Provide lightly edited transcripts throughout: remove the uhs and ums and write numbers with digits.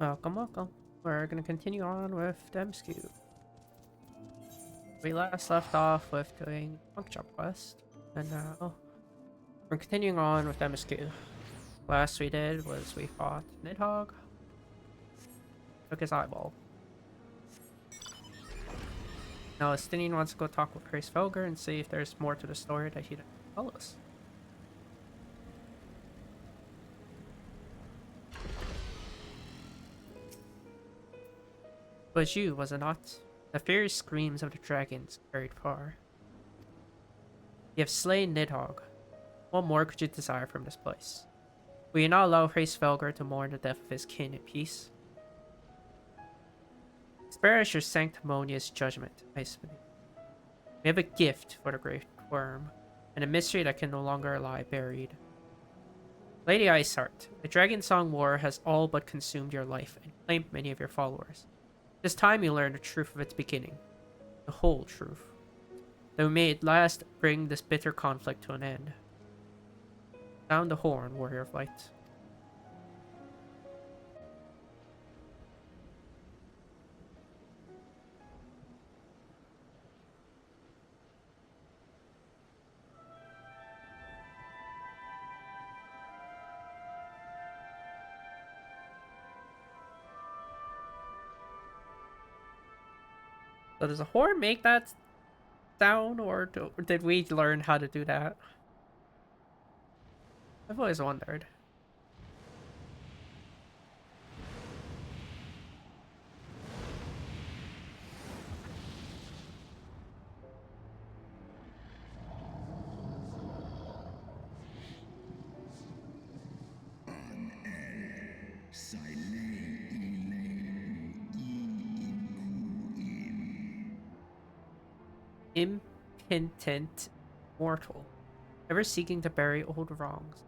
Welcome, welcome. We're gonna continue on with the MSQ. We last left off with doing Monk Job quest, and now we're continuing on with MSQ. Last we did was we fought Nidhogg, took his eyeball. Now Estinian wants to go talk with Chris Felger and see if there's more to the story that he didn't tell us. It was you, was it not? The fierce screams of the dragons carried far. You have slain Nidhogg. What more could you desire from this place? Will you not allow Hraesvelgr to mourn the death of his kin in peace? Spare us your sanctimonious judgment, Iceman. We have a gift for the great worm, and a mystery that can no longer lie buried. Lady Iceheart, the Dragon Song War has all but consumed your life and claimed many of your followers. This time you learn the truth of its beginning. The whole truth. That we may at last bring this bitter conflict to an end. Sound the horn, warrior of light. So does a horn make that sound, or did we learn how to do that? I've always wondered. Impenitent mortal, ever seeking to bury old wrongs.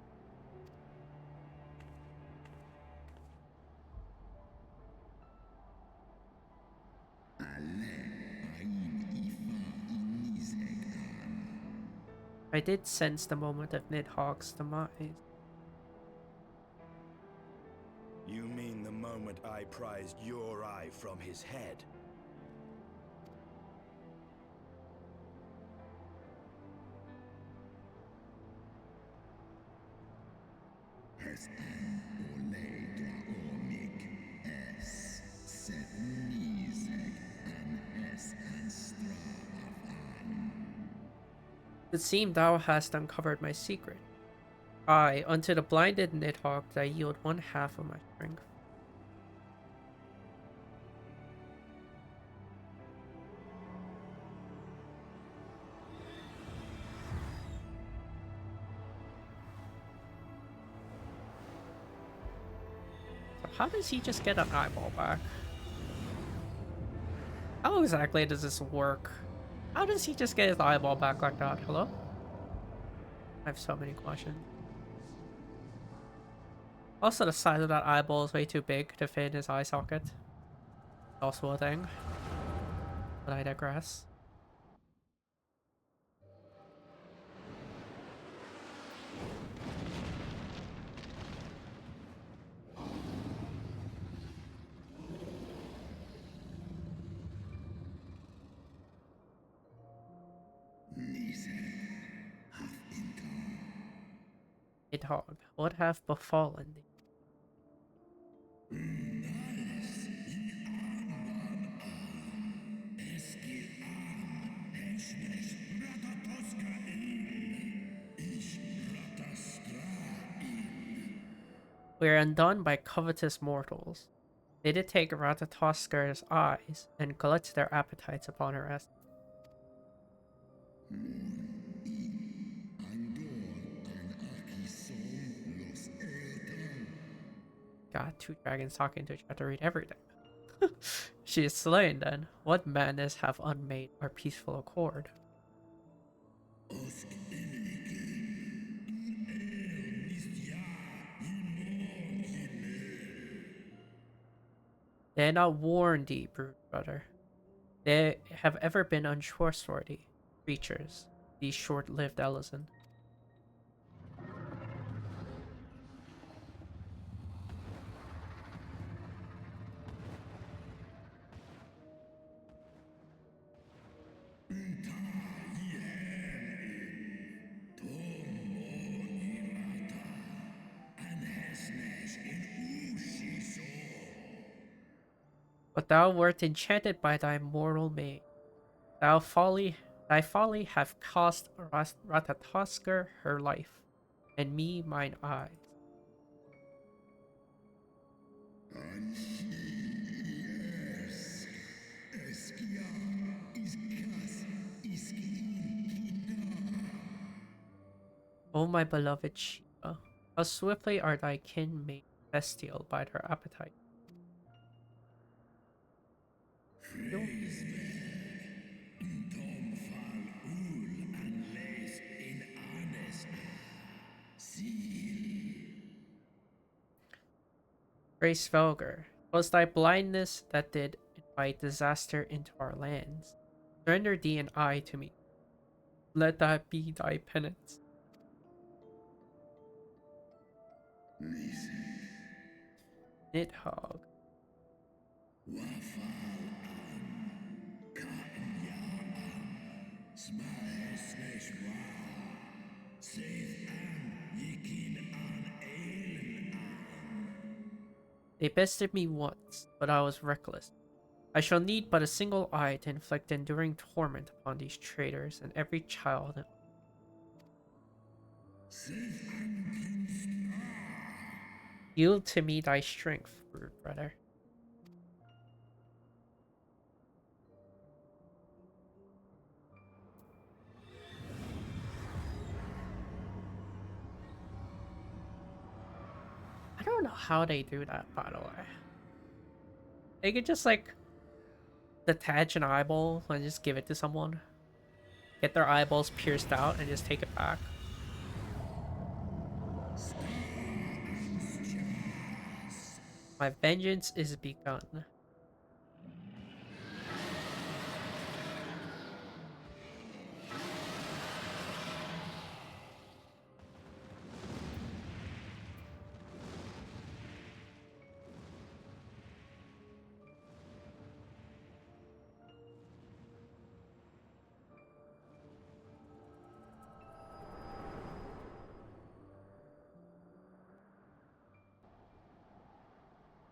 I did sense the moment of Nidhogg's demise. You mean the moment I prized your eye from his head? It seemed thou hast uncovered my secret. I, unto the blinded Nidhogg, I yield one half of my strength. So how does he just get an eyeball back? How exactly does this work? How does he just get his eyeball back like that? Hello? I have so many questions. Also, the size of that eyeball is way too big to fit in his eye socket. Also a thing. But I digress. Nidhogg, what have befallen thee? We are undone by covetous mortals. They did take Ratatoskar's eyes and glut their appetites upon her essence. God, two dragons talking to each other, read everything. She is slain then. What madness have unmade our peaceful accord? They had not warned thee, brood brother. They have ever been untrustworthy creatures, these short-lived Ellison. But thou wert enchanted by thy mortal maid. Thy folly have cost Ratatoskr her life, and me mine eyes. O my beloved Shiva, how swiftly are thy kin made bestial by their appetite. Grace Velger, 'twas thy blindness that did invite disaster into our lands. Surrender thee and I to me. Let that be thy penance. Nidhogg. They bested me once, but I was reckless. I shall need but a single eye to inflict enduring torment upon these traitors and every child. Yield to me thy strength, brood brother. I don't know how they do that, by the way. They could just like detach an eyeball and just give it to someone. Get their eyeballs pierced out and just take it back. My vengeance is begun.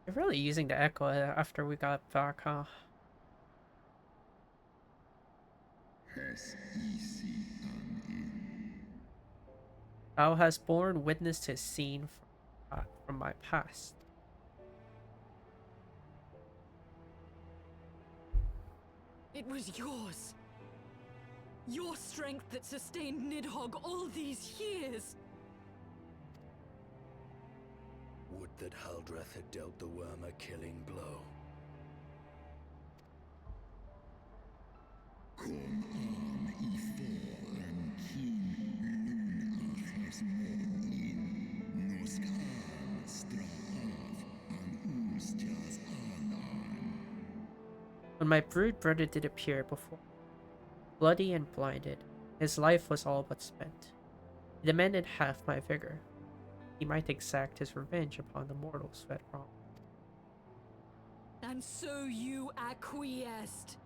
They're really using the echo after we got back, huh? Thou hast borne witness to a scene from my past. It was yours. Your strength that sustained Nidhogg all these years. Would that Haldreth had dealt the worm a killing blow. When my brood brother did appear before, bloody and blinded, his life was all but spent. He demanded half my vigor. He might exact his revenge upon the mortals who had wronged. And so you acquiesced.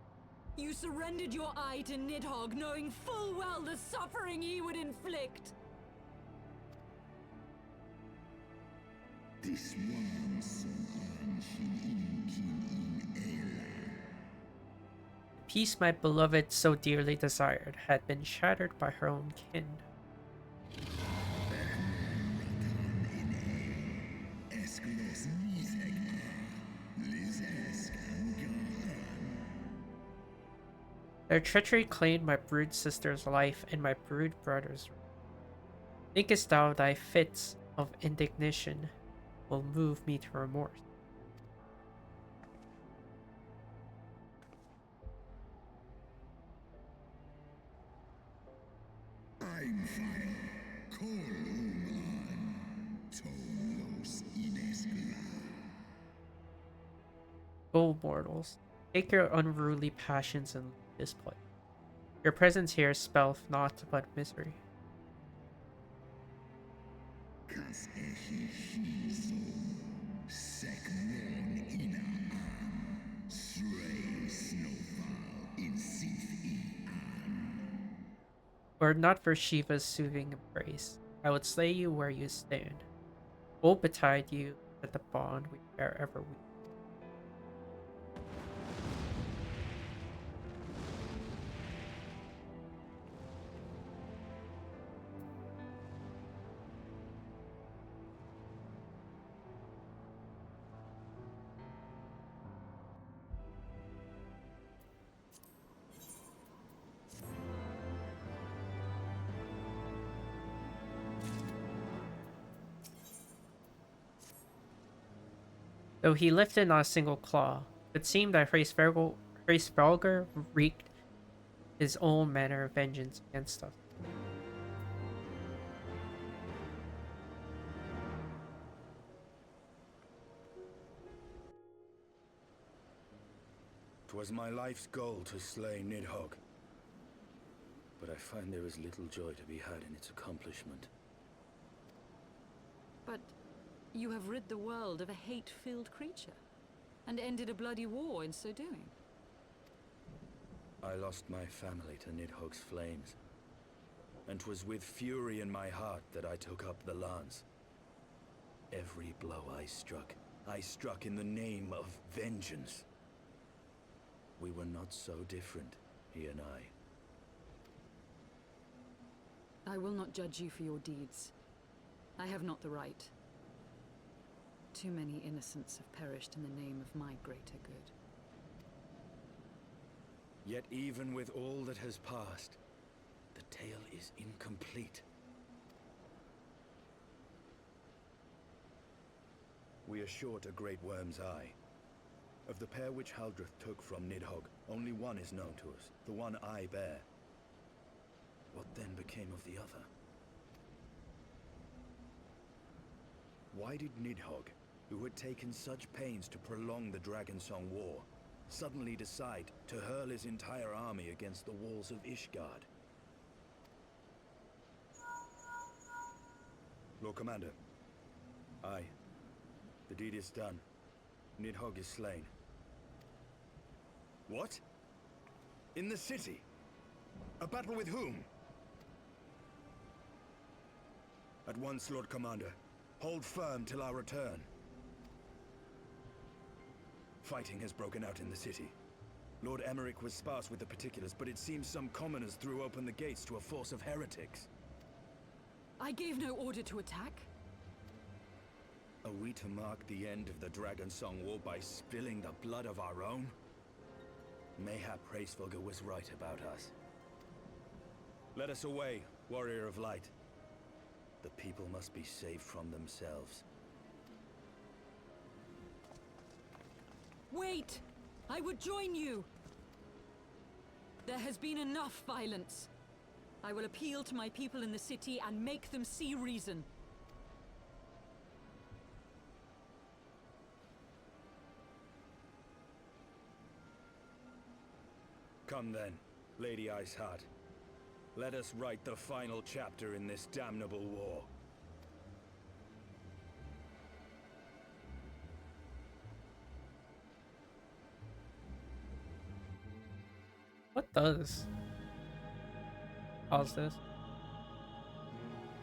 You surrendered your eye to Nidhogg, knowing full well the suffering he would inflict. The peace my beloved so dearly desired had been shattered by her own kin. Their treachery claimed my brood sister's life and my brood brother's. Thinkest thou thy fits of indignation will move me to remorse? O mortals, take your unruly passions and leave this place. Your presence here spelleth naught but misery. Were it not for Shiva's soothing embrace, I would slay you where you stand. Woe betide you that the bond we bear ever weak. Though he lifted not a single claw, it seemed that Hraesvelgr wreaked his own manner of vengeance against us. 'Twas my life's goal to slay Nidhogg, but I find there is little joy to be had in its accomplishment. But you have rid the world of a hate-filled creature, and ended a bloody war in so doing. I lost my family to Nidhogg's flames, and 'twas with fury in my heart that I took up the lance. Every blow I struck in the name of vengeance. We were not so different, he and I. I will not judge you for your deeds. I have not the right. Too many innocents have perished in the name of my greater good. Yet even with all that has passed, the tale is incomplete. We are short a great worm's eye. Of the pair which Haldreth took from Nidhogg, only one is known to us, the one I bear. What then became of the other? Why did Nidhogg, who had taken such pains to prolong the Dragonsong War, suddenly decide to hurl his entire army against the walls of Ishgard? Lord Commander. Aye. The deed is done. Nidhogg is slain. What? In the city? A battle with whom? At once, Lord Commander. Hold firm till our return. Fighting has broken out in the city. Lord Emmerich was sparse with the particulars, but it seems some commoners threw open the gates to a force of heretics. I gave no order to attack. Are we to mark the end of the Dragonsong War by spilling the blood of our own? Mayhap Hraesvelgr was right about us. Let us away, warrior of light. The people must be saved from themselves. Wait! I would join you! There has been enough violence. I will appeal to my people in the city and make them see reason. Come then, Lady Iceheart. Let us write the final chapter in this damnable war. What does cause this?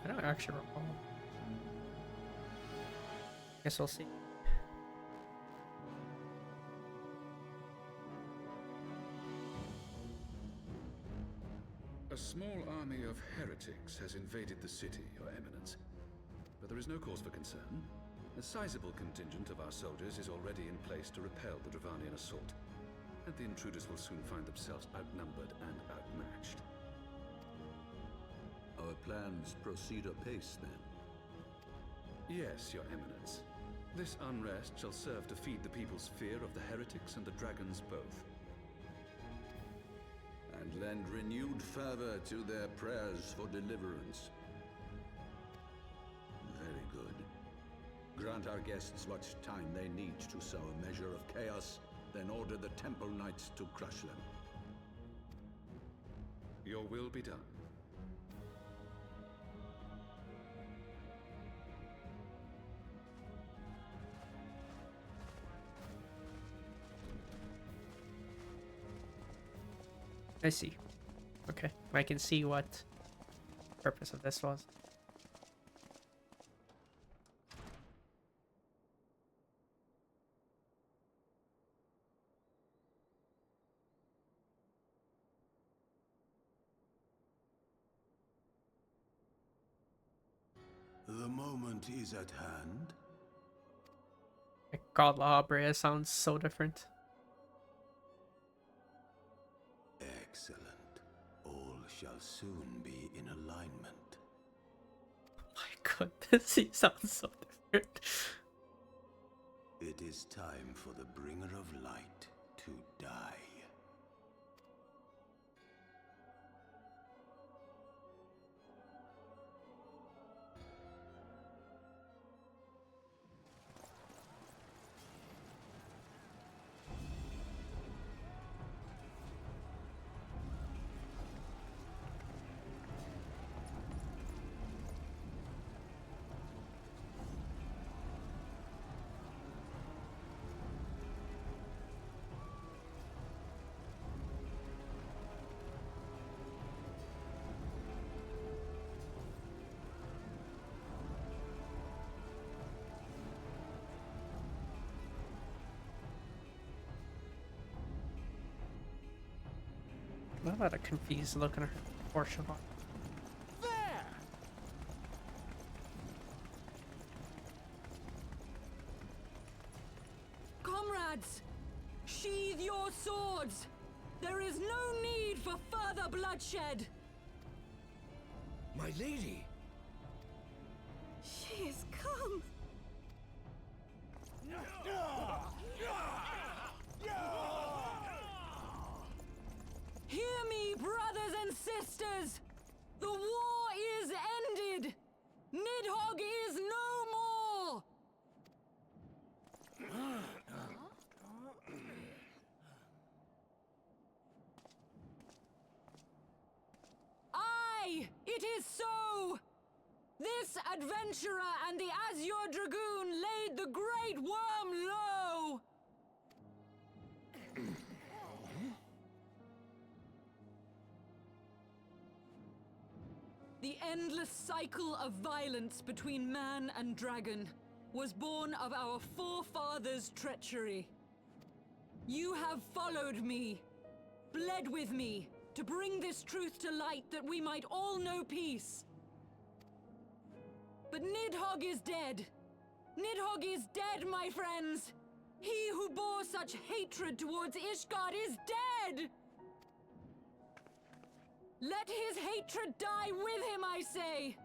I don't actually recall. Guess we'll see. A small army of heretics has invaded the city, Your Eminence. But there is no cause for concern. A sizable contingent of our soldiers is already in place to repel the Dravanian assault, and the intruders will soon find themselves outnumbered and outmatched. Our plans proceed apace, then? Yes, Your Eminence. This unrest shall serve to feed the people's fear of the heretics and the dragons both. And lend renewed fervor to their prayers for deliverance. Very good. Grant our guests what time they need to sow a measure of chaos, then order the Temple Knights to crush them. Your will be done. I see. Okay, I can see what the purpose of this was. The moment is at hand. My God, La Habrea sounds so different. Excellent. All shall soon be in alignment. My goodness, he sounds so different. It is time for the bringer of light to die. What about a confused look on her proportion? Comrades, sheathe your swords. There is no need for further bloodshed. My lady! She is come. Hear me, brothers and sisters! The war is ended! Nidhogg is no more! Aye, it is so! This adventurer and the Azure Dragoon laid the Great Worm low! The endless cycle of violence between man and dragon was born of our forefathers' treachery. You have followed me, bled with me, to bring this truth to light that we might all know peace. But Nidhogg is dead. Nidhogg is dead, my friends! He who bore such hatred towards Ishgard is dead! Let his hatred die with him, I say!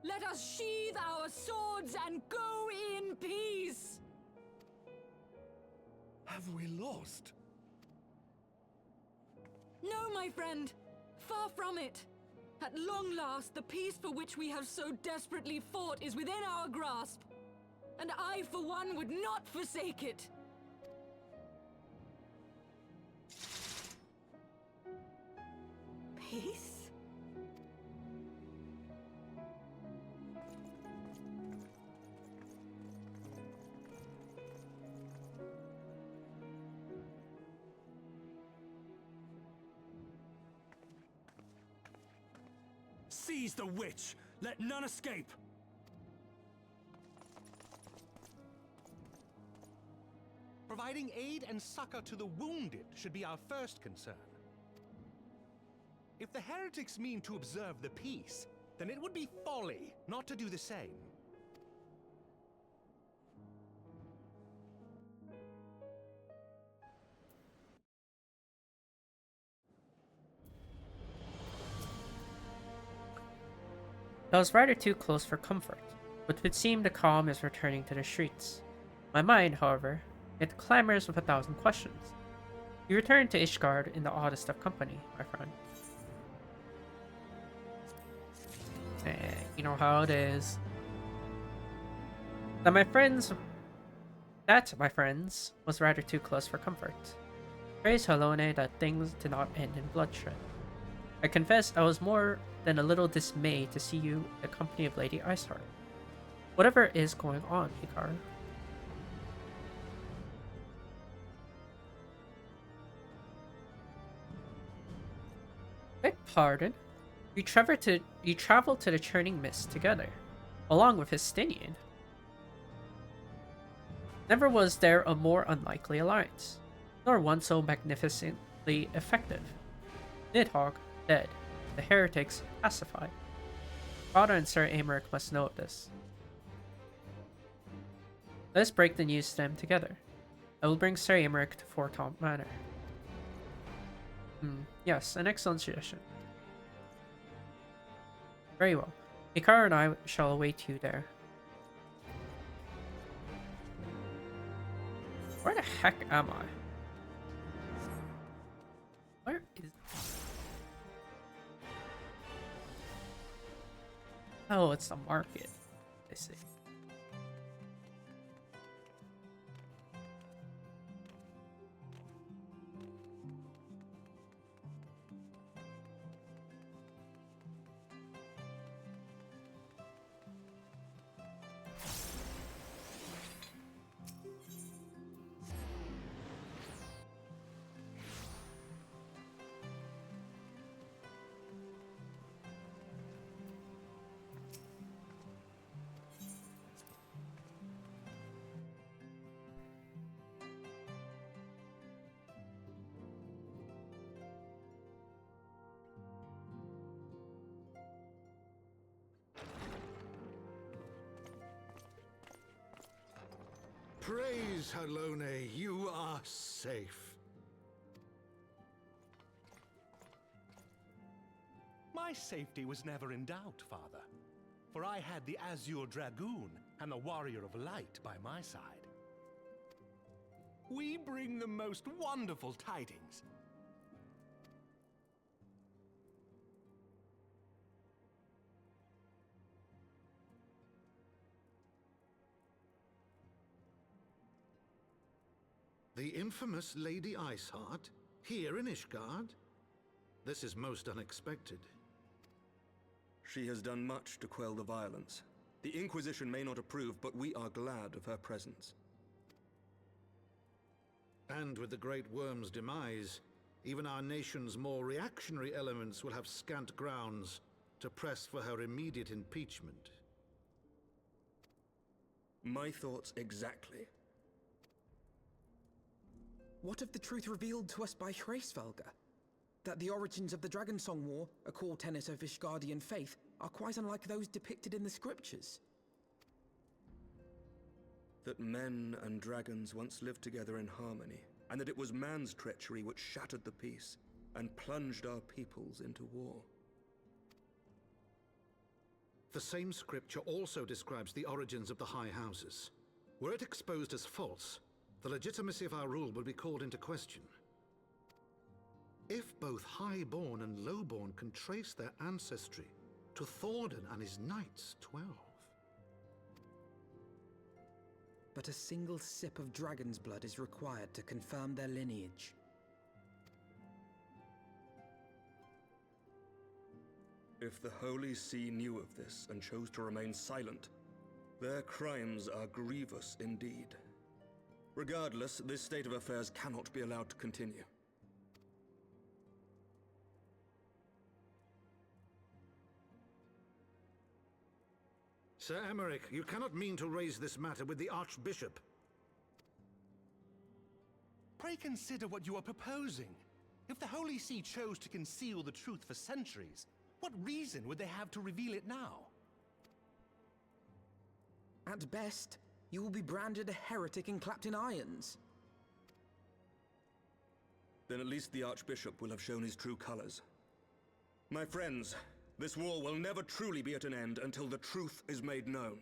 Let us sheathe our swords and go in peace! Have we lost? No, my friend. Far from it. At long last, the peace for which we have so desperately fought is within our grasp. And I, for one, would not forsake it. Peace? Seize the witch! Let none escape! Providing aid and succor to the wounded should be our first concern. If the heretics mean to observe the peace, then it would be folly not to do the same. I was rather too close for comfort, but it would seem the calm is returning to the streets. My mind, however, it clamors with 1,000 questions. You return to Ishgard in the oddest of company, my friend. You know how it is. That, my friends, was rather too close for comfort. Praise Halone that things did not end in bloodshed. I confess I was more than a little dismayed to see you in the company of Lady Iceheart. Whatever is going on, Hikaru. Beg pardon? You traveled to the Churning Mist together, along with Histinian. Never was there a more unlikely alliance, nor one so magnificently effective. Nidhogg dead, the heretics pacified. Father and Sir Aymeric must know of this. Let us break the news to them together. I will bring Sir Aymeric to Fortaunt Manor. Yes, an excellent suggestion. Very well. Hikaru and I shall await you there. Where the heck am I? Where is... Oh, it's the market. I see. Praise Halone, you are safe. My safety was never in doubt, Father. For I had the Azure Dragoon and the Warrior of Light by my side. We bring the most wonderful tidings. The infamous Lady Iceheart, here in Ishgard? This is most unexpected. She has done much to quell the violence. The Inquisition may not approve, but we are glad of her presence. And with the Great Worm's demise, even our nation's more reactionary elements will have scant grounds to press for her immediate impeachment. My thoughts exactly. What of the truth revealed to us by Hraesvelga? That the origins of the Dragonsong War, a core tenet of Ishgardian faith, are quite unlike those depicted in the scriptures. That men and dragons once lived together in harmony, and that it was man's treachery which shattered the peace and plunged our peoples into war. The same scripture also describes the origins of the High Houses. Were it exposed as false, the legitimacy of our rule will be called into question. If both Highborn and Lowborn can trace their ancestry to Thordan and his Knights 12. But a single sip of dragon's blood is required to confirm their lineage. If the Holy See knew of this and chose to remain silent, their crimes are grievous indeed. Regardless, this state of affairs cannot be allowed to continue. Sir Emmerich, you cannot mean to raise this matter with the Archbishop. Pray consider what you are proposing. If the Holy See chose to conceal the truth for centuries, what reason would they have to reveal it now? At best, you will be branded a heretic and clapped in irons. Then at least the Archbishop will have shown his true colors. My friends, this war will never truly be at an end until the truth is made known.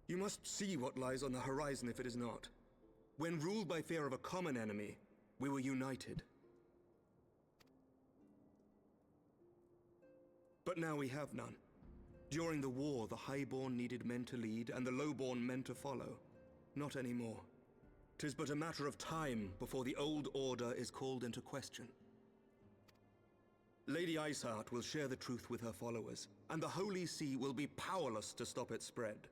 You must see what lies on the horizon if it is not. When ruled by fear of a common enemy, we were united. But now we have none. During the war, the Highborn needed men to lead, and the Lowborn men to follow. Not anymore. 'Tis but a matter of time before the old order is called into question. Lady Iceheart will share the truth with her followers, and the Holy See will be powerless to stop its spread.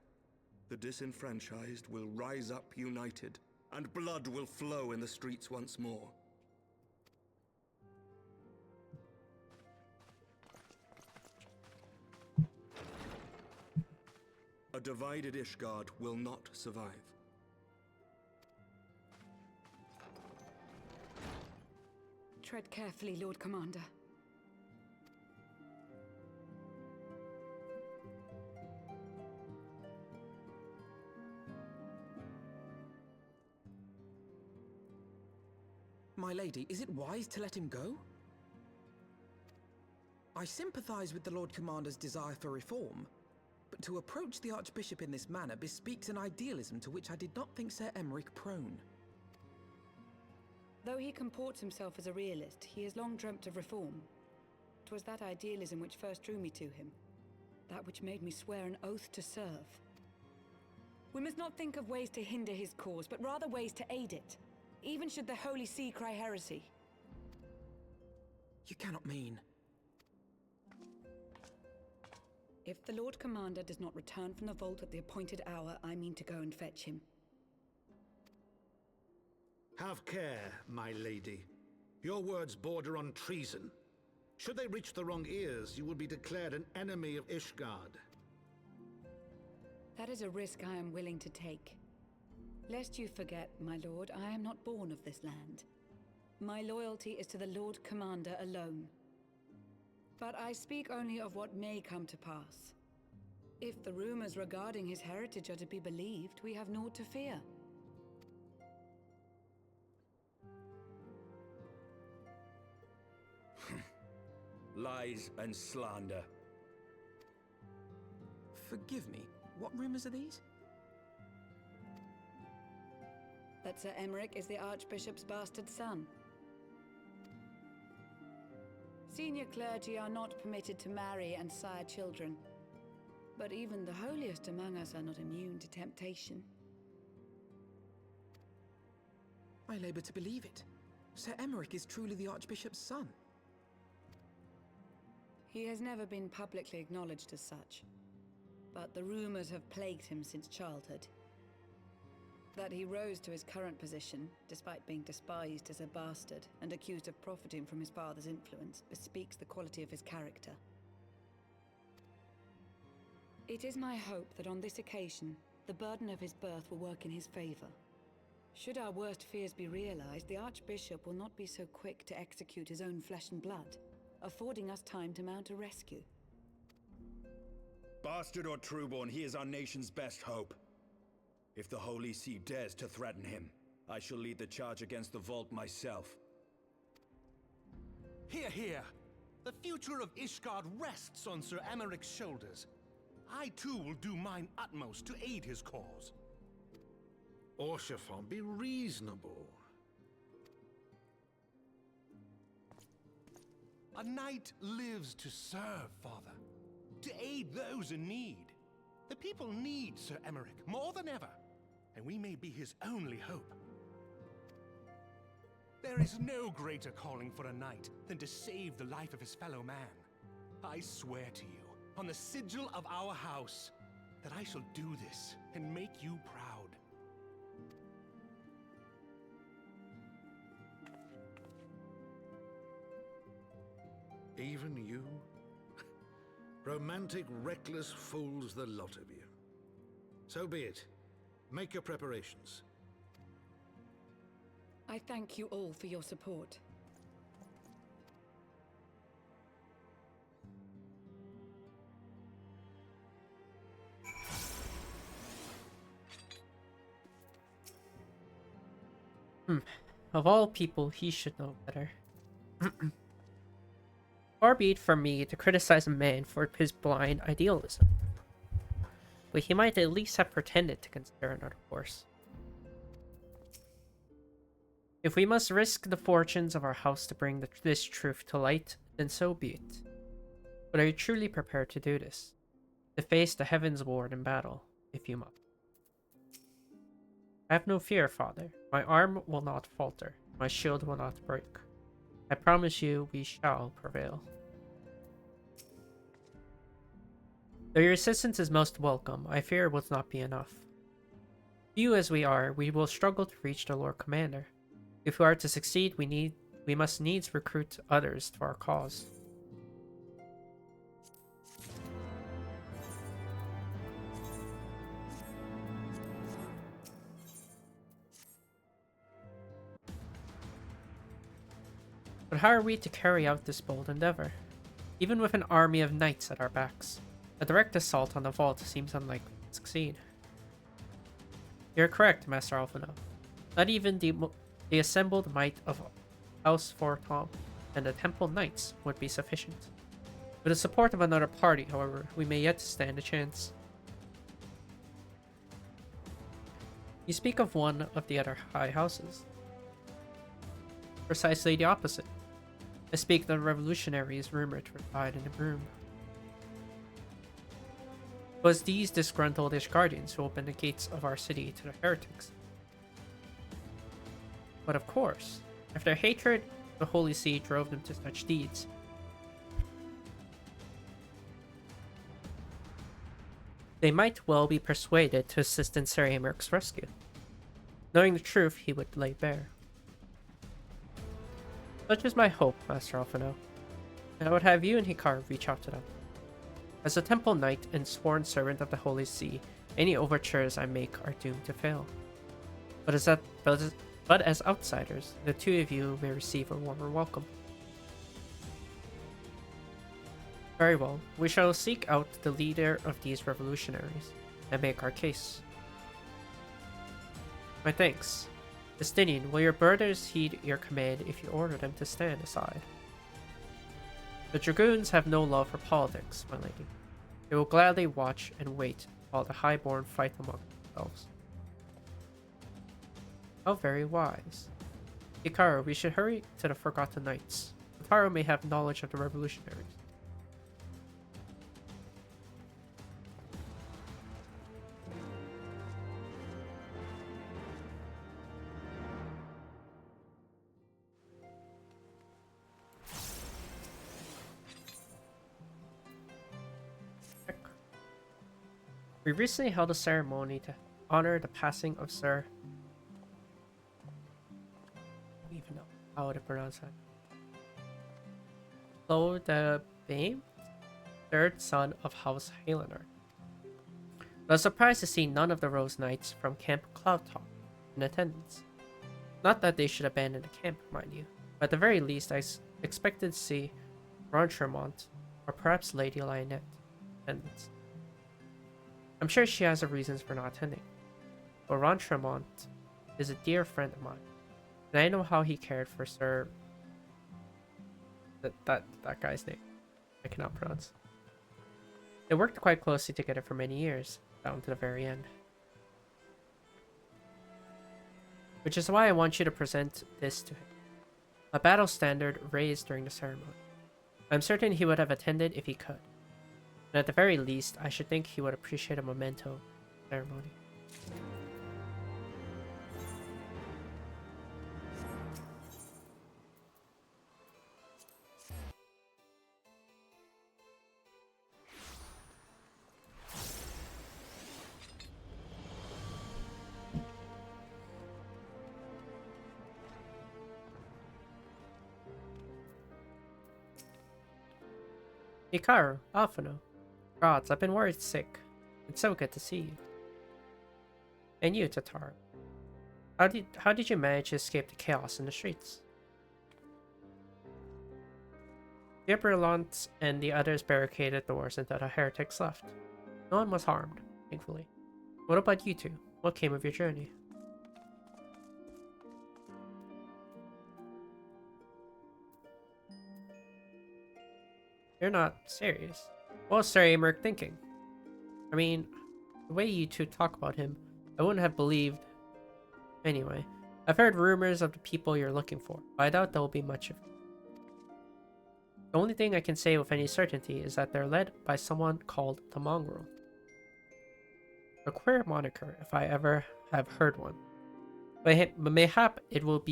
The disenfranchised will rise up united, and blood will flow in the streets once more. A divided Ishgard will not survive. Tread carefully, Lord Commander. My lady, is it wise to let him go? I sympathize with the Lord Commander's desire for reform, but to approach the Archbishop in this manner bespeaks an idealism to which I did not think Sir Emmerich prone. Though he comports himself as a realist, he has long dreamt of reform. 'Twas that idealism which first drew me to him, that which made me swear an oath to serve. We must not think of ways to hinder his cause, but rather ways to aid it, even should the Holy See cry heresy. You cannot mean... If the Lord Commander does not return from the vault at the appointed hour, I mean to go and fetch him. Have care, my lady. Your words border on treason. Should they reach the wrong ears, you will be declared an enemy of Ishgard. That is a risk I am willing to take. Lest you forget, my lord, I am not born of this land. My loyalty is to the Lord Commander alone. But I speak only of what may come to pass. If the rumors regarding his heritage are to be believed, we have naught to fear. Lies and slander. Forgive me, what rumors are these? That Sir Emmerich is the Archbishop's bastard son. Senior clergy are not permitted to marry and sire children. But even the holiest among us are not immune to temptation. I labor to believe it. Sir Emmerich is truly the Archbishop's son. He has never been publicly acknowledged as such, but the rumors have plagued him since childhood. That he rose to his current position, despite being despised as a bastard and accused of profiting from his father's influence, bespeaks the quality of his character. It is my hope that on this occasion, the burden of his birth will work in his favor. Should our worst fears be realized, the Archbishop will not be so quick to execute his own flesh and blood, affording us time to mount a rescue. Bastard or trueborn, he is our nation's best hope. If the Holy See dares to threaten him, I shall lead the charge against the Vault myself. Hear, hear! The future of Ishgard rests on Sir Emmerich's shoulders. I too will do mine utmost to aid his cause. Orshafon, be reasonable. A knight lives to serve, Father. To aid those in need. The people need Sir Emmerich more than ever, and we may be his only hope. There is no greater calling for a knight than to save the life of his fellow man. I swear to you, on the sigil of our house, that I shall do this and make you proud. Even you? Romantic, reckless fools, the lot of you. So be it. Make your preparations. I thank you all for your support. Of all people, he should know better. Far be it from me to criticize a man for his blind idealism, but he might at least have pretended to consider another course. If we must risk the fortunes of our house to bring this truth to light, then so be it. But are you truly prepared to do this? To face the heavens' ward in battle, if you must? Have no fear, Father. My arm will not falter. My shield will not break. I promise you we shall prevail. Though your assistance is most welcome, I fear it will not be enough. Few as we are, we will struggle to reach the Lord Commander. If we are to succeed, we must needs recruit others to our cause. But how are we to carry out this bold endeavor? Even with an army of knights at our backs, a direct assault on the vault seems unlikely to succeed. You're correct, Master Alphinaud. Not even the assembled might of House Fortom and the Temple Knights would be sufficient. With the support of another party, however, we may yet stand a chance. You speak of one of the other high houses. Precisely the opposite. I speak of the revolutionaries rumored to reside in the room. It was these disgruntled Ishgardians who opened the gates of our city to the heretics. But of course, if their hatred of the Holy See drove them to such deeds, they might well be persuaded to assist in Sir Ameryk's rescue. Knowing the truth, he would lay bare. Such is my hope, Master Alphino, and I would have you and Hikaru reach out to them. As a temple knight and sworn servant of the Holy See, any overtures I make are doomed to fail. But as outsiders, the two of you may receive a warmer welcome. Very well, we shall seek out the leader of these revolutionaries and make our case. My thanks. Justinian, will your brothers heed your command if you order them to stand aside? The dragoons have no love for politics, my lady. They will gladly watch and wait while the highborn fight among themselves. How very wise. Hikaru, we should hurry to the Forgotten Knights. Hikaru may have knowledge of the revolutionaries. We recently held a ceremony to honor the passing of Sir... I don't even know how to pronounce that. the Bame, third son of House Halenar. I was surprised to see none of the Rose Knights from Camp Cloudtop in attendance. Not that they should abandon the camp, mind you, but at the very least I expected to see Ron Tremont or perhaps Lady Lionette in attendance. I'm sure she has her reasons for not attending, but Ron Tremont is a dear friend of mine, and I know how he cared for Sir... that guy's name I cannot pronounce. They worked quite closely together for many years, down to the very end. Which is why I want you to present this to him. A battle standard raised during the ceremony. I'm certain he would have attended if he could. And at the very least, I should think he would appreciate a memento ceremony. Hikaru, Alphino. Gods, I've been worried sick. It's so good to see you. And you, Tataru. How did you manage to escape the chaos in the streets? Gabrielant and the others barricaded doors until the heretics left. No one was harmed, thankfully. What about you two? What came of your journey? You're not serious. What was Sir Amerk thinking? I mean, the way you two talk about him, I wouldn't have believed. Anyway, I've heard rumors of the people you're looking for, but I doubt there will be much of it. The only thing I can say with any certainty is that they're led by someone called the Mongrel. A queer moniker, if I ever have heard one. But mayhap it will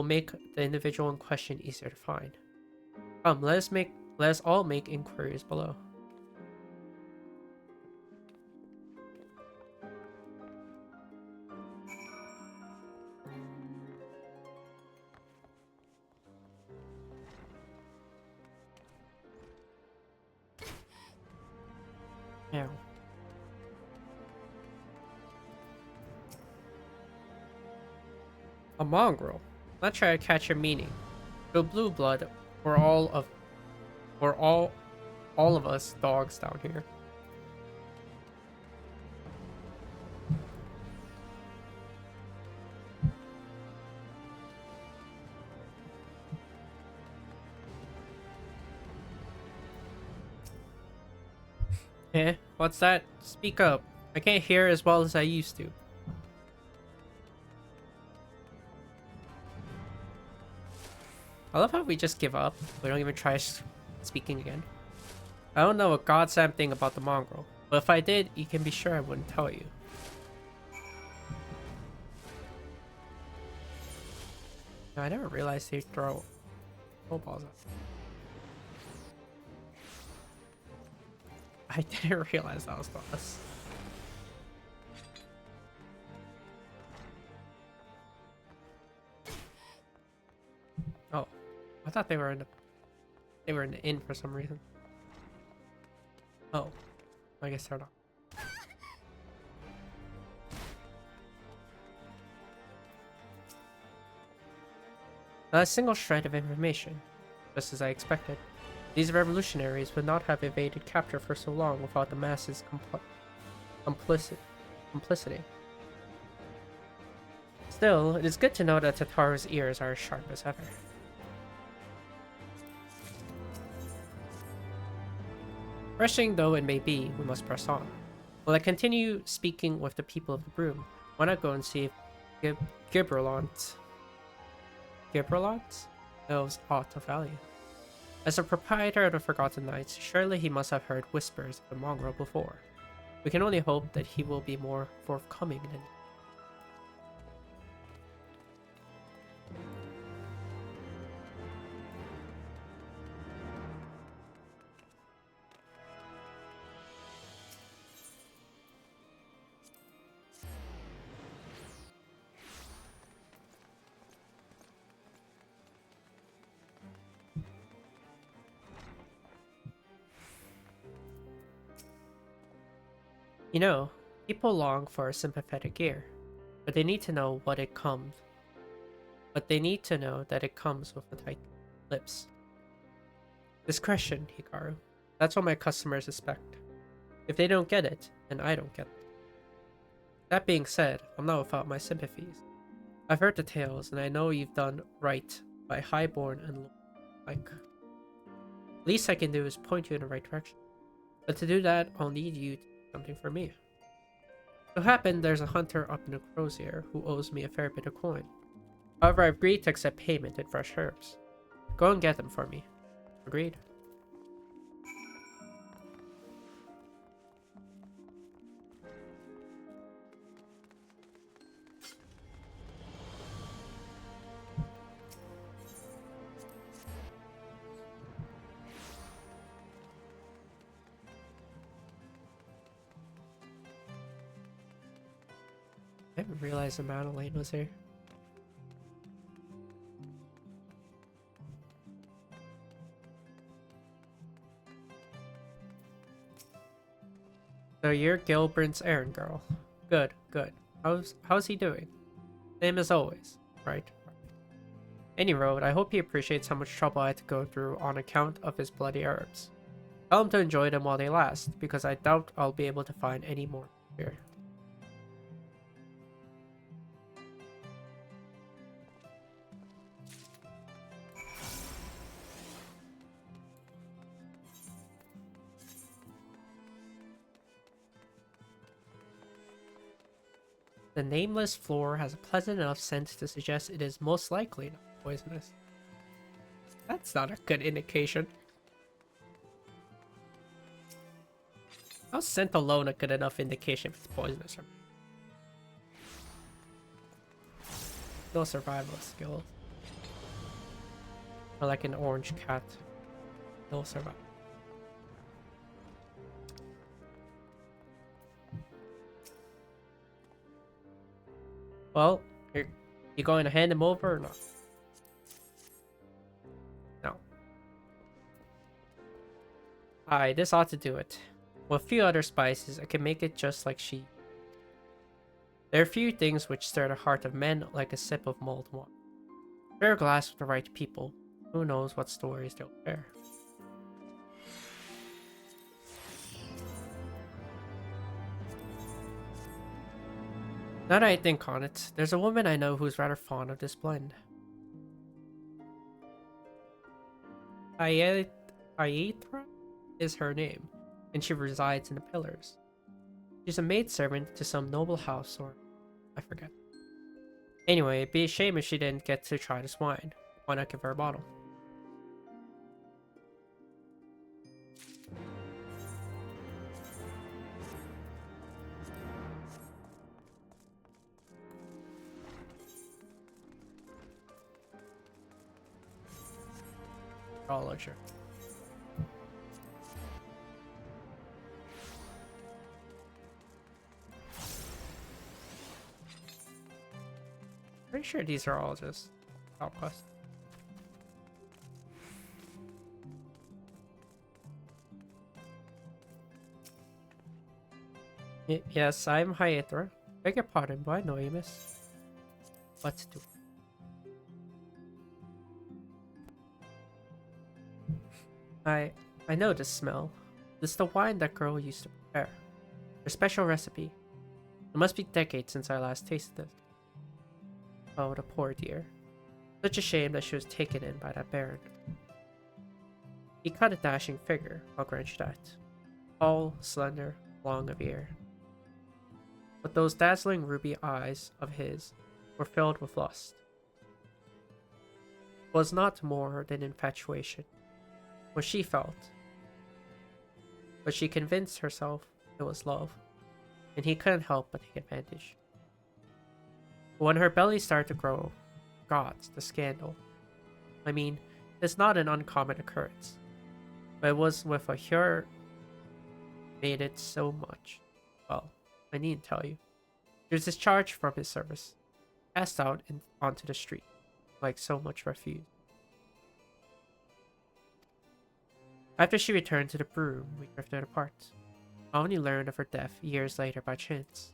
make the individual in question easier to find. Come, let us all make inquiries below. Now. A mongrel. Not try to catch your meaning. The blue blood were all of us dogs down here. Eh? What's that? Speak up. I can't hear as well as I used to. I love how we just give up. We don't even try speaking again. I don't know a goddamn thing about the mongrel, but if I did, you can be sure I wouldn't tell you. I never realized they throw snowballs at. I didn't realize that was us. Oh, I thought they were in the inn for some reason. Oh, I guess they're not. Not a single shred of information, just as I expected. These revolutionaries would not have evaded capture for so long without the masses' complicity. Still, it is good to know that Tataru's ears are as sharp as ever. Rushing though it may be, we must press on. While I continue speaking with the people of the Broom, why not go and see if Gibralont knows aught of value? As a proprietor of the Forgotten Knights, surely he must have heard whispers of the mongrel before. We can only hope that he will be more forthcoming than. You know, people long for a sympathetic ear, but they need to know what it comes. But they need to know that it comes with the tight lips. Discretion, Hikaru. That's what my customers expect. If they don't get it, then I don't get it. That being said, I'm not without my sympathies. I've heard the tales, and I know you've done right by highborn and like. Least I can do is point you in the right direction. But to do that, I'll need you to do something for me. So happen there's a hunter up in the Crozier who owes me a fair bit of coin. However, I've agreed to accept payment in fresh herbs. Go and get them for me. Agreed. I didn't realize the Madeline was here. So you're Gilbrand's errand girl. Good, good. How's he doing? Same as always, right? Any road, I hope he appreciates how much trouble I had to go through on account of his bloody herbs. Tell him to enjoy them while they last, because I doubt I'll be able to find any more here. The nameless floor has a pleasant enough scent to suggest it is most likely not poisonous. That's not a good indication. How's scent alone a good enough indication if it's poisonous? No survival skills. Or like an orange cat. No survival. Well, you going to hand him over or not? No. Aye, this ought to do it. With a few other spices, I can make it just like she. There are few things which stir the heart of men like a sip of mulled wine. Share a glass with the right people. Who knows what stories they'll share. Now that I think on it, there's a woman I know who's rather fond of this blend. Aethra is her name, and she resides in the Pillars. She's a maidservant to some noble house, or I forget. Anyway, it'd be a shame if she didn't get to try this wine. Why not give her a bottle? astrologer. Pretty sure these are all just top quests. Yes, I'm Hyethra. Beg your pardon, but I know you, miss. Let's do it. I know this smell. This is the wine that girl used to prepare. Her special recipe. It must be decades since I last tasted it. Oh, the poor dear. Such a shame that she was taken in by that baron. He cut a dashing figure, I'll grant you that. Tall, slender, long of ear. But those dazzling ruby eyes of his were filled with lust. It was not more than infatuation, what she felt. But she convinced herself it was love, and he couldn't help but take advantage. When her belly started to grow, gods, the scandal. I mean, it's not an uncommon occurrence, but it was with a her made it so much. Well, I needn't tell you. He was discharged from his service, cast out onto the street, like so much refuse. After she returned to the broom, we drifted apart. I only learned of her death years later by chance.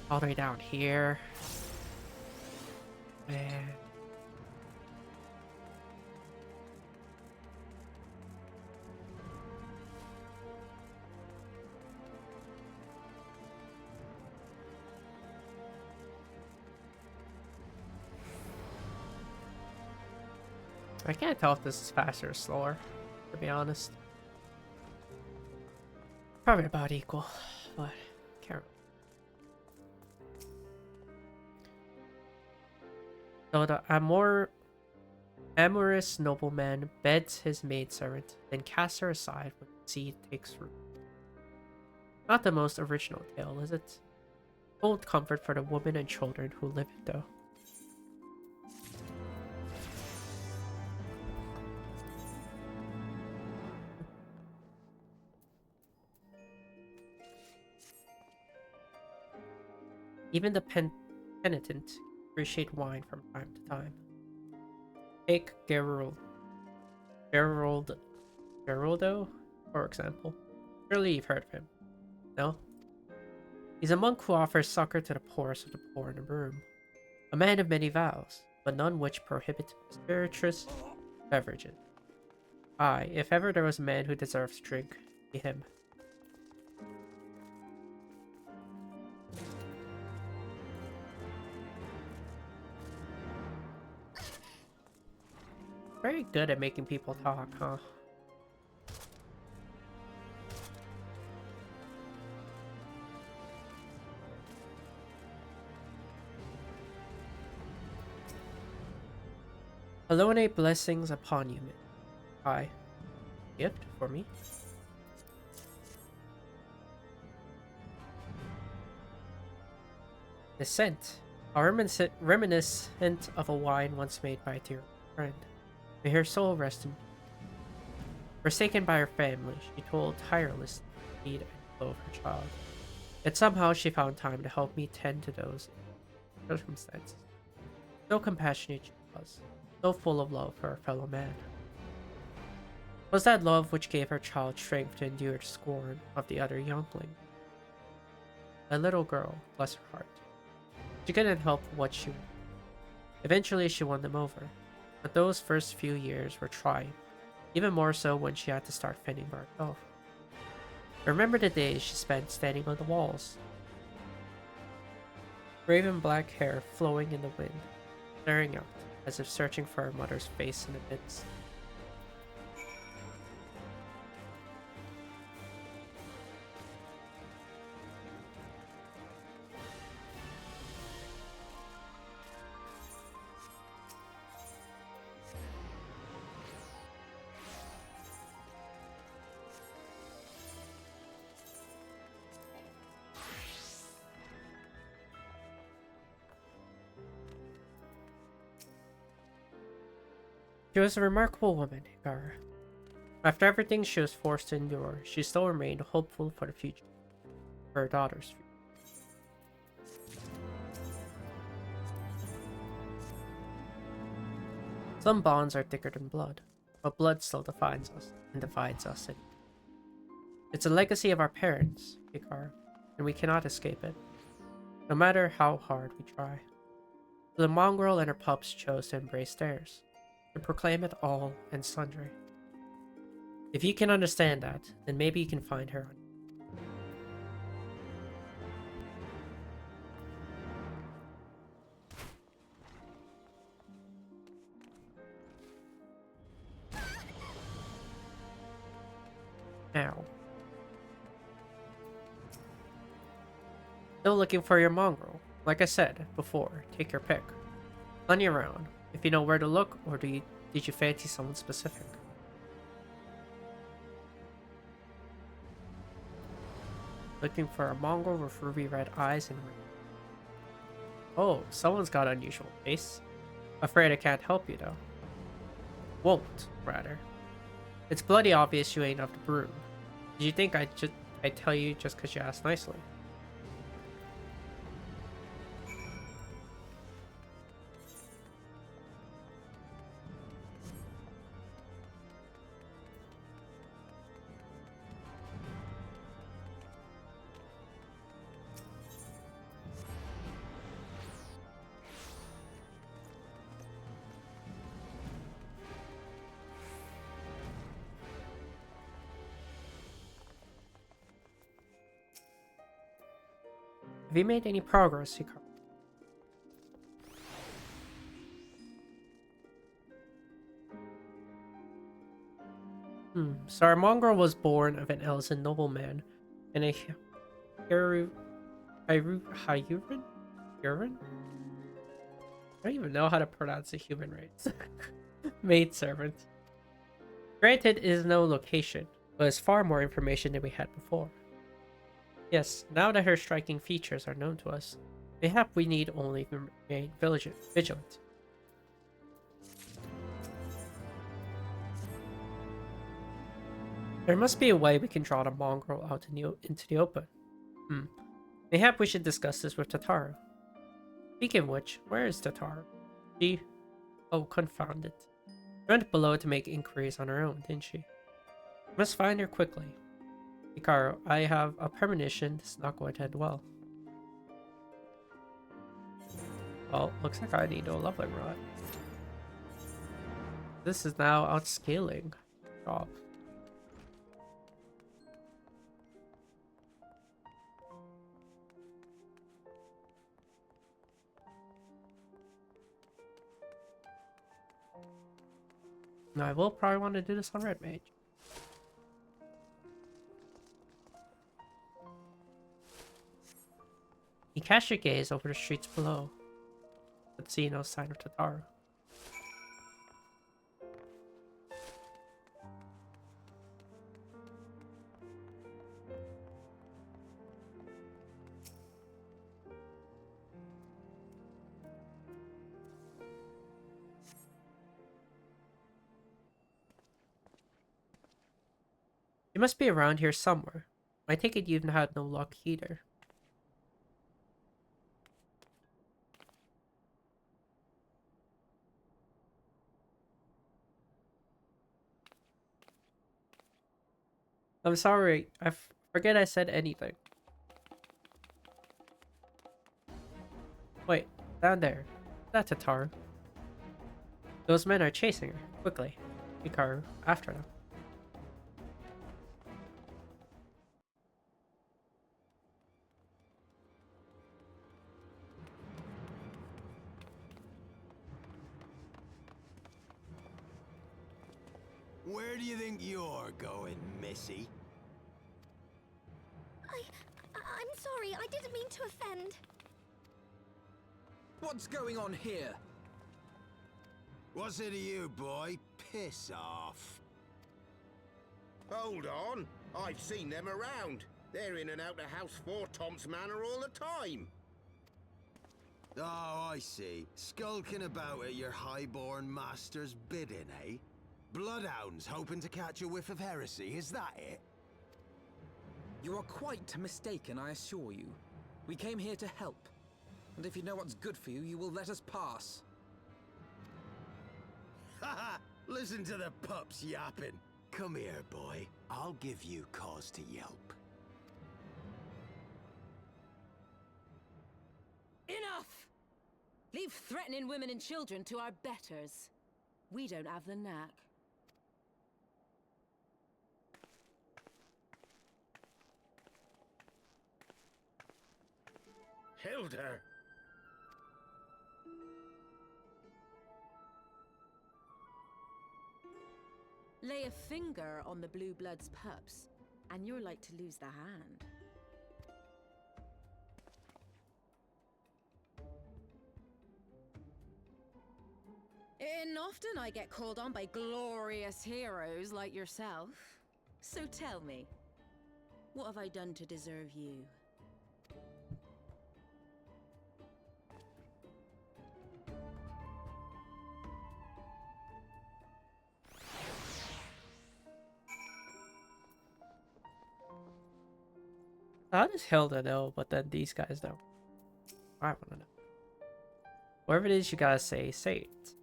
All the way down here. Man. I can't tell if this is faster or slower, to be honest. Probably about equal, but can't. So the amorous nobleman beds his maidservant, then casts her aside when the seed takes root. Not the most original tale, is it? Old comfort for the women and children who live it, though. Even the penitent appreciate wine from time to time. Take Geraldo, for example. Surely you've heard of him, no? He's a monk who offers succor to the poorest of the poor in the room. A man of many vows, but none which prohibit spirituous beverages. Aye, if ever there was a man who deserves drink, be him. Very good at making people talk, huh? Elonate blessings upon you, man. Aye. Gift for me? The scent. Reminiscent of a wine once made by a dear friend. May her soul rest in peace. Forsaken by her family, she told tirelessly the need and flow of her child. Yet somehow she found time to help me tend to those circumstances. So compassionate she was, so full of love for her fellow man. It was that love which gave her child strength to endure the scorn of the other youngling. A little girl, bless her heart. She couldn't help what she wanted. Eventually she won them over. But those first few years were trying, even more so when she had to start fending for herself. I remember the days she spent standing on the walls, raven black hair flowing in the wind, staring out as if searching for her mother's face in the midst. She was a remarkable woman, Hikaru. After everything she was forced to endure, she still remained hopeful for the future. For her daughter's future. Some bonds are thicker than blood, but blood still defines us, and divides us. It's a legacy of our parents, Hikaru, and we cannot escape it, no matter how hard we try. So the mongrel and her pups chose to embrace theirs, to proclaim it all and sundry. If you can understand that, then maybe you can find her on. Now. Still looking for your mongrel. Like I said before, take your pick. Plenty around. If you know where to look, or did you fancy someone specific? Looking for a mongrel with ruby red eyes and ring. Oh, someone's got an unusual face. Afraid I can't help you though. Won't, rather. It's bloody obvious you ain't of the broom. Did you think I'd tell you just because you asked nicely? Have you made any progress, Hikaru? So our mongrel was born of an Elzen nobleman and a Hyurin? I don't even know how to pronounce the human race. Maidservant. Granted, it is no location, but it's far more information than we had before. Yes, now that her striking features are known to us, mayhap we need only remain vigilant. There must be a way we can draw the mongrel out into the open. Mayhap we should discuss this with Tataru. Speaking of which, where is Tataru? Oh, confound it. She went below to make inquiries on her own, didn't she? We must find her quickly. Hikaru, I have a premonition this is not going to end well. Well, looks like I need a leveling rod. This is now outscaling job. Now, I will probably want to do this on Red Mage. You cast your gaze over the streets below, but see no sign of Tataru. You must be around here somewhere. I take it you've had no luck either. I'm sorry, I forget I said anything. Wait, down there. That's Tataru. Those men are chasing her. Quickly. Hikaru, after them. Where do you think you're going, Missy? I'm sorry, I didn't mean to offend. What's going on here? What's it to you, boy? Piss off. Hold on. I've seen them around. They're in and out of House 4 Tom's Manor all the time. Oh, I see. Skulking about at your highborn master's bidding, eh? Bloodhounds hoping to catch a whiff of heresy, is that it? You are quite mistaken, I assure you. We came here to help. And if you know what's good for you, you will let us pass. Haha! Listen to the pups yapping. Come here, boy. I'll give you cause to yelp. Enough! Leave threatening women and children to our betters. We don't have the knack. Hilda! Lay a finger on the Blue Blood's pups, and you're like to lose the hand. And often I get called on by glorious heroes like yourself. So tell me, what have I done to deserve you? How does Hilda know, but then these guys don't? I want to know. Whatever it is you gotta say it.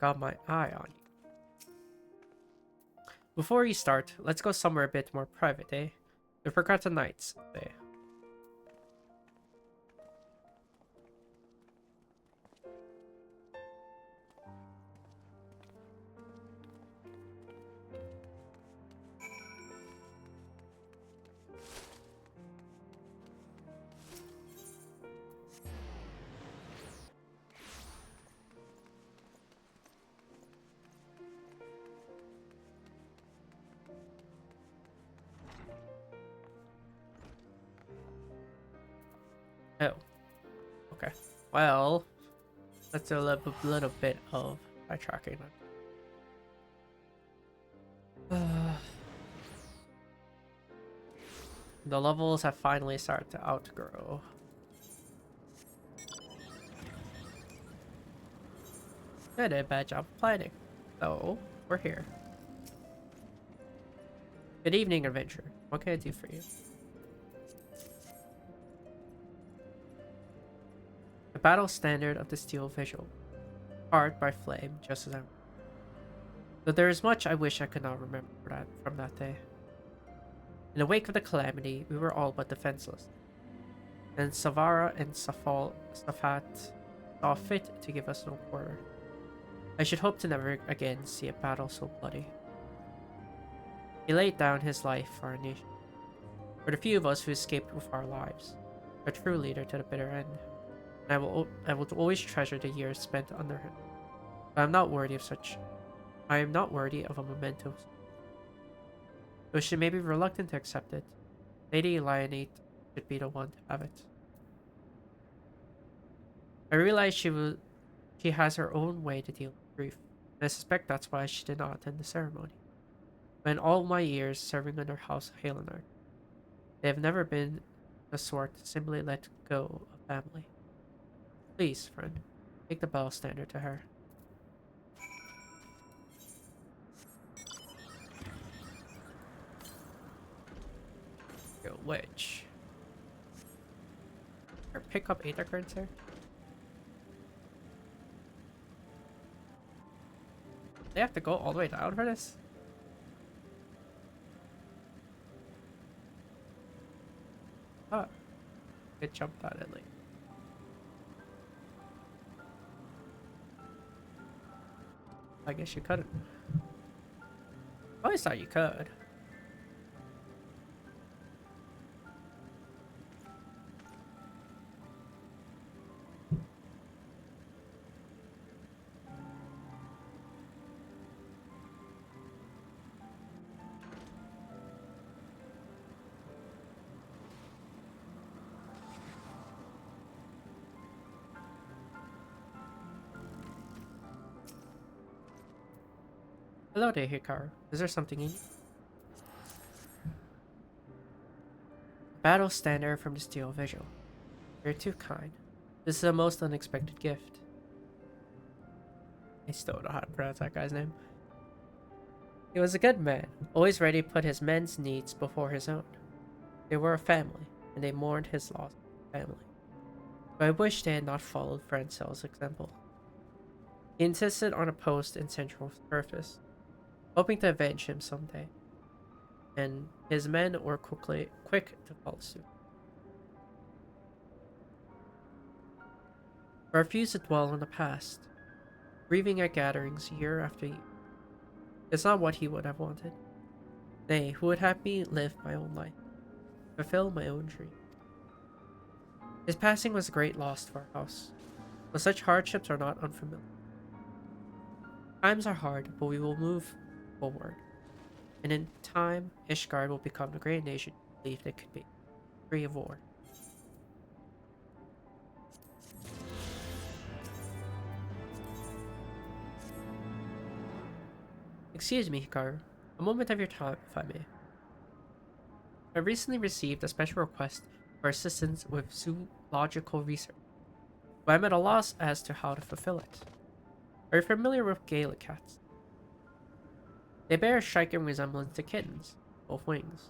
Got my eye on you. Before you start, let's go somewhere a bit more private, eh? The Forgotten Knights, eh? Oh. Okay. Well, let's do a little bit of backtracking then. The levels have finally started to outgrow. I did a bad job of planning. So, we're here. Good evening, adventurer. What can I do for you? The battle standard of the steel visual, carved by flame, just as I. Though there is much I wish I could not remember from that day. In the wake of the calamity, we were all but defenseless, and Savara and Safat saw fit to give us no quarter. I should hope to never again see a battle so bloody. He laid down his life for our nation, for the few of us who escaped with our lives, a true leader to the bitter end. I will always treasure the years spent under him. But I am not worthy of a memento. Though she may be reluctant to accept it, Lady Lionate should be the one to have it. I realize she has her own way to deal with grief, and I suspect that's why she did not attend the ceremony. But in all my years serving under House Halenar, they have never been the sort to simply let go of family. Please, friend, take the bell standard to her. Yo, witch. Or pick up Aether cards here. They have to go all the way down for this? Oh. It jumped out at least. I guess you couldn't. I always thought you could. Hello there, Hikaru. Is there something in you? Battle standard from the steel visual. You're too kind. This is a most unexpected gift. I still don't know how to pronounce that guy's name. He was a good man, always ready to put his men's needs before his own. They were a family, and they mourned his lost family. But I wish they had not followed Francel's example. He insisted on a post in central surface, hoping to avenge him someday, and his men were quick to follow suit. I refused to dwell on the past, grieving at gatherings year after year. It's not what he would have wanted. Nay, who would have me live my own life, fulfill my own dream. His passing was a great loss to our house, but such hardships are not unfamiliar. Times are hard, but we will move forward, and in time, Ishgard will become the great nation we believed it could be, free of war. Excuse me, Hikaru. A moment of your time, if I may. I recently received a special request for assistance with zoological research, but I'm at a loss as to how to fulfill it. Are you familiar with Gaelic cats? They bear a striking resemblance to kittens, both wings.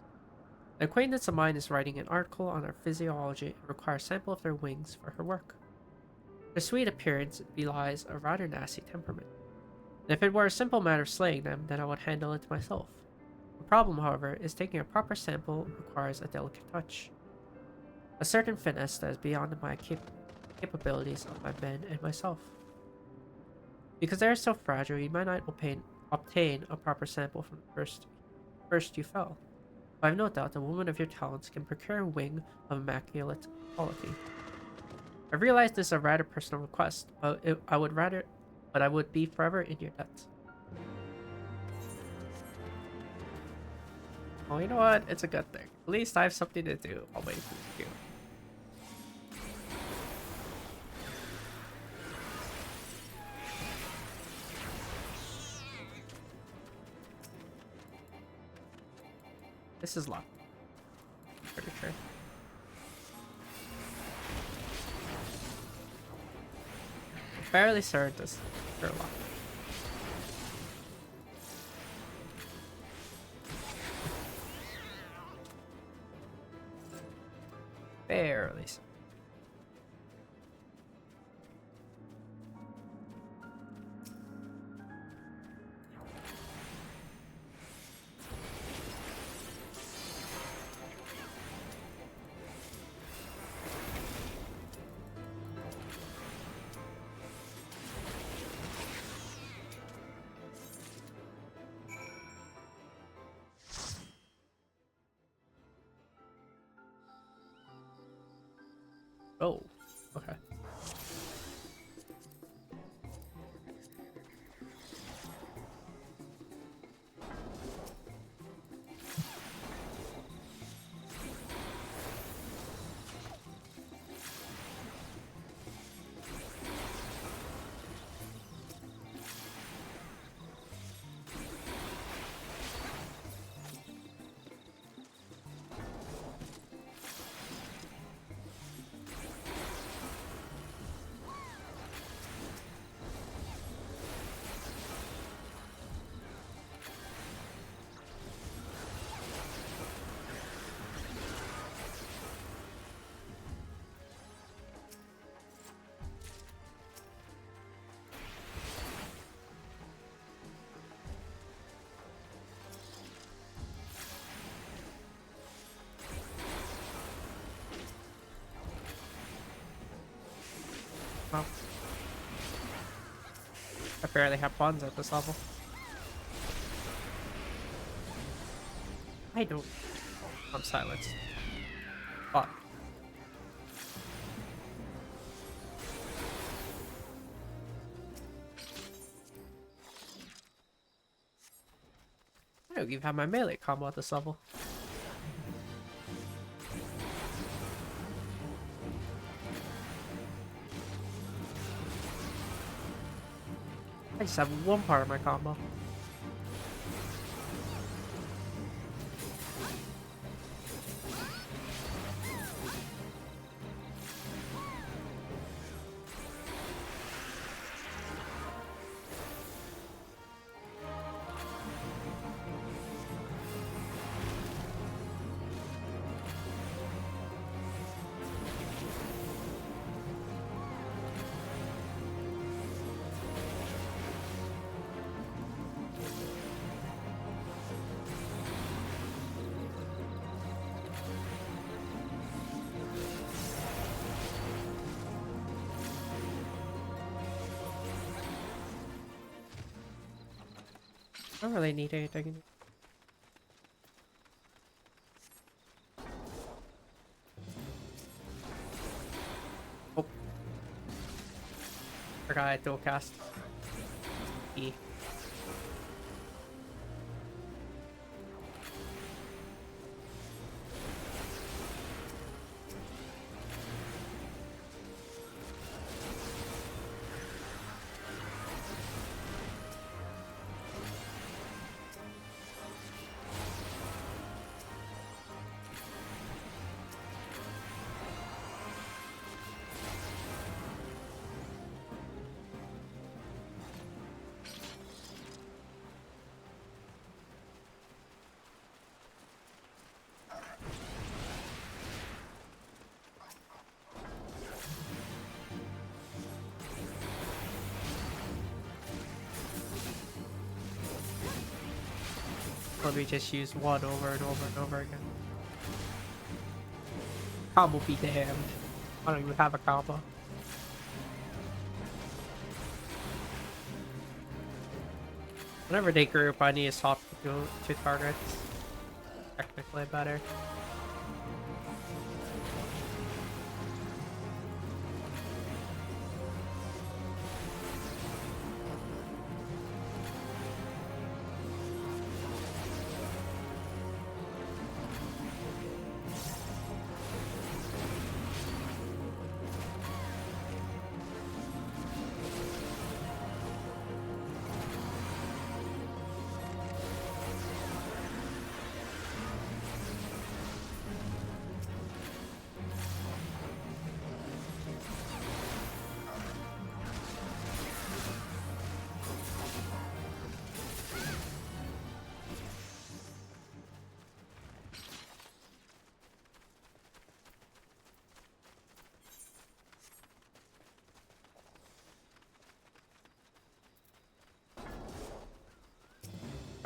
An acquaintance of mine is writing an article on their physiology and requires a sample of their wings for her work. Their sweet appearance belies a rather nasty temperament. And if it were a simple matter of slaying them, then I would handle it myself. The problem, however, is taking a proper sample requires a delicate touch. A certain finesse that is beyond my capabilities of my men and myself. Because they are so fragile, you might not obtain a proper sample from the first you fell. But I have no doubt a woman of your talents can procure a wing of immaculate quality. I realize this is a rather personal request, but I would be forever in your debt. Oh, you know what? It's a good thing. At least I have something to do. I'll wait for you. This is luck. Pretty sure. Fairly certain this is pure luck. Fairly certain. Oh, okay. Well, I barely have pawns at this level. I don't. I'm silenced. Fuck. I don't even have my melee combo at this level. I just have one part of my combo. don't really need anything. Oh. Forgot I dual cast. E. Or we just use one over and over and over again. Combo be damned. I don't even have a combo. Whenever they group, I need to swap two targets. Technically better.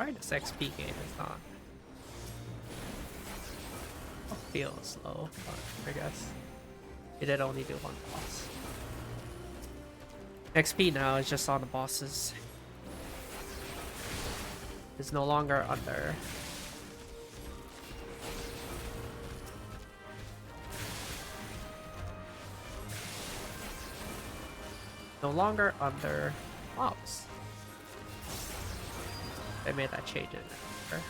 Alright, this XP game is not. Feels slow, but I guess it did only do one boss. XP now is just on the bosses. It's no longer under. No longer under mobs. They made that change in there.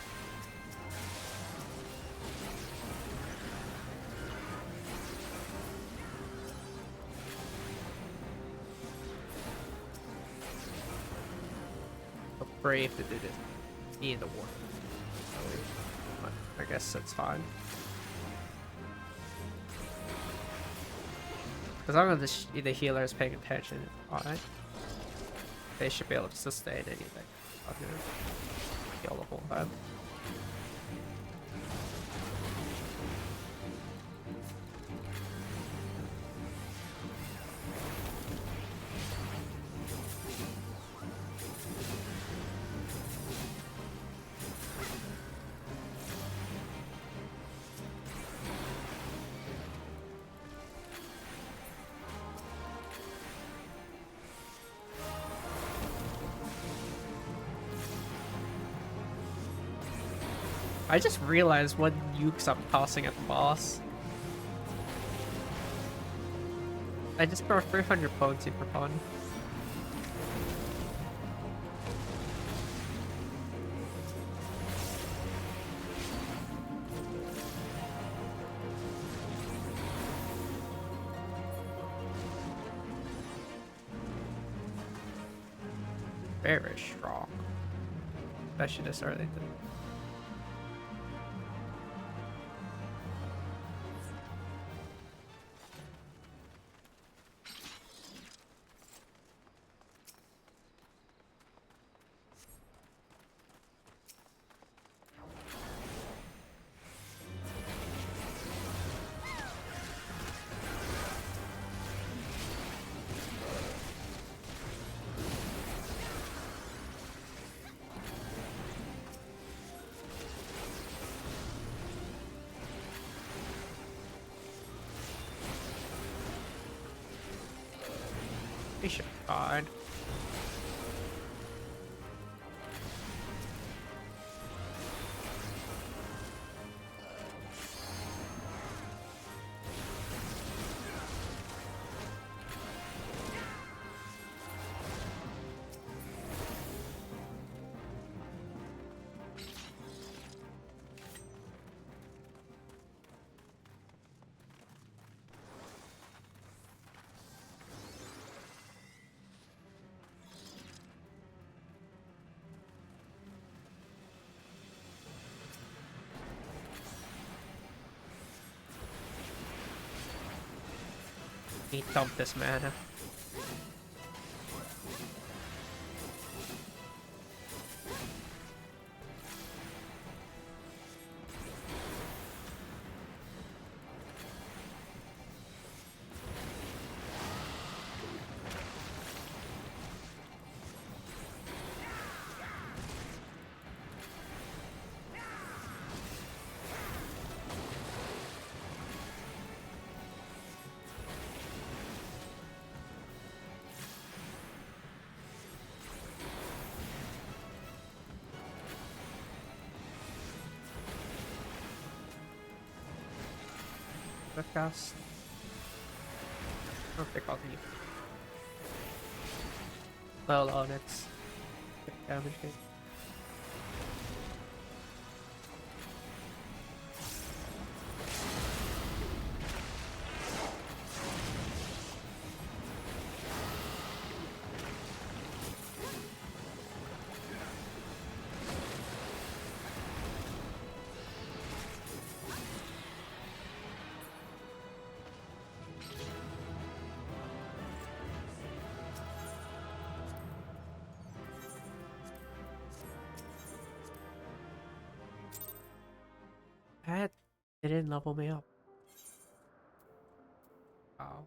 Brave to do this. Need the war. I guess that's fine. As long as the healer is paying attention on it, they should be able to sustain anything. Okay. Heal the whole time. I just realized what nukes I'm tossing at the boss. I just throw 300 potency for fun. Very strong. Especially this early. We should be fine. He dumped this mana. Cast. I don't think I'll need well on its damage gauge. That didn't level me up. Wow.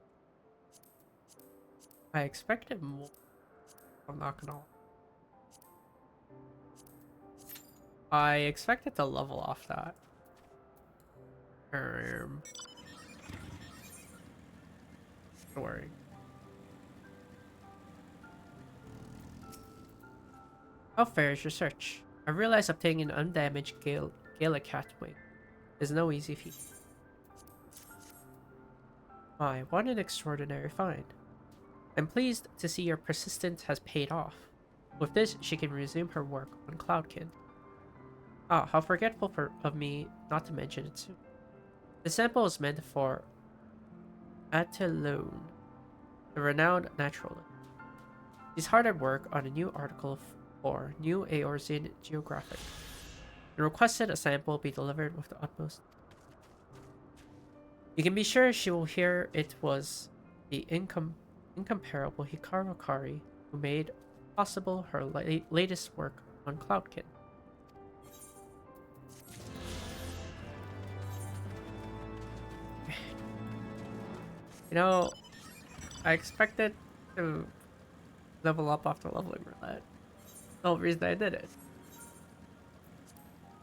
I expected more. I'm not gonna. I expected to level off that. Don't worry. How fair is your search? I realize obtaining an undamaged Galicat wing is no easy feat. My, what an extraordinary find. I'm pleased to see your persistence has paid off. With this, she can resume her work on Cloudkin. Ah, how forgetful of me not to mention it soon. The sample is meant for Atelone, the renowned naturalist. He's hard at work on a new article for New Eorzean Geographic, and requested a sample be delivered with the utmost. You can be sure she will hear it was the incomparable Hikaru Kari who made possible her latest work on Cloudkin. You know, I expected to level up after leveling roulette. The whole reason I did it.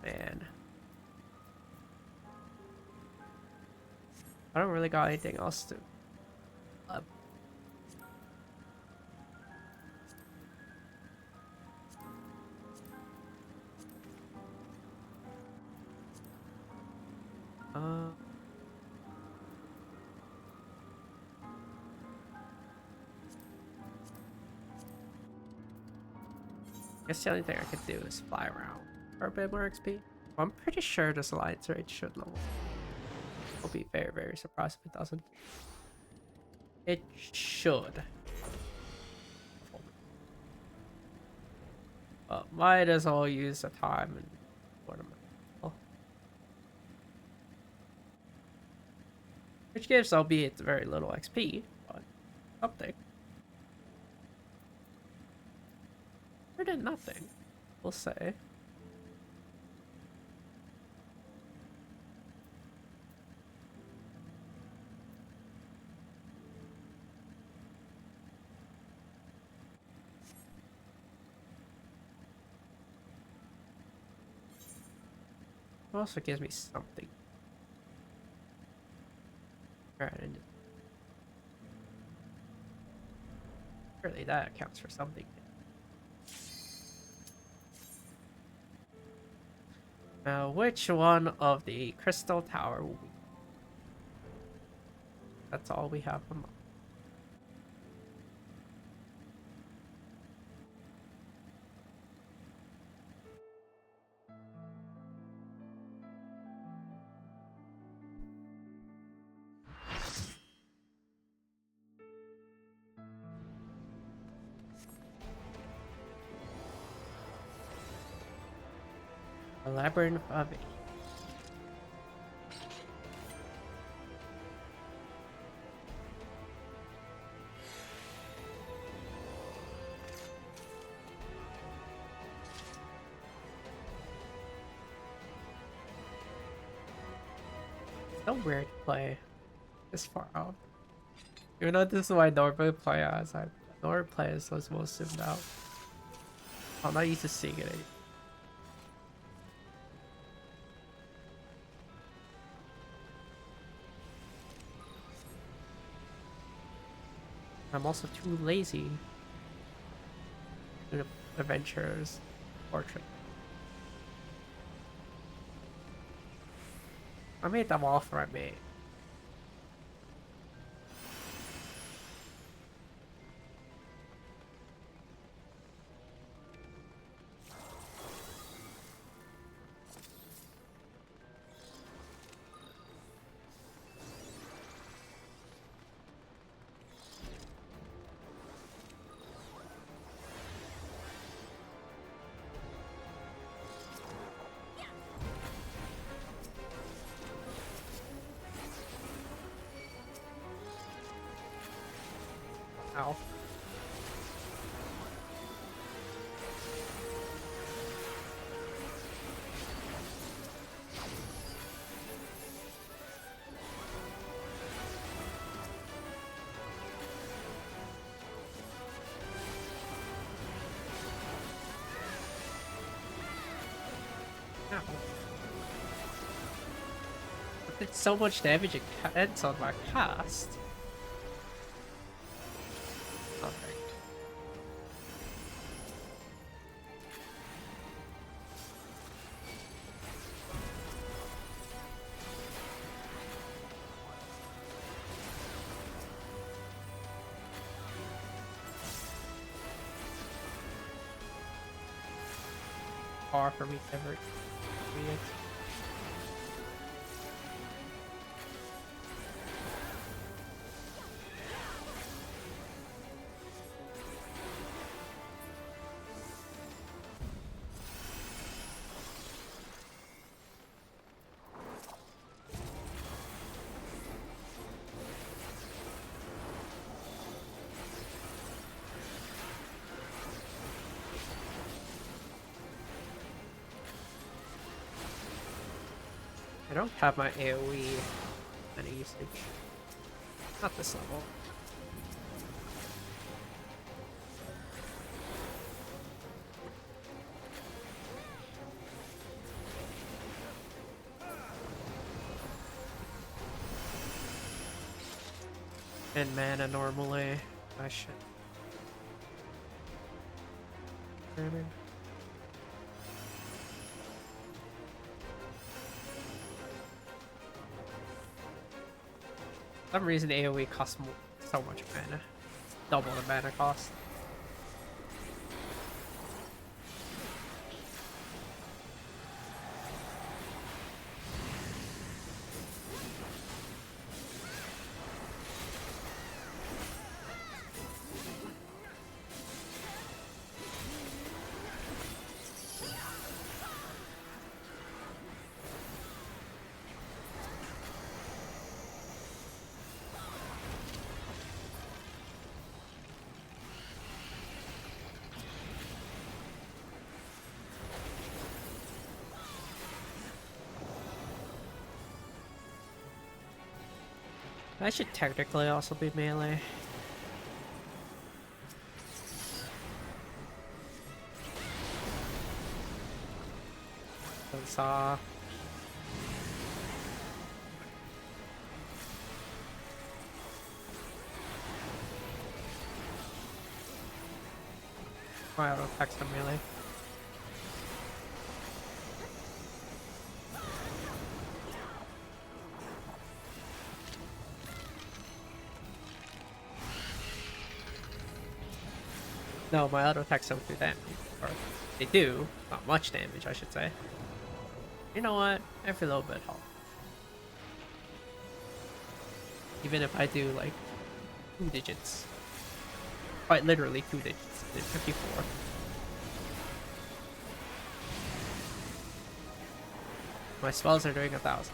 Man. I don't really got anything else to I guess the only thing I could do is fly around for a bit more XP. I'm pretty sure this alliance raid should level. I'll be very, very surprised if it doesn't. It should. But might as well use the time and what am I? Which gives, albeit very little XP, but something. Better than nothing, we'll say. It also gives me something. Alright, and surely that counts for something. Now, which one of the Crystal Tower will we? That's all we have for month. A labyrinth of it. So weird to play this far out. Even though this is what I normally play as, I normally play as those most zoomed out. I'm not used to seeing it anymore. I'm also too lazy to do the adventures portrait. I made them all for my mate. Ow. Ow. I did so much damage it ends on my cast. Far for me to ever read it. I don't have my AoE any usage. Not this level. And mana normally. I should. For some reason AoE costs so much mana. Double the mana cost. I should technically also be melee. Saw. My auto attacks on melee. No, my auto attacks don't do damage. Or they do. Not much damage, I should say. You know what? Every little bit helps. Even if I do like 2 digits. Quite literally 2 digits. It's 54. My spells are doing 1,000.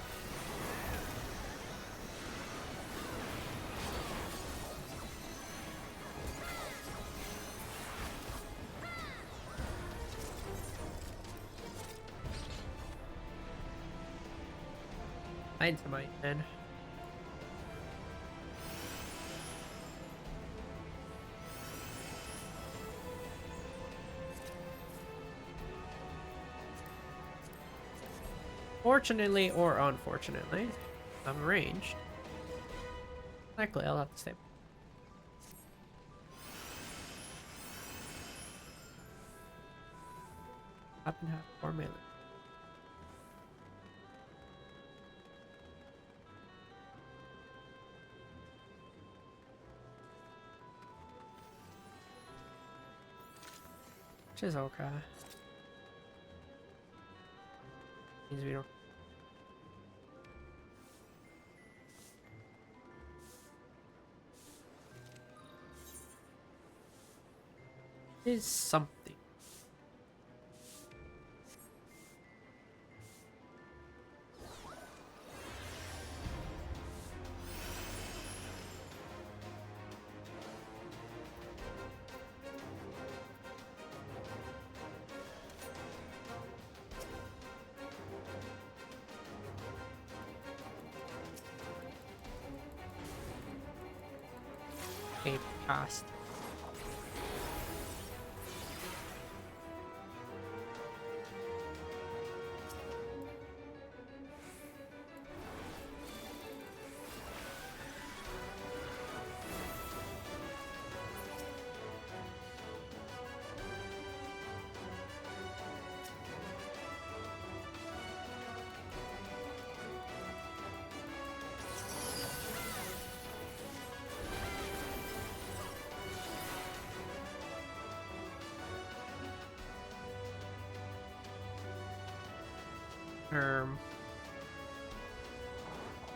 Dynamite, man. Fortunately or unfortunately, I'm ranged. Likely, I'll have to stay. Happen to have 4 melee. Which is okay. Means we don't. Is something. A past.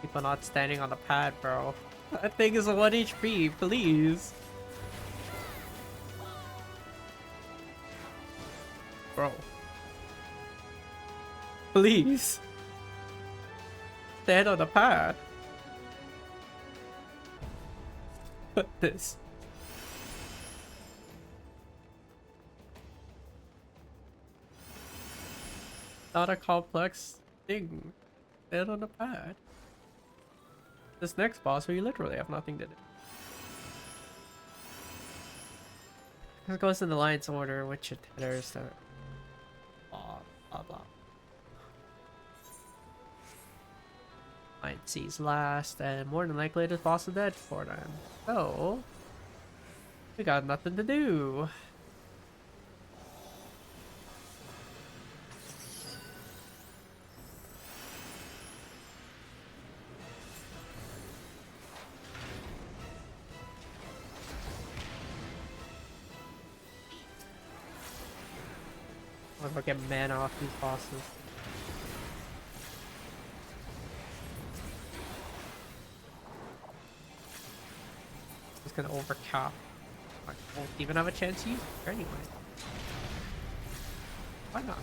People not standing on the pad, bro. That thing is a 1 HP, please. Bro. Please. Stand on the pad. Put this. Not a complex thing. Stand on the pad. This next boss, we literally have nothing to do. It goes in the alliance order, which it headers to blah blah blah. Alliance sees last, and more than likely this boss is dead for them. So we got nothing to do. I'll get mana off these bosses. Just gonna overcap. I won't even have a chance to use it anyway. Why not?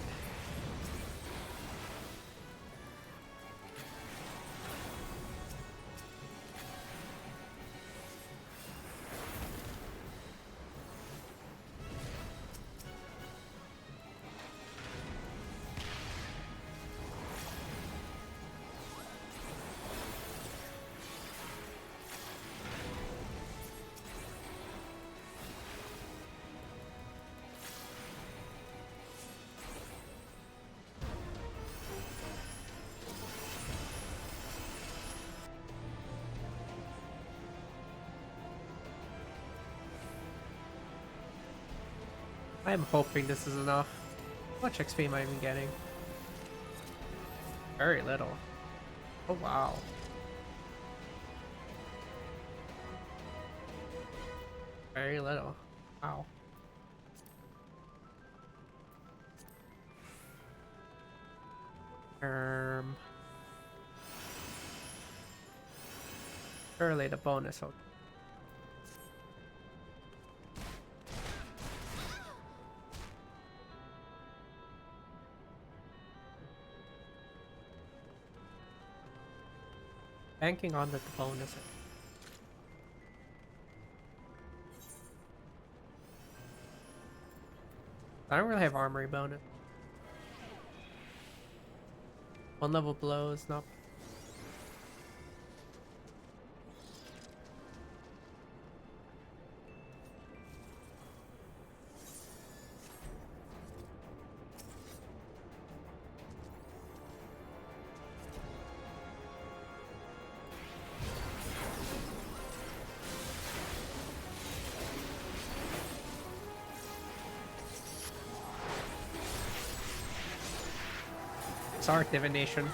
I'm hoping this is enough. How much XP am I even getting? Very little. Oh wow. Very little. Wow. Surely the bonus. Okay. Banking on the bonus. I don't really have armory bonus. 1 level below is not. our divination.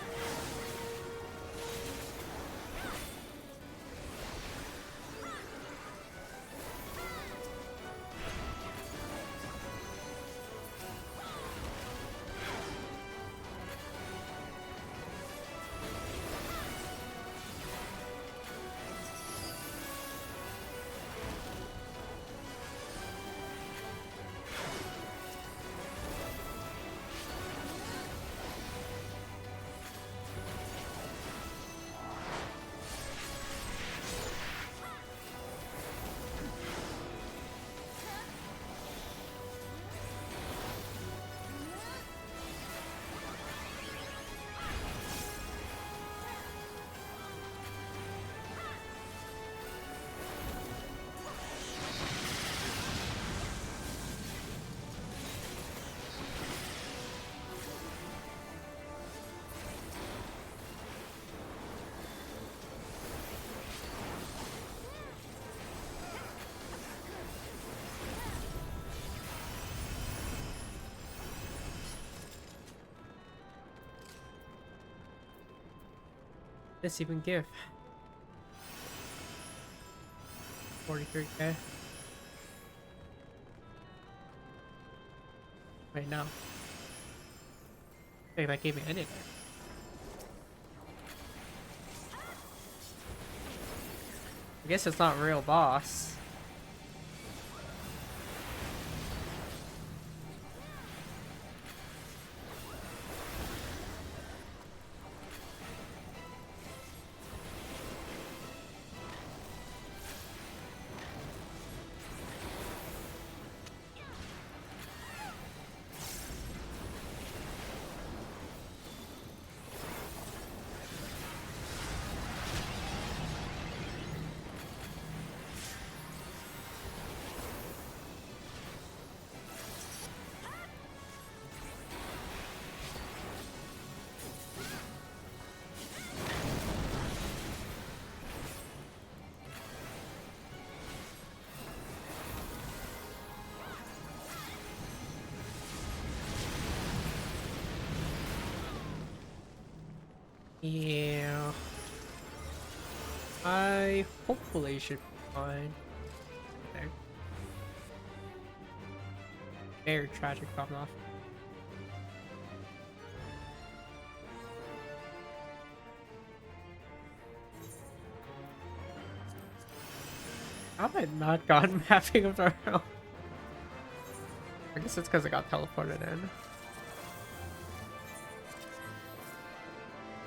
This even give 43k. Wait, no. Wait, that gave me anything. I guess it's not real boss. Yeah. I hopefully should be fine. I think. Very tragic coming off. How have I not gotten mapping of the realm? I guess it's because I got teleported in.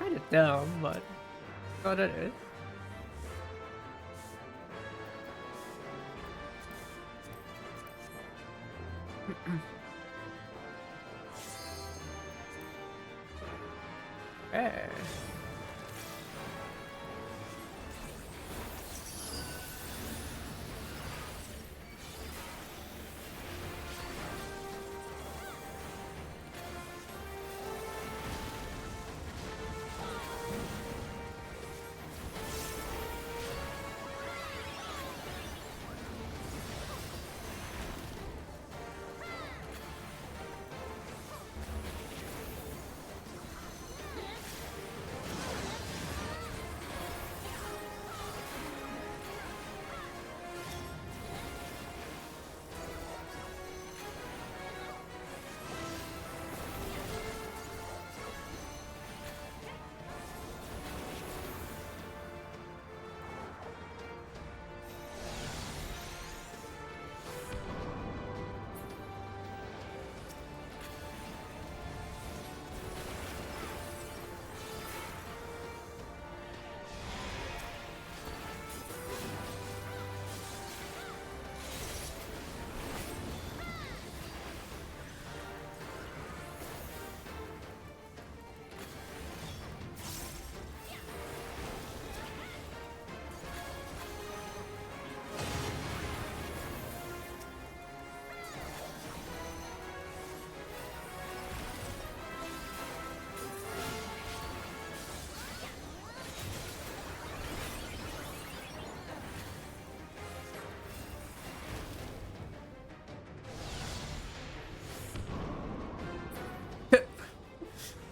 Kind of dumb, but what it is. Hey.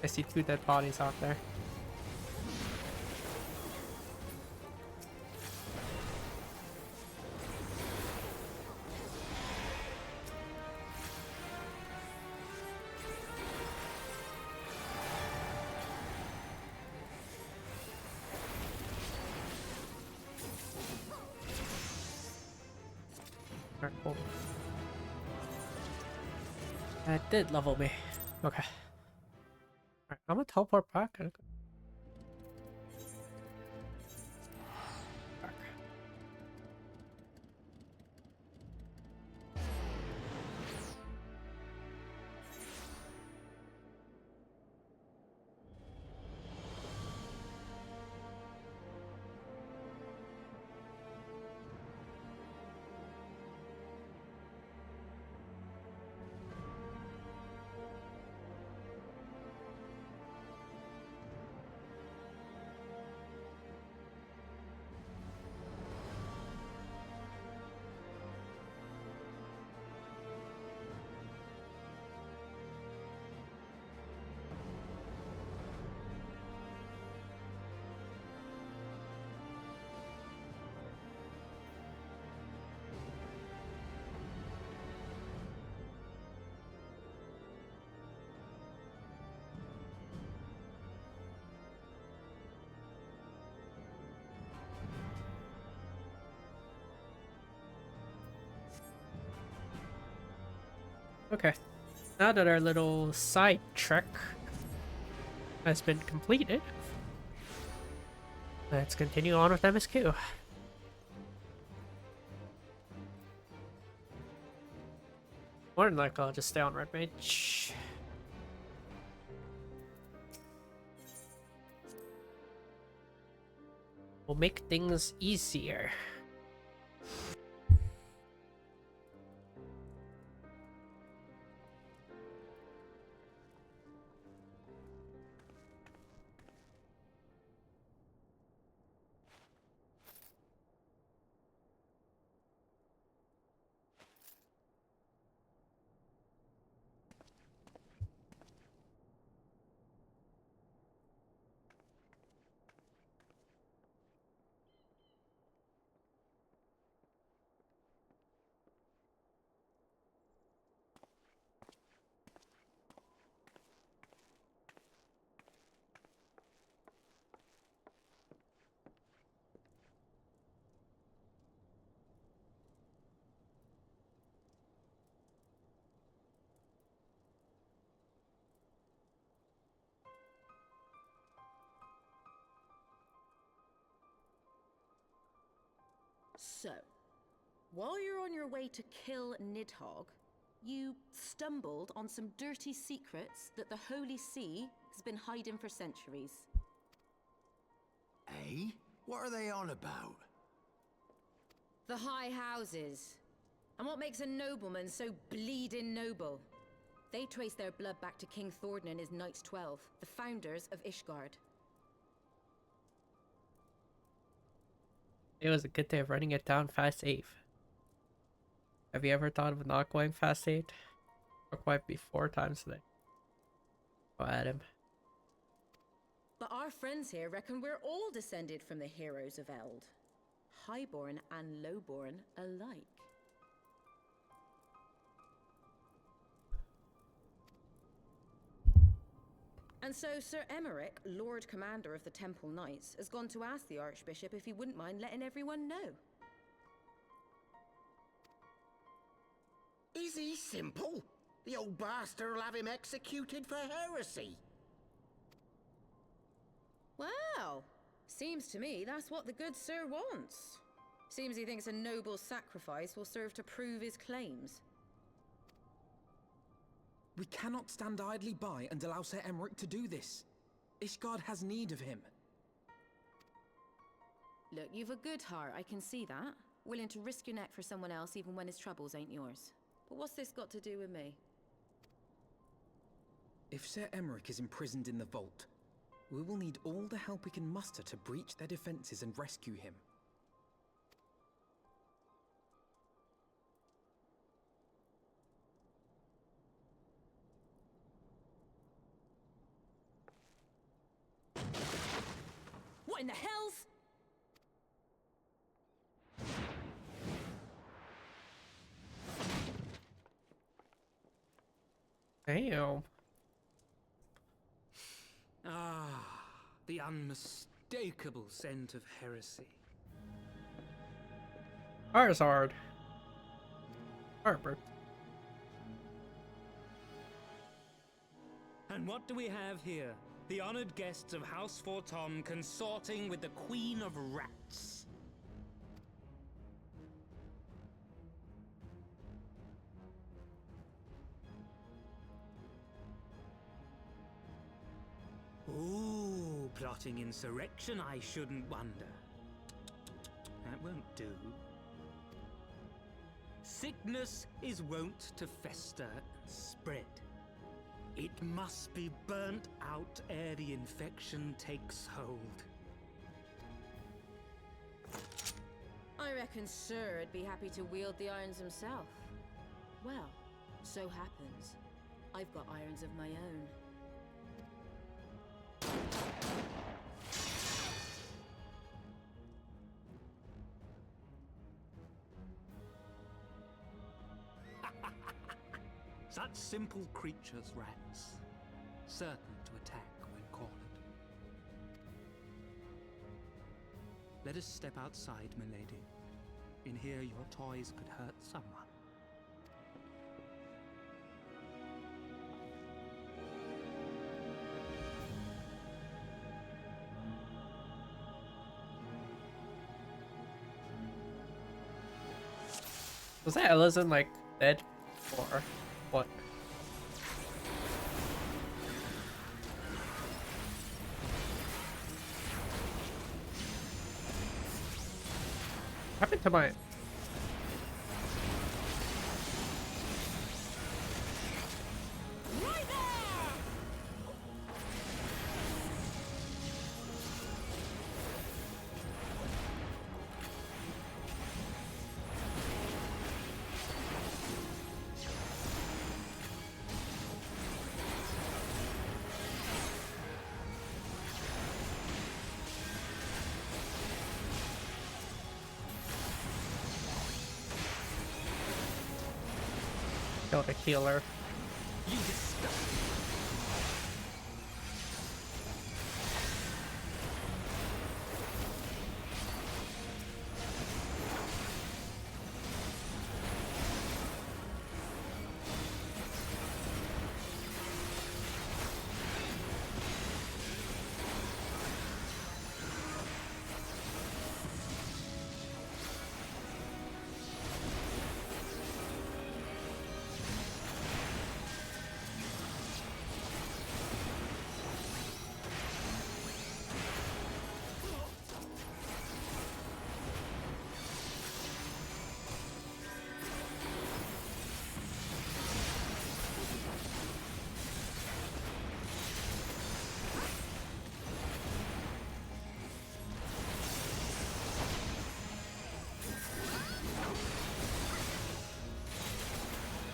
see 2 dead bodies out there. Alright, cool. That did level me. Okay. Alright, I'm gonna teleport back. Back. Okay, now that our little side trek has been completed, let's continue on with MSQ. More than likely, I'll just stay on Red Mage. We'll make things easier. So, while you're on your way to kill Nidhogg, you stumbled on some dirty secrets that the Holy See has been hiding for centuries. Eh? What are they on about? The High Houses. And what makes a nobleman so bleeding noble? They trace their blood back to King Thordan and his Knights 12, the founders of Ishgard. It was a good day of writing it down fast save. Have you ever thought of not going fast saved? Or quite be 4 times today? Go at him. But our friends here reckon we're all descended from the heroes of Eld. Highborn and lowborn alike. And so Sir Emmerich, Lord Commander of the Temple Knights, has gone to ask the Archbishop if he wouldn't mind letting everyone know. Is he simple? The old bastard will have him executed for heresy. Well, seems to me that's what the good sir wants. Seems he thinks a noble sacrifice will serve to prove his claims. We cannot stand idly by and allow Sir Emmerich to do this. Ishgard has need of him. Look, you've a good heart, I can see that. Willing to risk your neck for someone else even when his troubles ain't yours. But what's this got to do with me? If Sir Emmerich is imprisoned in the vault, we will need all the help we can muster to breach their defenses and rescue him. What in the hells? Damn. Ah, the unmistakable scent of heresy. Charizard. Herbert. And what do we have here? The honored guests of House Fortom consorting with the Queen of Rats. Ooh, plotting insurrection, I shouldn't wonder. That won't do. Sickness is wont to fester and spread. It must be burnt out ere the infection takes hold. I reckon Sir'd be happy to wield the irons himself. Well, so happens I've got irons of my own. Such simple creatures, rats. Certain to attack when cornered. Let us step outside, milady. In here your toys could hurt someone. Was that Ellison like dead? Or what? What happened to my... Killed a healer. You disgust me.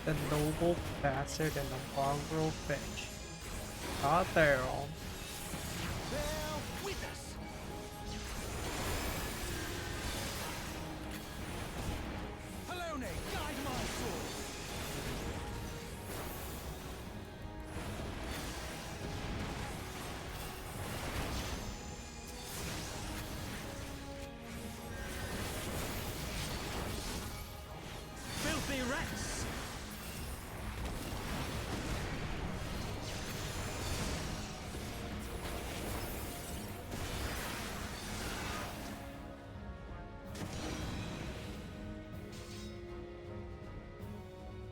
The noble bastard and the mongrel bitch. Not there. Bear with us. Halone, guide my sword. Filthy rats!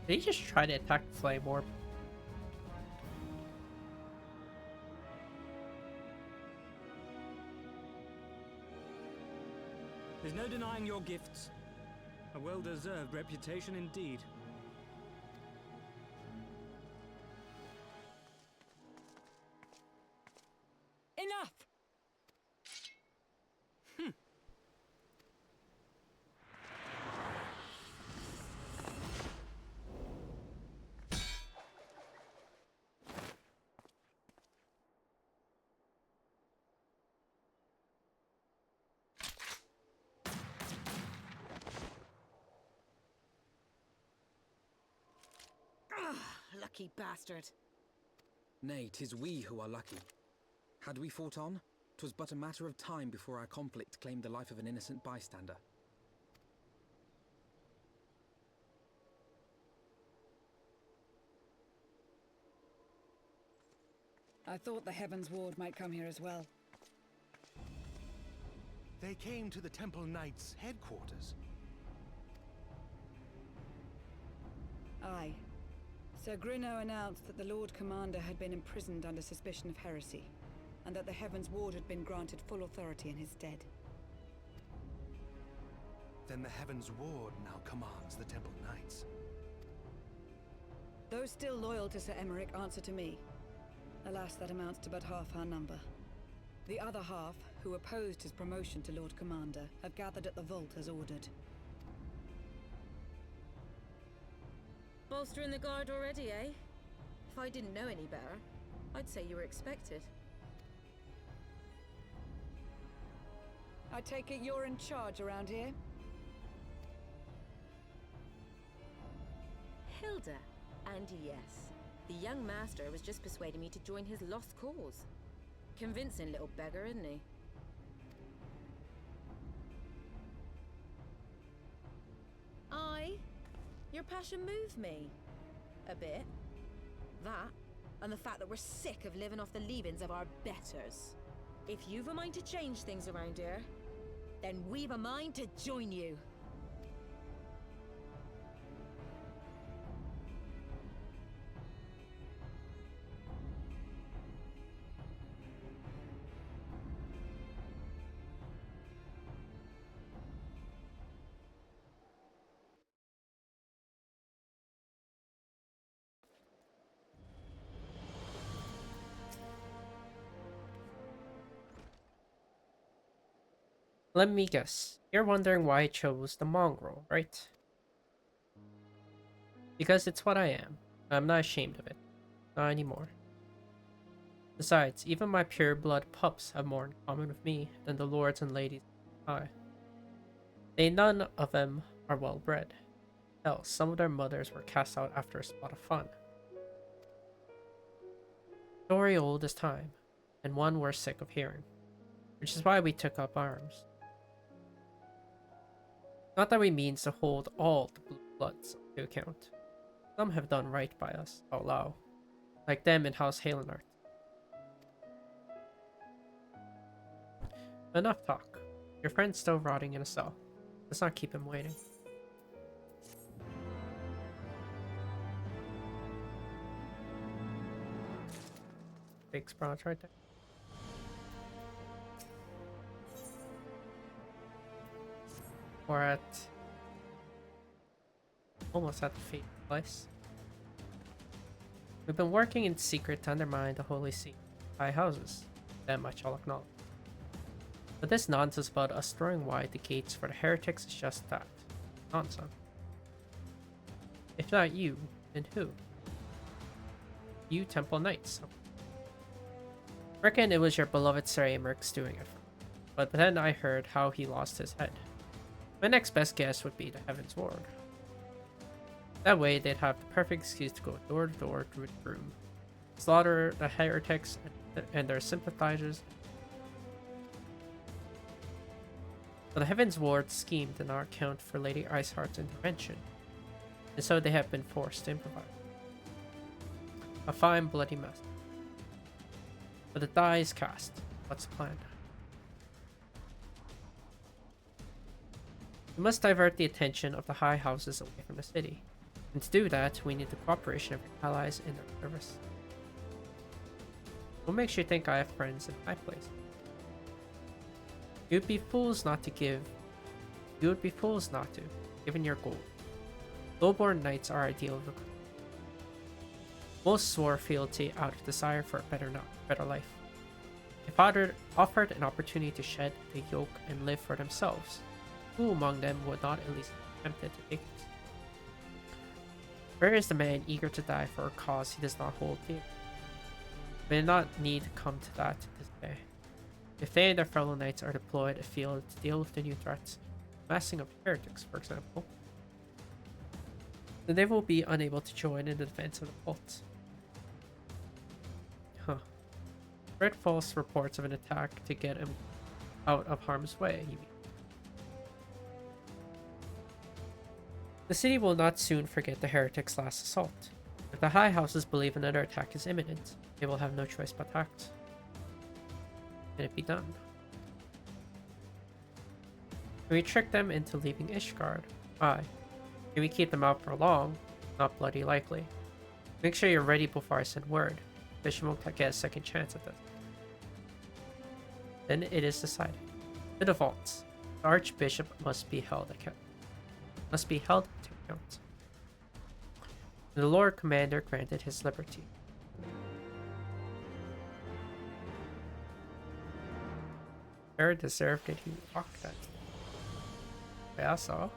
Did he just try to attack the flame orb? There's no denying your gifts. A well-deserved reputation indeed. Enough! unlucky bastard. Nay, 'tis we who are lucky. Had we fought on, 'twas but a matter of time before our conflict claimed the life of an innocent bystander. I thought the Heaven's Ward might come here as well. They came to the Temple Knights' headquarters. Aye. Sir Grinno announced that the Lord Commander had been imprisoned under suspicion of heresy, and that the Heaven's Ward had been granted full authority in his stead. Then the Heaven's Ward now commands the Temple Knights. Those still loyal to Sir Emmerich answer to me. Alas, that amounts to but half our number. The other half, who opposed his promotion to Lord Commander, have gathered at the vault as ordered. Bolstering the guard already, eh? If I didn't know any better, I'd say you were expected. I take it you're in charge around here? Hilda. And yes, the young master was just persuading me to join his lost cause. Convincing little beggar, isn't he? Your passion moved me. A bit. That, and the fact that we're sick of living off the leavings of our betters. If you've a mind to change things around here, then we've a mind to join you. Let me guess. You're wondering why I chose the mongrel, right? Because it's what I am. I'm not ashamed of it. Not anymore. Besides, even my pure blood pups have more in common with me than the lords and ladies I. They none of them are well bred. Hell, some of their mothers were cast out after a spot of fun. Story old as time, and one we're sick of hearing. Which is why we took up arms. Not that we mean to hold all the blue bloods to account. Some have done right by us, I'll allow. Like them in House Halenart. Enough talk. Your friend's still rotting in a cell. Let's not keep him waiting. Big sprouts right there. We're at almost at the fate place. We've been working in secret to undermine the holy see, high houses. That much I'll acknowledge. But this nonsense about us throwing wide the gates for the heretics is just that. Nonsense. If not you, then who? You Temple Knights. Reckon it was your beloved Sir Emmerich doing it. But then I heard how he lost his head. My next best guess would be the Heaven's Ward. That way, they'd have the perfect excuse to go door to door through the room, slaughter the heretics and their sympathizers. But the Heaven's Ward scheme did not account for Lady Iceheart's intervention, and so they have been forced to improvise. A fine bloody mess. But the die is cast. What's the plan? We must divert the attention of the high houses away from the city. And to do that, we need the cooperation of your allies in their service. What makes you think I have friends in high places? You would be fools not to, given your goal. Lowborn knights are ideal recruits. Most swore fealty out of desire for a better life. If offered an opportunity to shed the yoke and live for themselves, who among them would not at least be tempted to take it? Where is the man eager to die for a cause he does not hold dear? We did not need to come to that this day. If they and their fellow knights are deployed afield to deal with the new threats, massing of heretics, for example, then they will be unable to join in the defense of the vault. Huh. Read false reports of an attack to get him out of harm's way, you mean? The city will not soon forget the heretics' last assault. If the high houses believe another attack is imminent, they will have no choice but to act. Can it be done? Can we trick them into leaving Ishgard? Aye. Can we keep them out for long? Not bloody likely. Make sure you're ready before I send word. Bishop won't get a second chance at this. Then it is decided. To the vaults. The Archbishop must be held to account. The Lord Commander granted his liberty. Where deserved did he walk then? Yeah, so.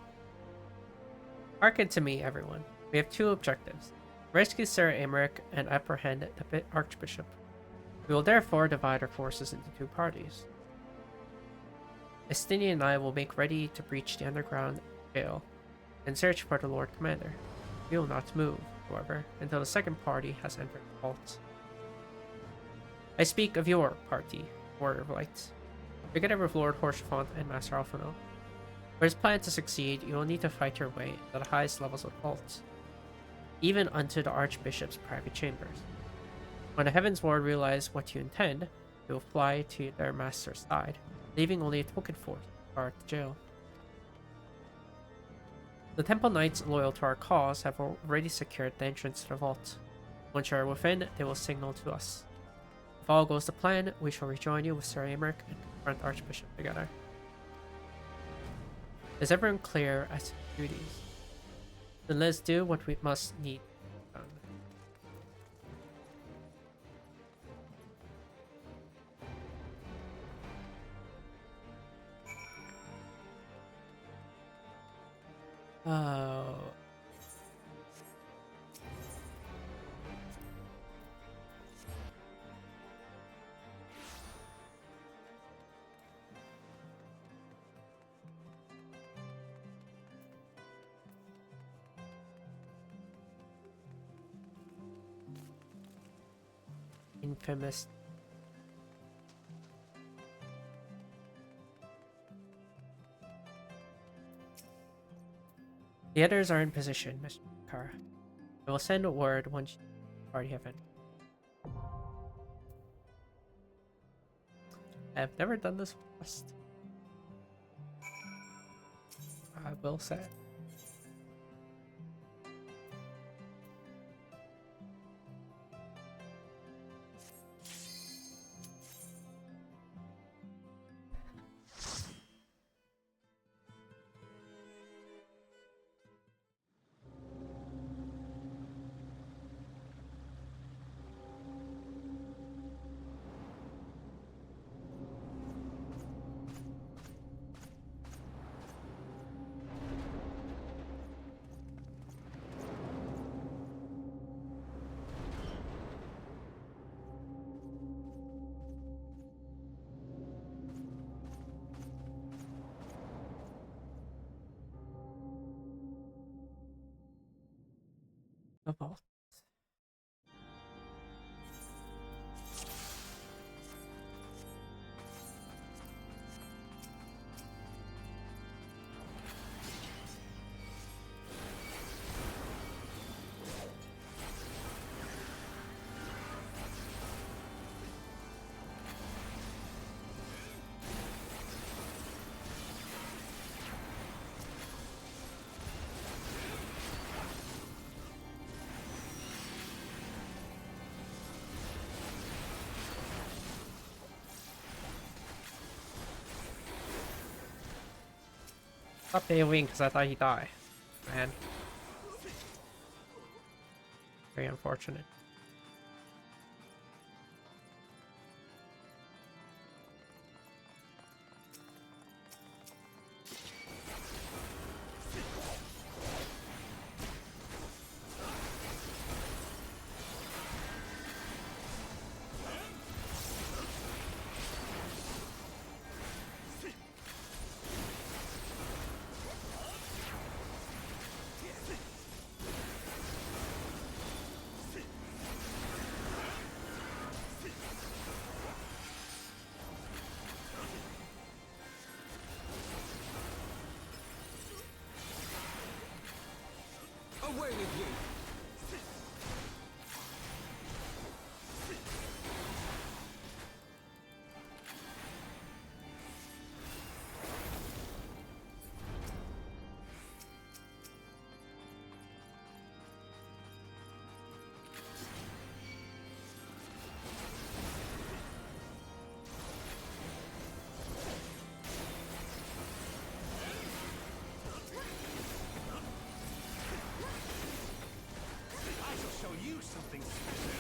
Hearken to me, everyone. We have two objectives. Rescue Sir Aymeric and apprehend the Archbishop. We will therefore divide our forces into two parties. Estinian and I will make ready to breach the underground jail and search for the Lord Commander. We will not move, however, until the second party has entered the vault. I speak of your party, Warrior of Light. Together with Lord Horsefont and Master Alphino. For his plan to succeed, you will need to fight your way to the highest levels of the vault, even unto the Archbishop's private chambers. When the Heavens Ward realize what you intend, they will fly to their master's side, leaving only a token force to guard the jail. The Temple Knights loyal to our cause have already secured the entrance to the vault. Once you are within, they will signal to us. If all goes to plan, we shall rejoin you with Sir Aymeric and confront the Archbishop together. Is everyone clear as to duties? Then let's do what we must need done. Oh. Infamous. The others are in position, Mr. Kara. I will send a word once you already have it. I have never done this quest. I will say. The vault. Stop AoEing because I thought he died. Man. Very unfortunate. Away with you! I shall show you something special.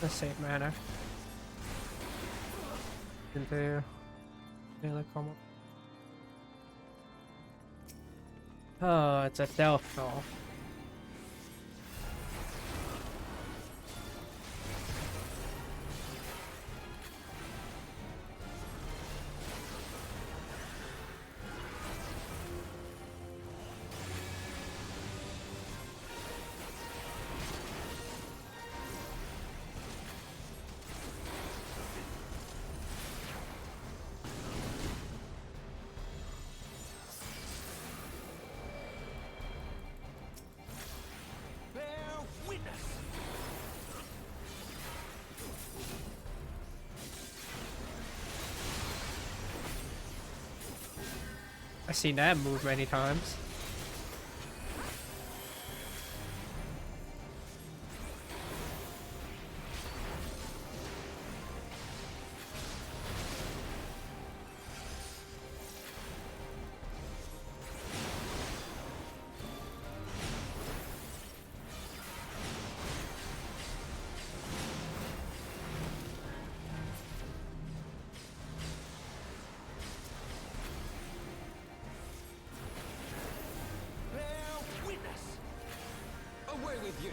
The save mana. Into melee combo. Oh, it's a Delphi. I've seen that move many times. Away with you!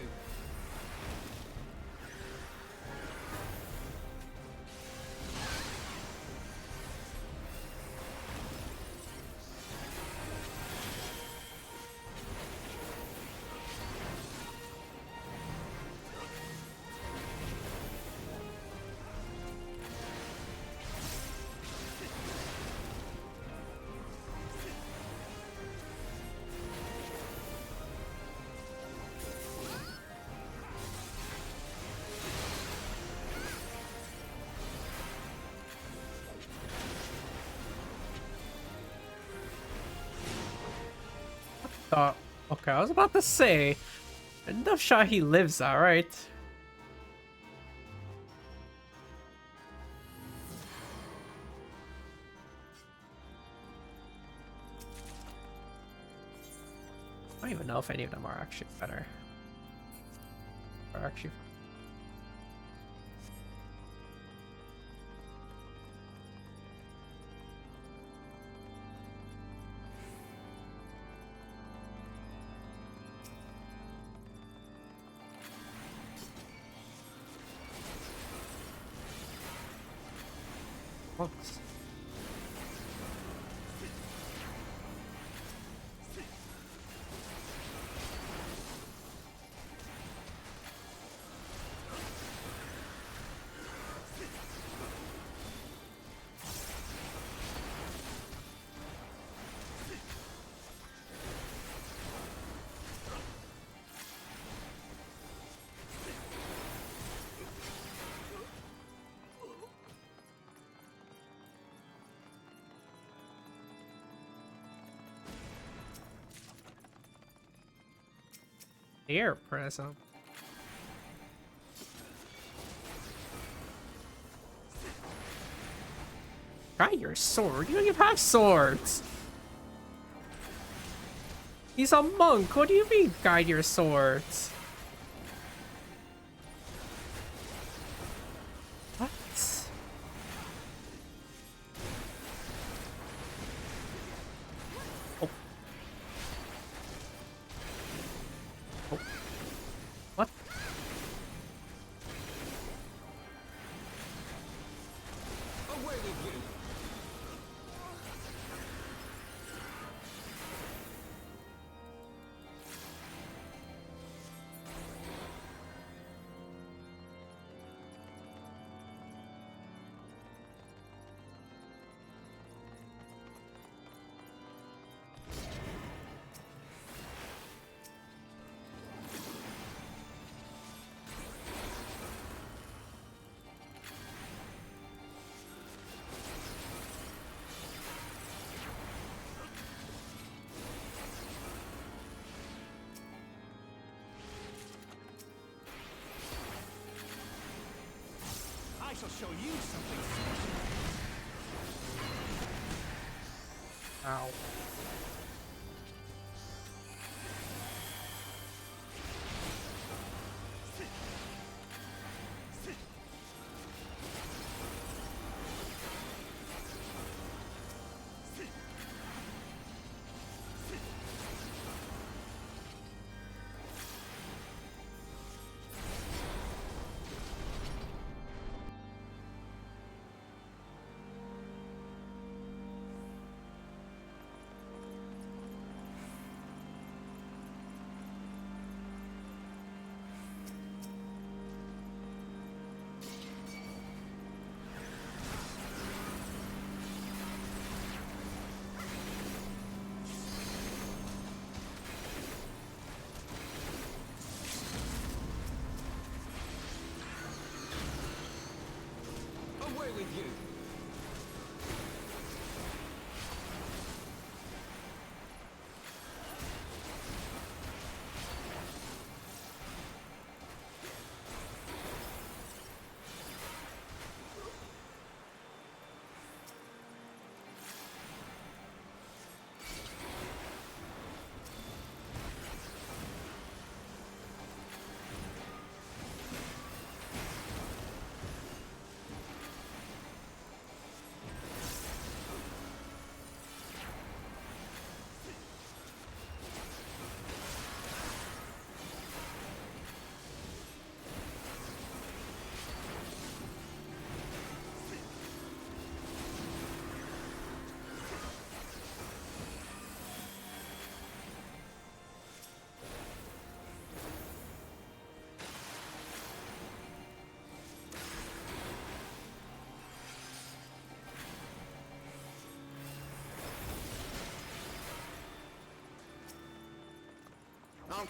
Okay, I was about to say, no shot he lives, alright. I don't even know if any of them are actually better. Or actually. Books. Air prism. Guide your sword? You don't even have swords! He's a monk! What do you mean, guide your swords? What? Oh. Oh. What? Away with you! I shall show you something special. Ow. Away with you!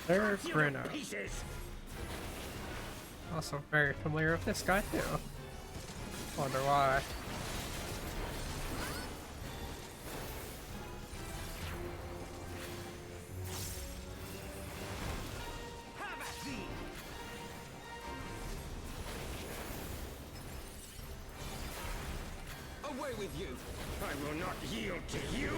There's Bruno. Also very familiar with this guy too. Wonder why. Away with you! I will not yield to you!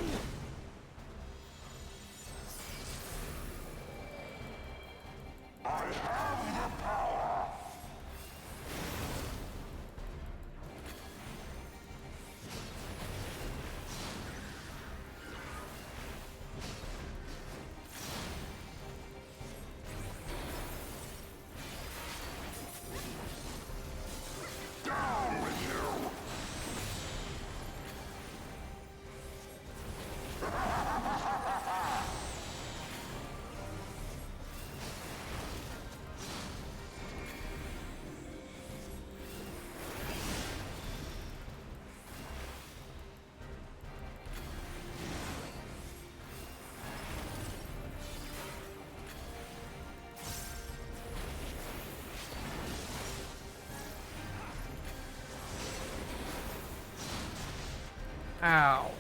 Ow.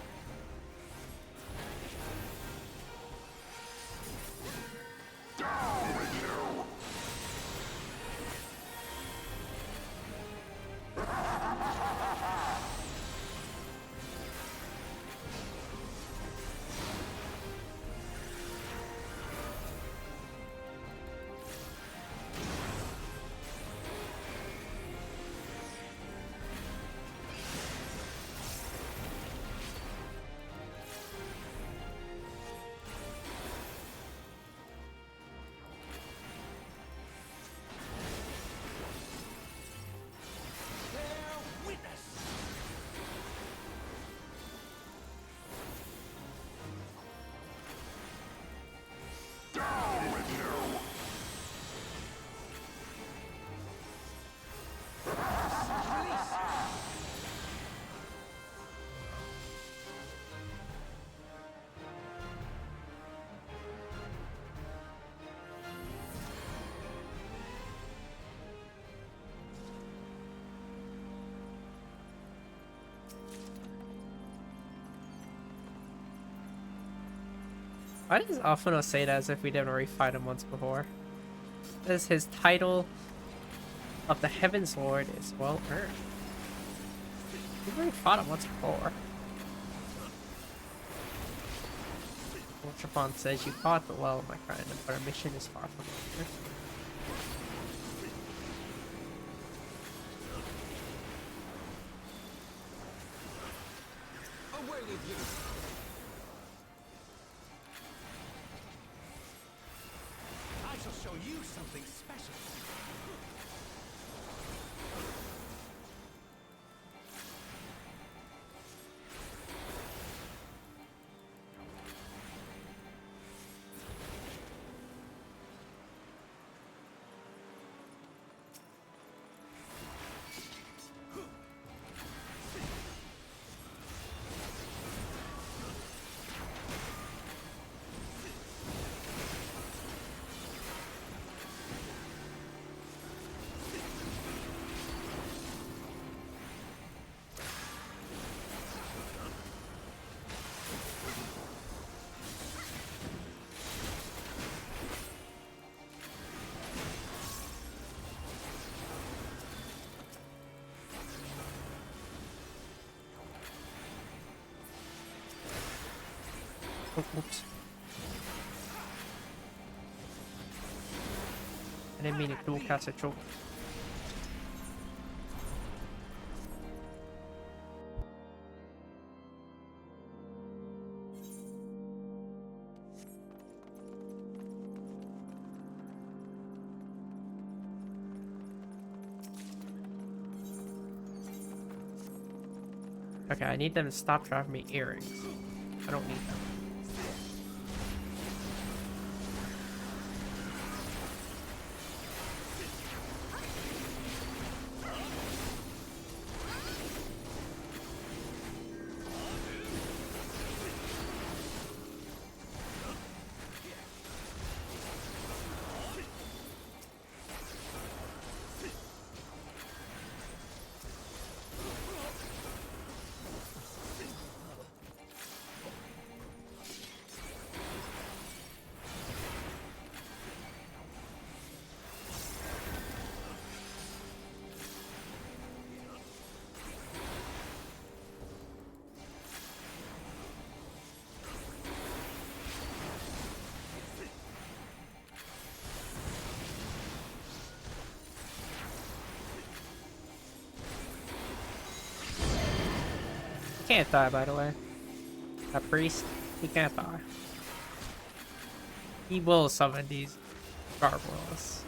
Why does Alphino say that as if we didn't already fight him once before? As his title of the Heavens Lord is well earned. We've already fought him once before. Ultrafon says you fought the well, my friend, but our mission is far from over. Away with you! I shall show you something special. Oops. I didn't mean to dual cast a choke. Okay, I need them to stop driving me earrings. I don't need them. Can't die, by the way. That priest, he can't die. He will summon these gargoyles.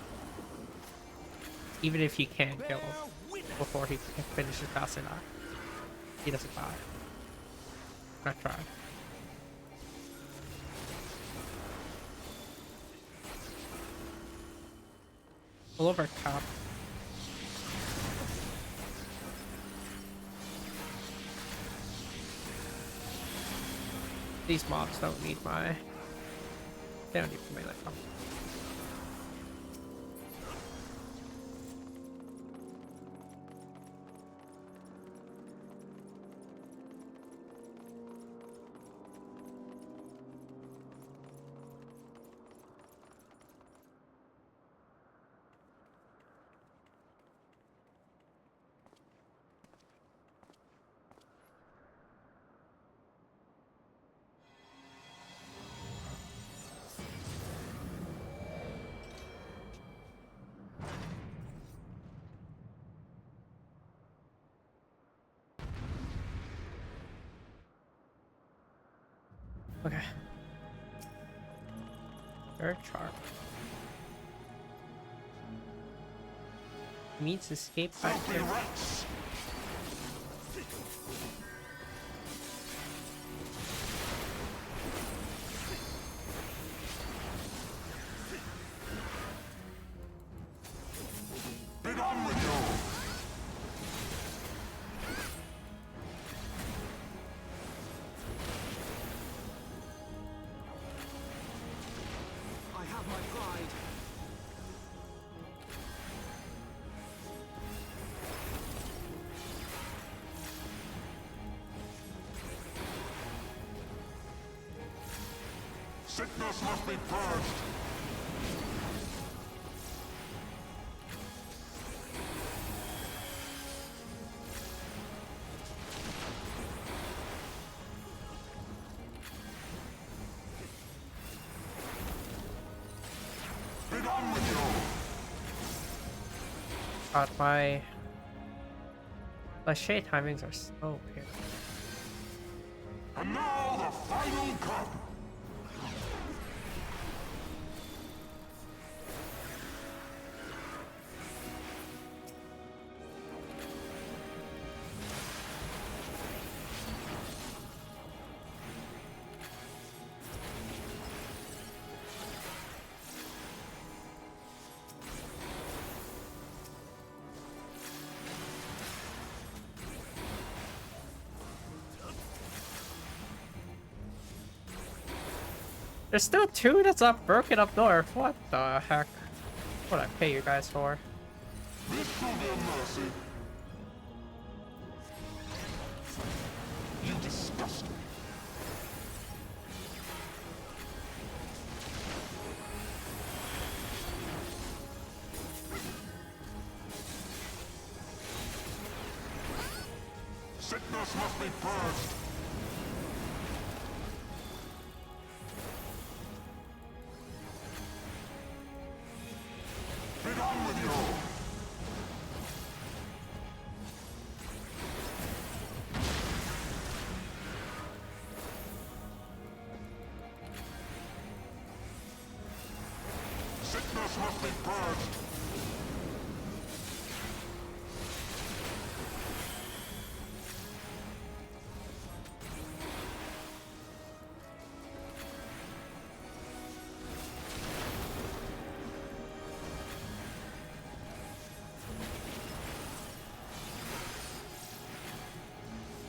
Even if you can't kill him before he finishes passing out. He doesn't die. I tried. All over top. These mobs don't need my... They don't need my melee combo. Okay. Third chart. Meets escape back here. Sickness must be purged. Be done with you. God, my shade timings are so weird. And now the final cut. There's still two that's up broken up north. What the heck? What I pay you guys for? This will be a mercy. You disgust me. Sickness must be purged. Be done with you! Sickness must be purged.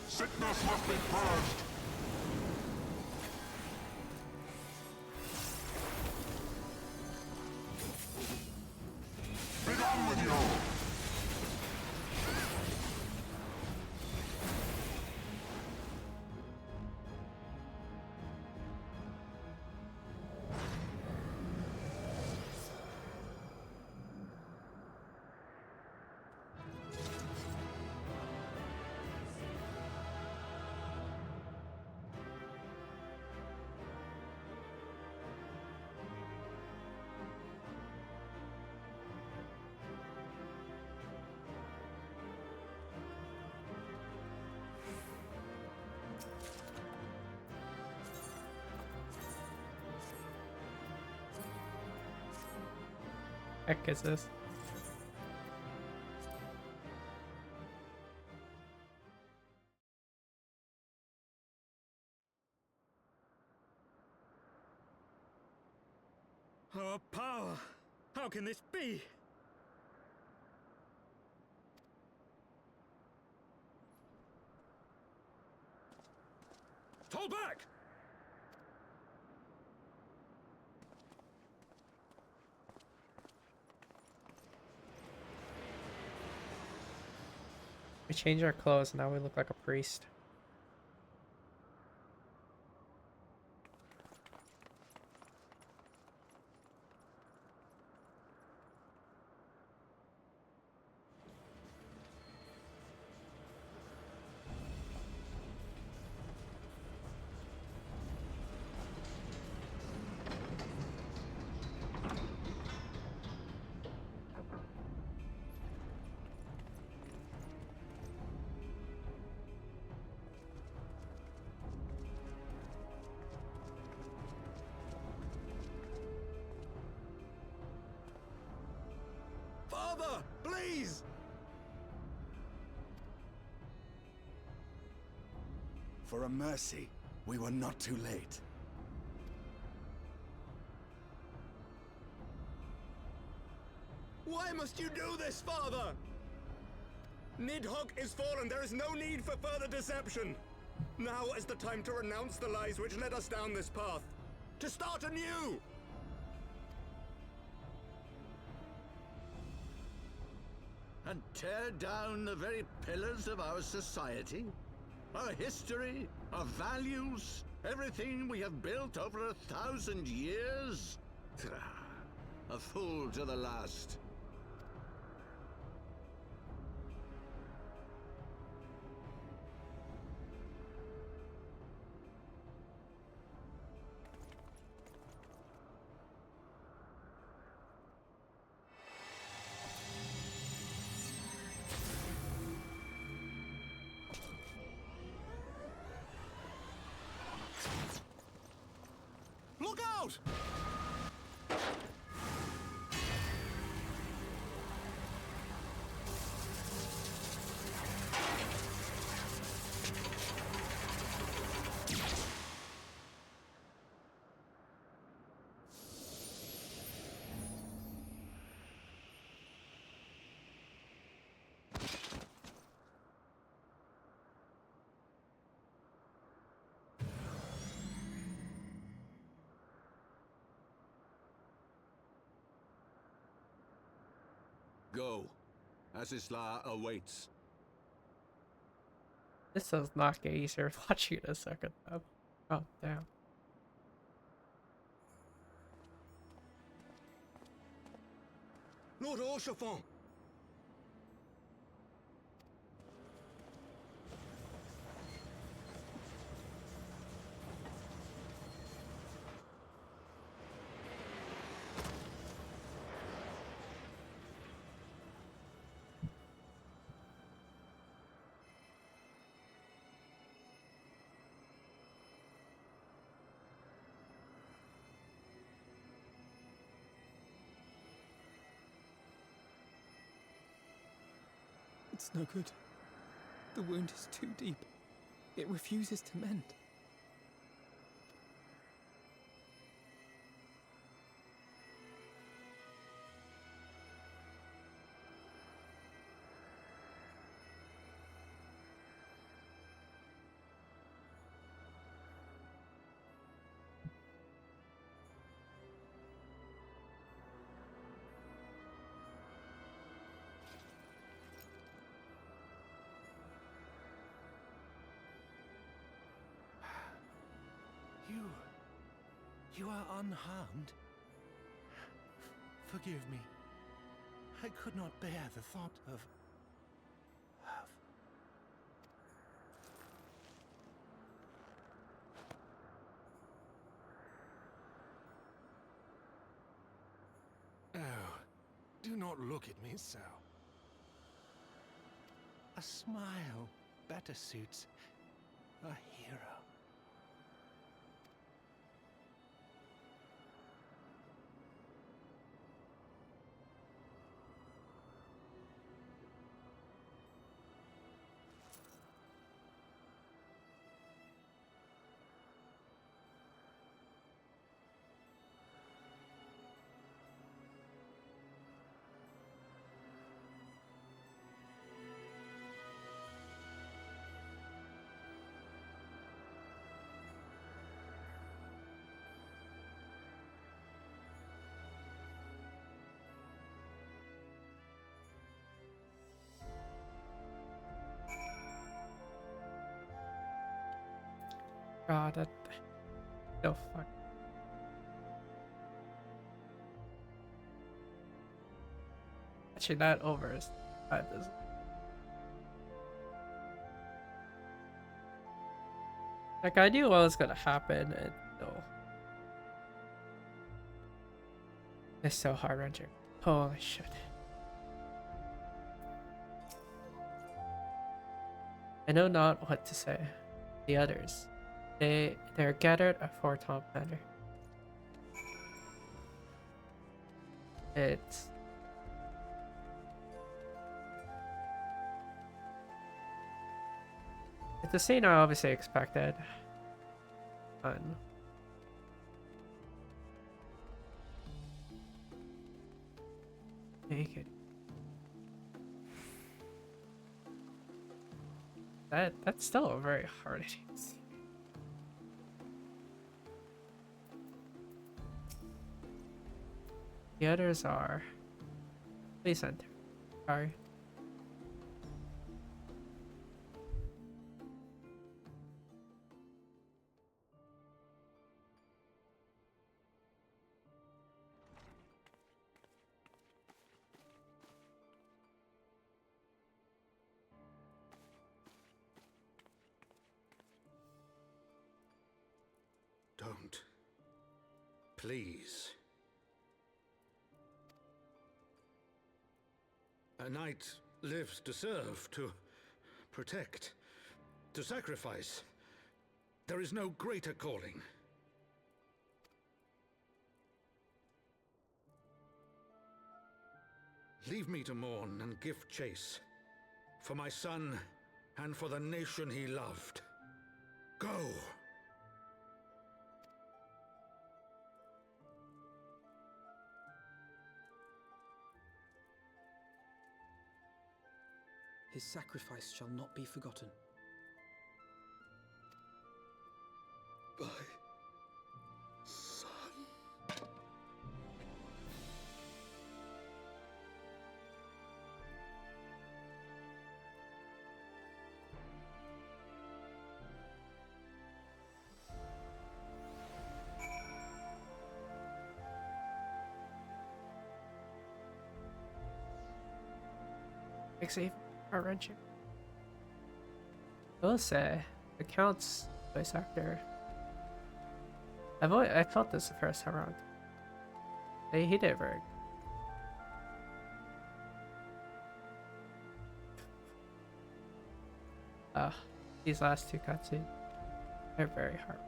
Sickness must be purged. Be done with you. Heck is this? Our power! How can this be? Fall back! We changed our clothes, now we look like a priest. Father, please! For a mercy, we were not too late. Why must you do this, Father? Nidhogg is fallen. There is no need for further deception. Now is the time to renounce the lies which led us down this path. To start anew! And tear down the very pillars of our society? Our history? Our values? Everything we have built over 1,000 years? A fool to the last. Look out! Go. Asisla awaits. This does not get easier watching it a second time. Oh, damn. Lord Orchefort! It's no good. The wound is too deep. It refuses to mend. You are unharmed? Forgive me. I could not bear the thought of... Oh, do not look at me so. A smile better suits a hero. God, that... Oh, fuck. Actually, that over is... That is... Like, I knew what was gonna happen, and no. It's so heart-wrenching. Holy shit. I know not what to say. The others. They're gathered at Fort Tom Manor. It's a scene I obviously expected. Naked. That's still a very hard scene. The others are... Please enter. Sorry. Please. A knight lives to serve, to protect, to sacrifice. There is no greater calling. Leave me to mourn and give chase, for my son and for the nation he loved. Go! His sacrifice shall not be forgotten. My son. Makes it even more wrenching. I will say, the Count's voice actor. I felt this the first time around. He did it very good. These last two cutscenes, they're very hard.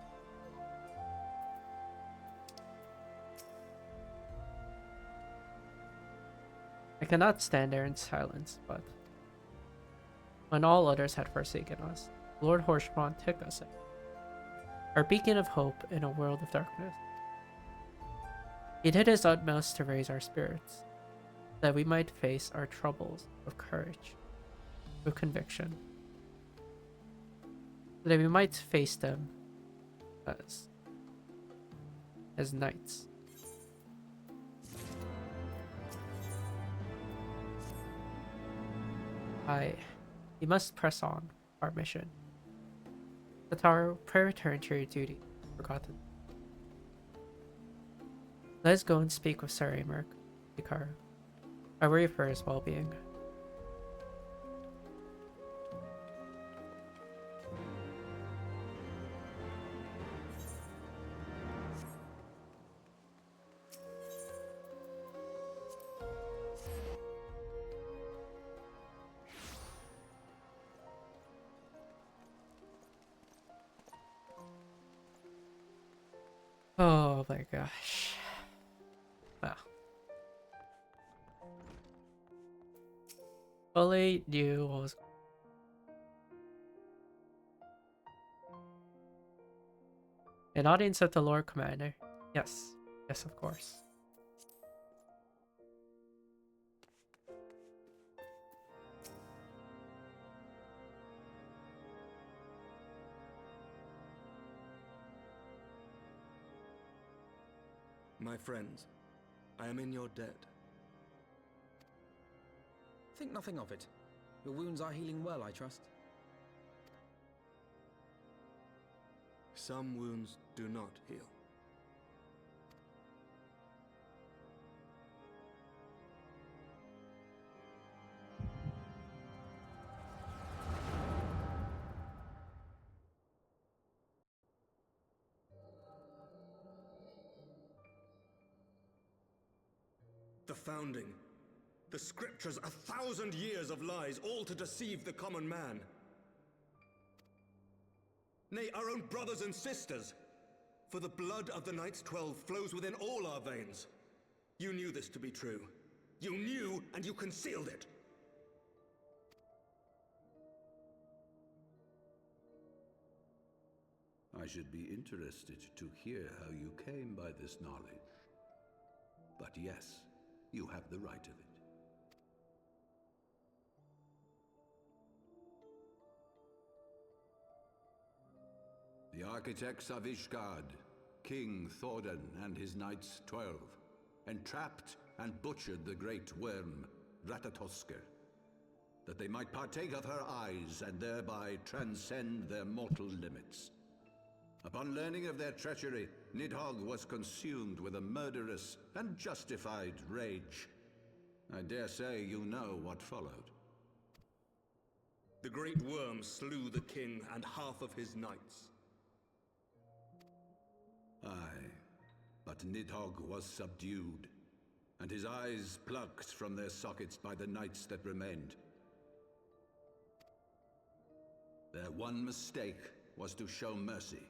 I cannot stand there in silence, but when all others had forsaken us, Lord Horshbond took us in, our beacon of hope in a world of darkness. He did his utmost to raise our spirits, that we might face our troubles with courage, with conviction, so that we might face them as knights. You must press on our mission. Let our prayer return to your duty, forgotten. Let us go and speak with Sir Amerk, Hikaru. I worry for his well-being. Oh my gosh. Wow. Fully knew what was. An audience of the Lord Commander. Yes. Yes, of course. My friends, I am in your debt. Think nothing of it. Your wounds are healing well, I trust. Some wounds do not heal. The founding, the scriptures, 1,000 years of lies, all to deceive the common man. Nay, our own brothers and sisters. For the blood of the Knights 12 flows within all our veins. You knew this to be true. You knew, and you concealed it. I should be interested to hear how you came by this knowledge. But yes, you have the right of it. The architects of Ishgard, King Thordan and his Knights 12, entrapped and butchered the great worm, Ratatosker, that they might partake of her eyes and thereby transcend their mortal limits. Upon learning of their treachery, Nidhogg was consumed with a murderous and justified rage. I dare say you know what followed. The great worm slew the king and half of his knights. Aye, But Nidhogg was subdued, and his eyes plucked from their sockets by the knights that remained. Their one mistake was to show mercy,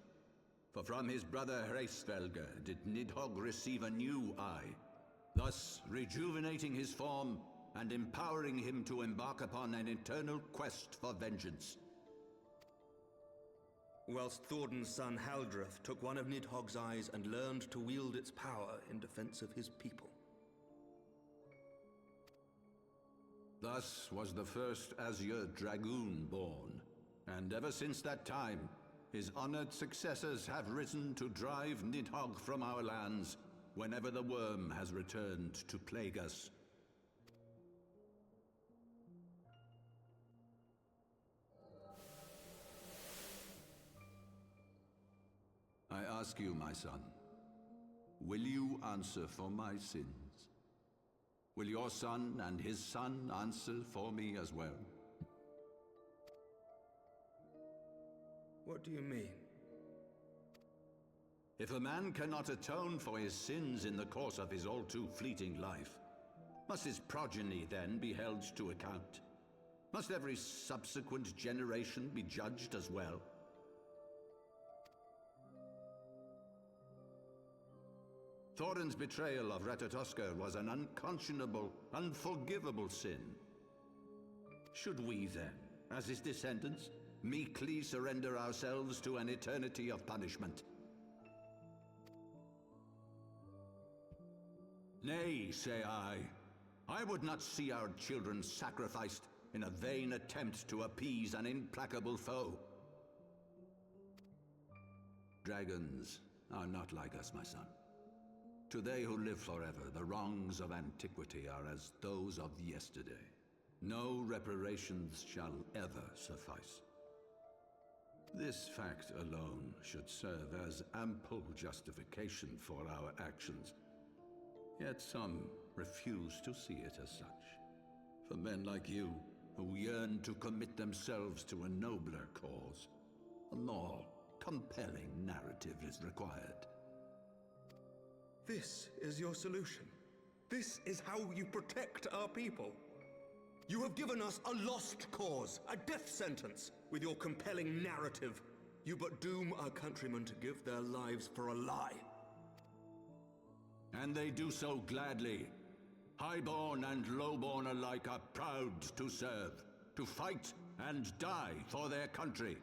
for from his brother Hreysvelgr did Nidhogg receive a new eye, thus rejuvenating his form and empowering him to embark upon an eternal quest for vengeance. Whilst Thorden's son Haldreth took one of Nidhogg's eyes and learned to wield its power in defense of his people. Thus was the first Azure Dragoon born, and ever since that time, his honored successors have risen to drive Nidhogg from our lands whenever the worm has returned to plague us. I ask you, my son, will you answer for my sins? Will your son and his son answer for me as well? What do you mean? If a man cannot atone for his sins in the course of his all too fleeting life, must his progeny then be held to account? Must every subsequent generation be judged as well? Thorin's betrayal of Ratatoskr was an unconscionable, unforgivable sin. Should we then, as his descendants, meekly surrender ourselves to an eternity of punishment? Nay, say I. I would not see our children sacrificed in a vain attempt to appease an implacable foe. Dragons are not like us, my son. To they who live forever, the wrongs of antiquity are as those of yesterday. No reparations shall ever suffice. This fact alone should serve as ample justification for our actions. Yet some refuse to see it as such. For men like you, who yearn to commit themselves to a nobler cause, a more compelling narrative is required. This is your solution. This is how you protect our people. You have given us a lost cause, a death sentence. With your compelling narrative, you but doom our countrymen to give their lives for a lie. And they do so gladly. Highborn and lowborn alike are proud to serve, to fight and die for their country.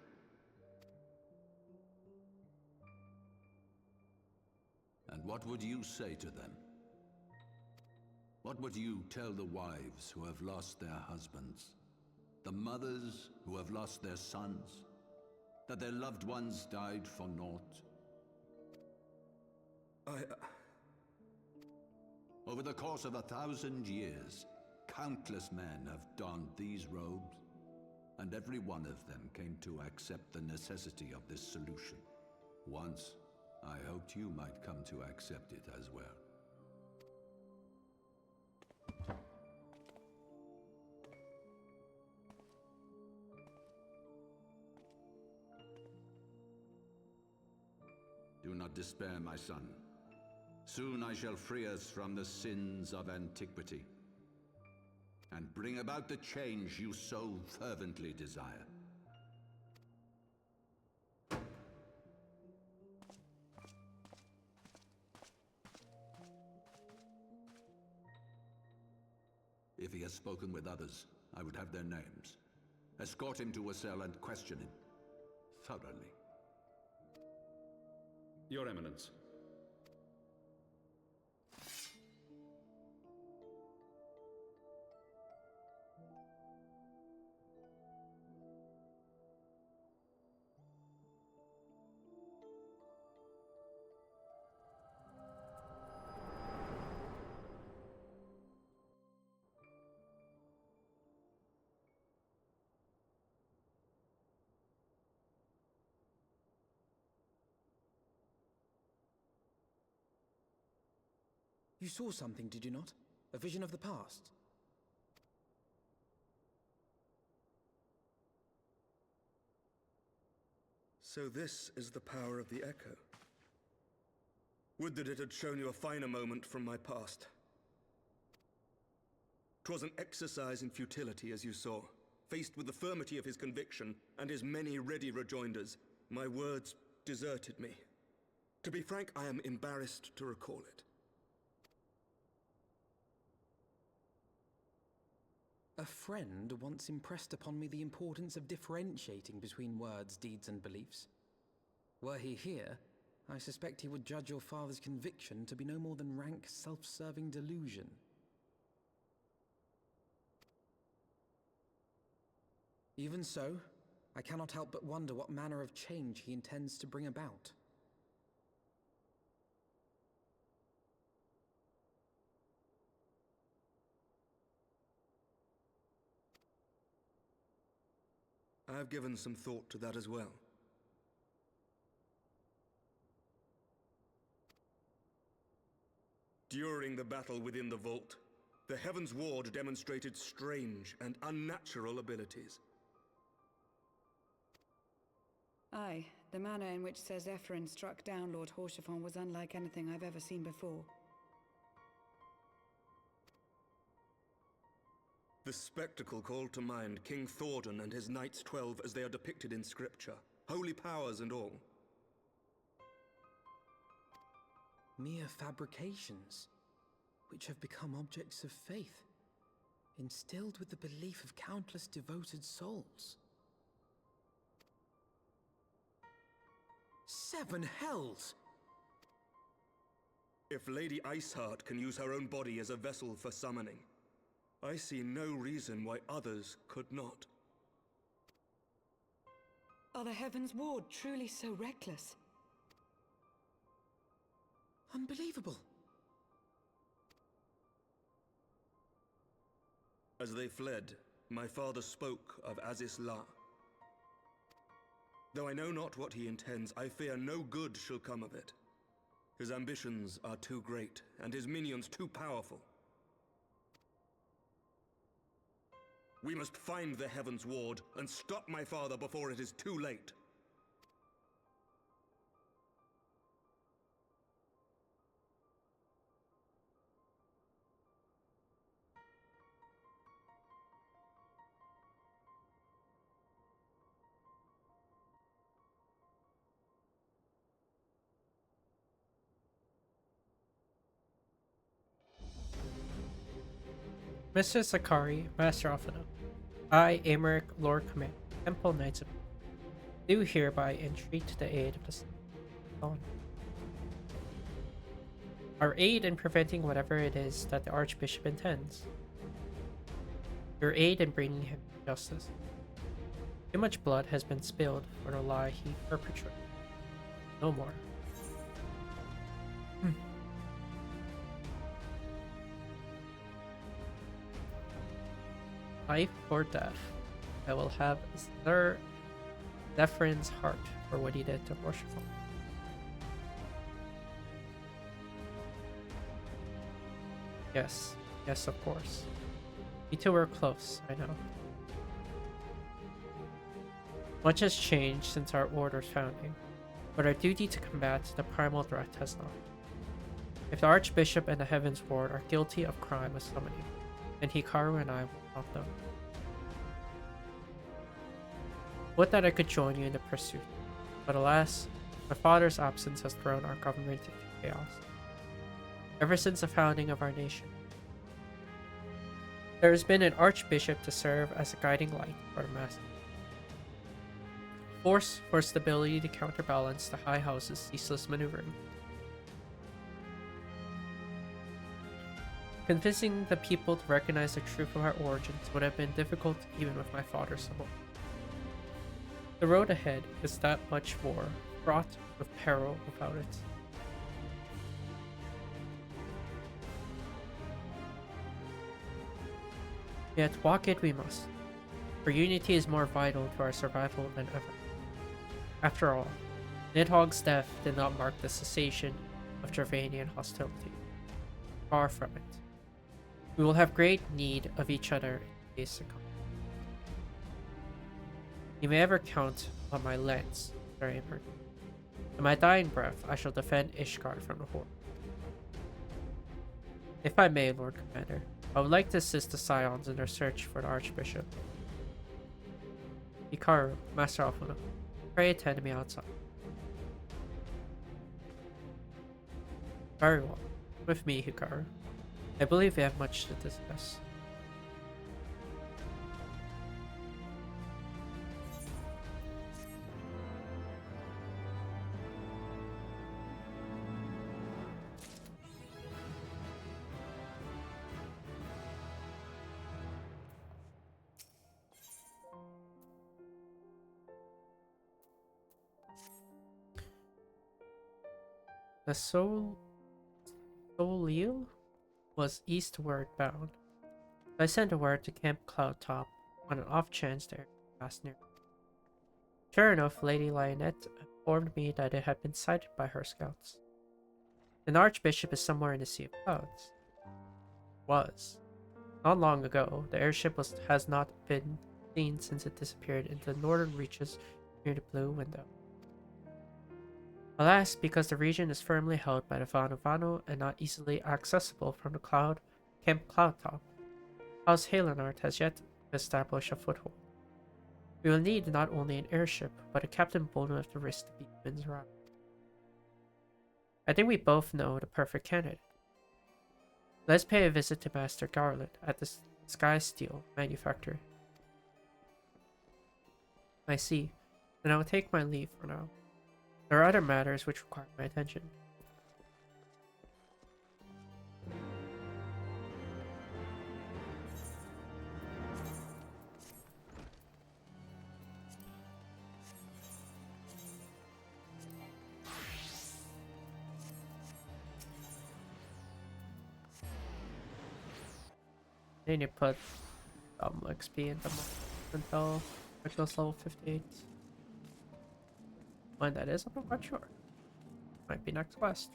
And what would you say to them? What would you tell the wives who have lost their husbands? The mothers who have lost their sons? That their loved ones died for naught? Over the course of 1,000 years, countless men have donned these robes, and every one of them came to accept the necessity of this solution. Once, I hoped you might come to accept it as well. Do not despair, my son. Soon I shall free us from the sins of antiquity, and bring about the change you so fervently desire. If he has spoken with others, I would have their names. Escort him to a cell and question him thoroughly. Your Eminence. You saw something, did you not? A vision of the past? So this is the power of the Echo. Would that it had shown you a finer moment from my past. 'Twas an exercise in futility, as you saw. Faced with the firmity of his conviction and his many ready rejoinders, my words deserted me. To be frank, I am embarrassed to recall it. A friend once impressed upon me the importance of differentiating between words, deeds, and beliefs. Were he here, I suspect he would judge your father's conviction to be no more than rank, self-serving delusion. Even so, I cannot help but wonder what manner of change he intends to bring about. I have given some thought to that as well. During the battle within the vault, the Heaven's Ward demonstrated strange and unnatural abilities. Aye, the manner in which Ser Zephyrin struck down Lord Horschiffon was unlike anything I've ever seen before. The spectacle called to mind King Thordan and his Knights 12 as they are depicted in scripture, holy powers and all. Mere fabrications, which have become objects of faith, instilled with the belief of countless devoted souls. 7 hells! If Lady Iceheart can use her own body as a vessel for summoning, I see no reason why others could not. Are the Heaven's Ward truly so reckless? Unbelievable. As they fled, my father spoke of Aziz La. Though I know not what he intends, I fear no good shall come of it. His ambitions are too great, and his minions too powerful. We must find the Heaven's Ward and stop my father before it is too late. Mr. Sakari, Master Alphina. I, Amaric, Lord Command, Temple Knights of do hereby entreat the aid of the Dawn. Our aid in preventing whatever it is that the Archbishop intends. Your aid in bringing him to justice. Too much blood has been spilled for the lie he perpetrated. No more. Life or death, I will have Sir Zephyr's heart for what he did to Horschiffon. Yes, yes, of course. We two were close, I know. Much has changed since our order's founding, but our duty to combat the primal threat has not. If the Archbishop and the Heaven's Ward are guilty of crime of summoning, then Hikaru and I will stop them. Would that I could join you in the pursuit, but alas, my father's absence has thrown our government into chaos. Ever since the founding of our nation, there has been an Archbishop to serve as a guiding light for the masses. Force for stability to counterbalance the High House's ceaseless maneuvering. Convincing the people to recognize the truth of our origins would have been difficult even with my father's support. The road ahead is that much more fraught with peril without it. Yet walk it we must, for unity is more vital to our survival than ever. After all, Nidhogg's death did not mark the cessation of Gervanian hostility. Far from it. We will have great need of each other in days to come. You may ever count on my lance, Sir Amber. In my dying breath, I shall defend Ishgard from the Horde. If I may, Lord Commander, I would like to assist the Scions in their search for the Archbishop. Hikaru, Master Alphona, pray attend me outside. Very well. With me, Hikaru. I believe we have much to discuss. The Solil was eastward bound. I sent a word to Camp Cloud Top on an off chance there passed near. Sure enough, Lady Lionette informed me that it had been sighted by her scouts. The Archbishop is somewhere in the Sea of Clouds. Was. Not long ago, the airship has not been seen since it disappeared into the northern reaches near the Blue Window. Alas, because the region is firmly held by the Vanu and not easily accessible from the Camp Cloudtop, House Halenart has yet to establish a foothold. We will need not only an airship, but a captain bold enough to risk the Beastman's route. I think we both know the perfect candidate. Let's pay a visit to Master Garland at the Sky Steel manufactory. I see, and I will take my leave for now. There are other matters which require my attention. I need to put XP into until it goes level 58. When that is, I'm not quite sure. Might be next quest.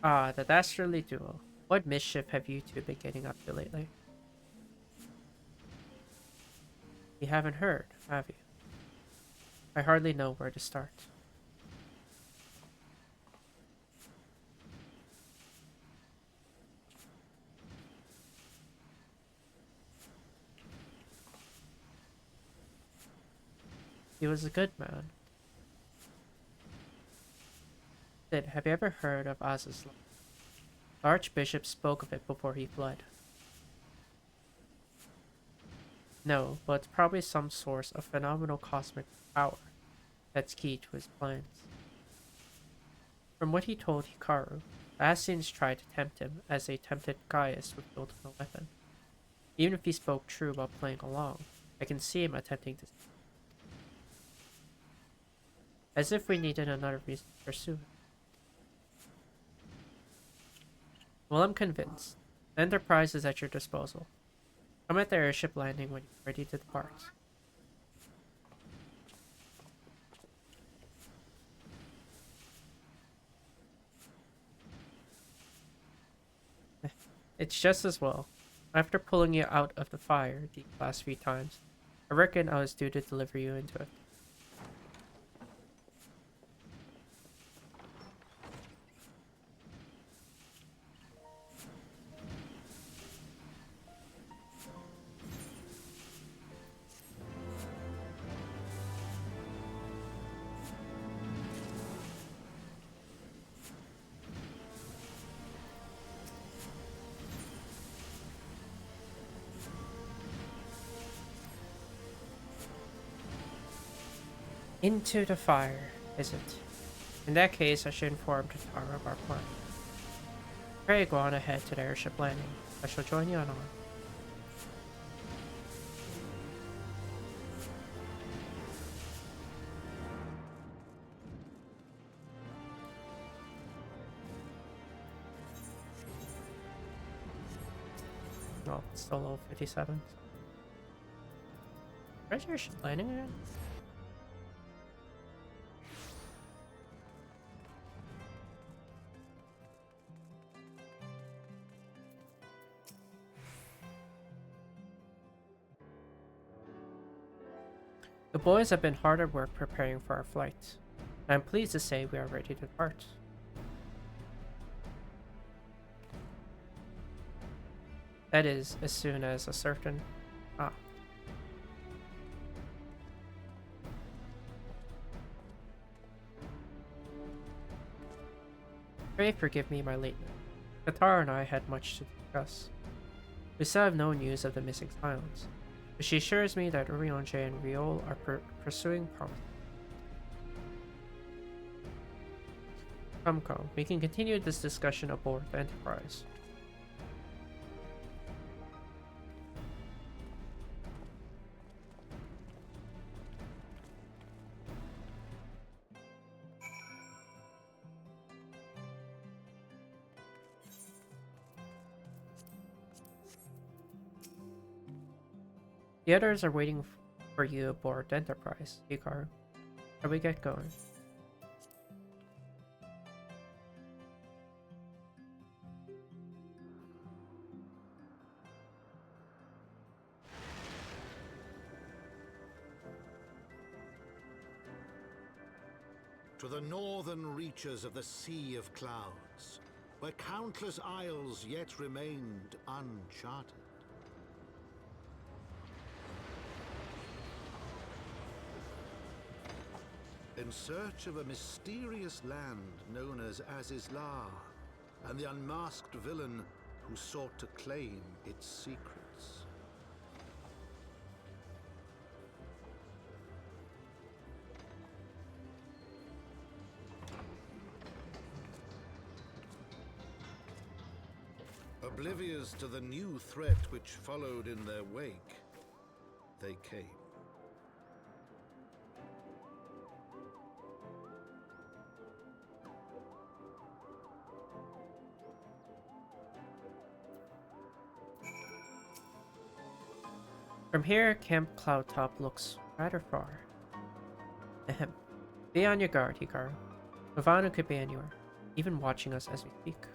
Ah, the Dastardly Duo. What mischief have you two been getting up to lately? You haven't heard, have you? I hardly know where to start. He was a good man. Sid, have you ever heard of Azazel? The Archbishop spoke of it before he fled. No, but it's probably some source of phenomenal cosmic power that's key to his plans. From what he told Hikaru, the Assassins tried to tempt him as they tempted Gaius with the ultimate weapon. Even if he spoke true about playing along, I can see him attempting to. As if we needed another reason to pursue it. Well, I'm convinced. The Enterprise is at your disposal. Come at the airship landing when you're ready to depart. It's just as well. After pulling you out of the fire the last few times, I reckon I was due to deliver you into it. Into the fire, is it? In that case, I should inform Tatara of our plan. Pray go on ahead to the airship landing. I shall join you on arm. Oh, it's still level 57. Where's your airship landing again? The boys have been hard at work preparing for our flight. I'm pleased to say we are ready to depart. That is, as soon as a certain... Pray forgive me my lateness. Katara and I had much to discuss. We still have no news of the missing Scions, but she assures me that Urianger and Riol are pursuing promise. Come, we can continue this discussion aboard the Enterprise. The others are waiting for you aboard the Enterprise, Hikaru. Shall we get going? To the northern reaches of the Sea of Clouds, where countless isles yet remained uncharted. In search of a mysterious land known as Azizlar, and the unmasked villain who sought to claim its secrets. Oblivious to the new threat which followed in their wake, they came. From here, Camp Cloudtop looks rather far. Ahem. Be on your guard, Hikaru. Ravana could be anywhere, even watching us as we speak.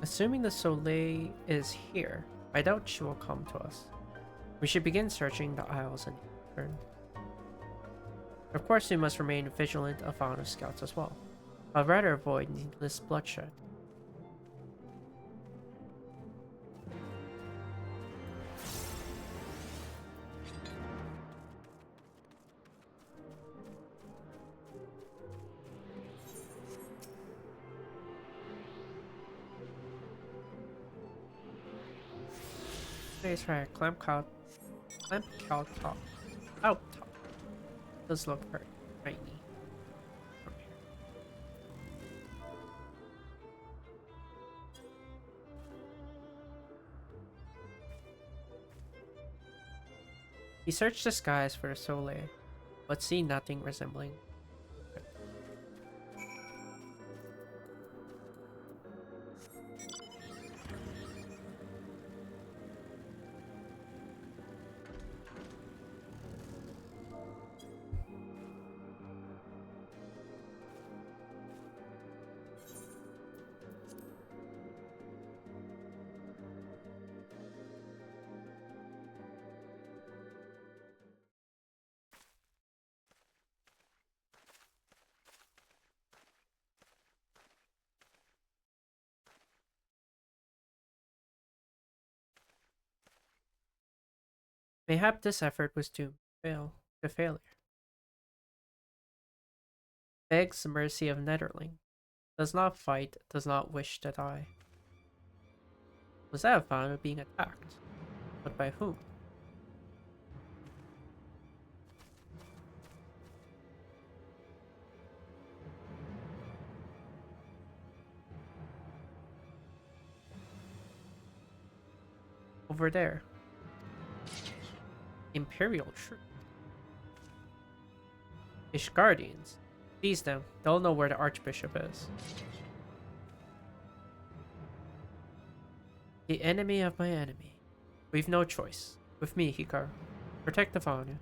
Assuming the Soleil is here, I doubt she will come to us. We should begin searching the Isles and return. Of course, we must remain vigilant of Ana's scouts as well. I'd rather avoid needless bloodshed. Nice, right. Clamp cow top. Out top. Does look very tiny. He searched the skies for the Soleil, but see nothing resembling. Mayhap this effort was doomed to failure. Begs the mercy of Netherling. Does not fight, does not wish to die. Was that Ravana being attacked? But by whom? Over there. Imperial troop. Ishgardians. Seize them. They'll know where the Archbishop is. The enemy of my enemy. We've no choice. With me, Hikaru. Protect the Vanu.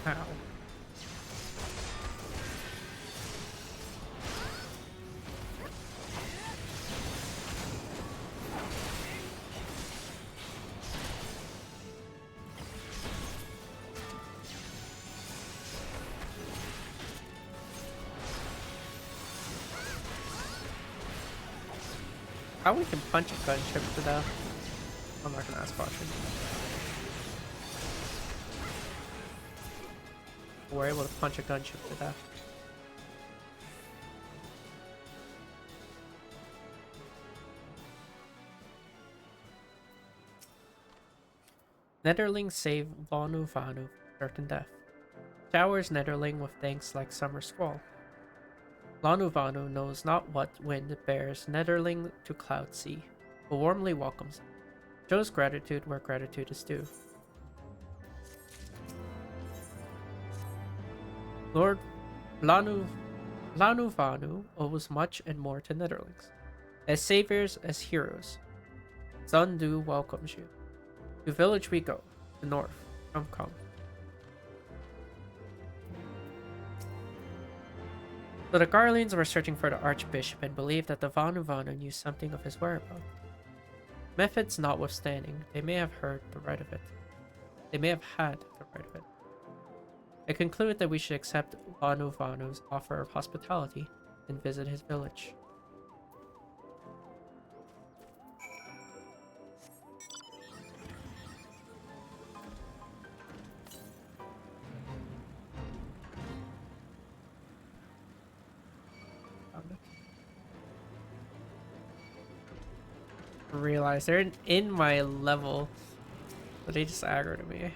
Ow. How we can punch a gunship to death? I'm not gonna ask question. We're able to punch a gunship to death. Netherling save Vanu Vanu from certain death. Showers Netherling with thanks like summer squall. Vanu Vanu knows not what wind bears Netherling to cloud sea, but warmly welcomes him. Shows gratitude where gratitude is due. Lord Lanu Vanu owes much and more to Netherlings. As saviors, as heroes. Zundu welcomes you. To village we go, the north. Come. So the Garleans were searching for the Archbishop and believed that the Vanu Vanu knew something of his whereabouts. Methods notwithstanding, they may have heard the right of it. They may have had the right of it. I conclude that we should accept Vanu Vanu's offer of hospitality and visit his village. Realize they're in my level, but they just aggroed at me.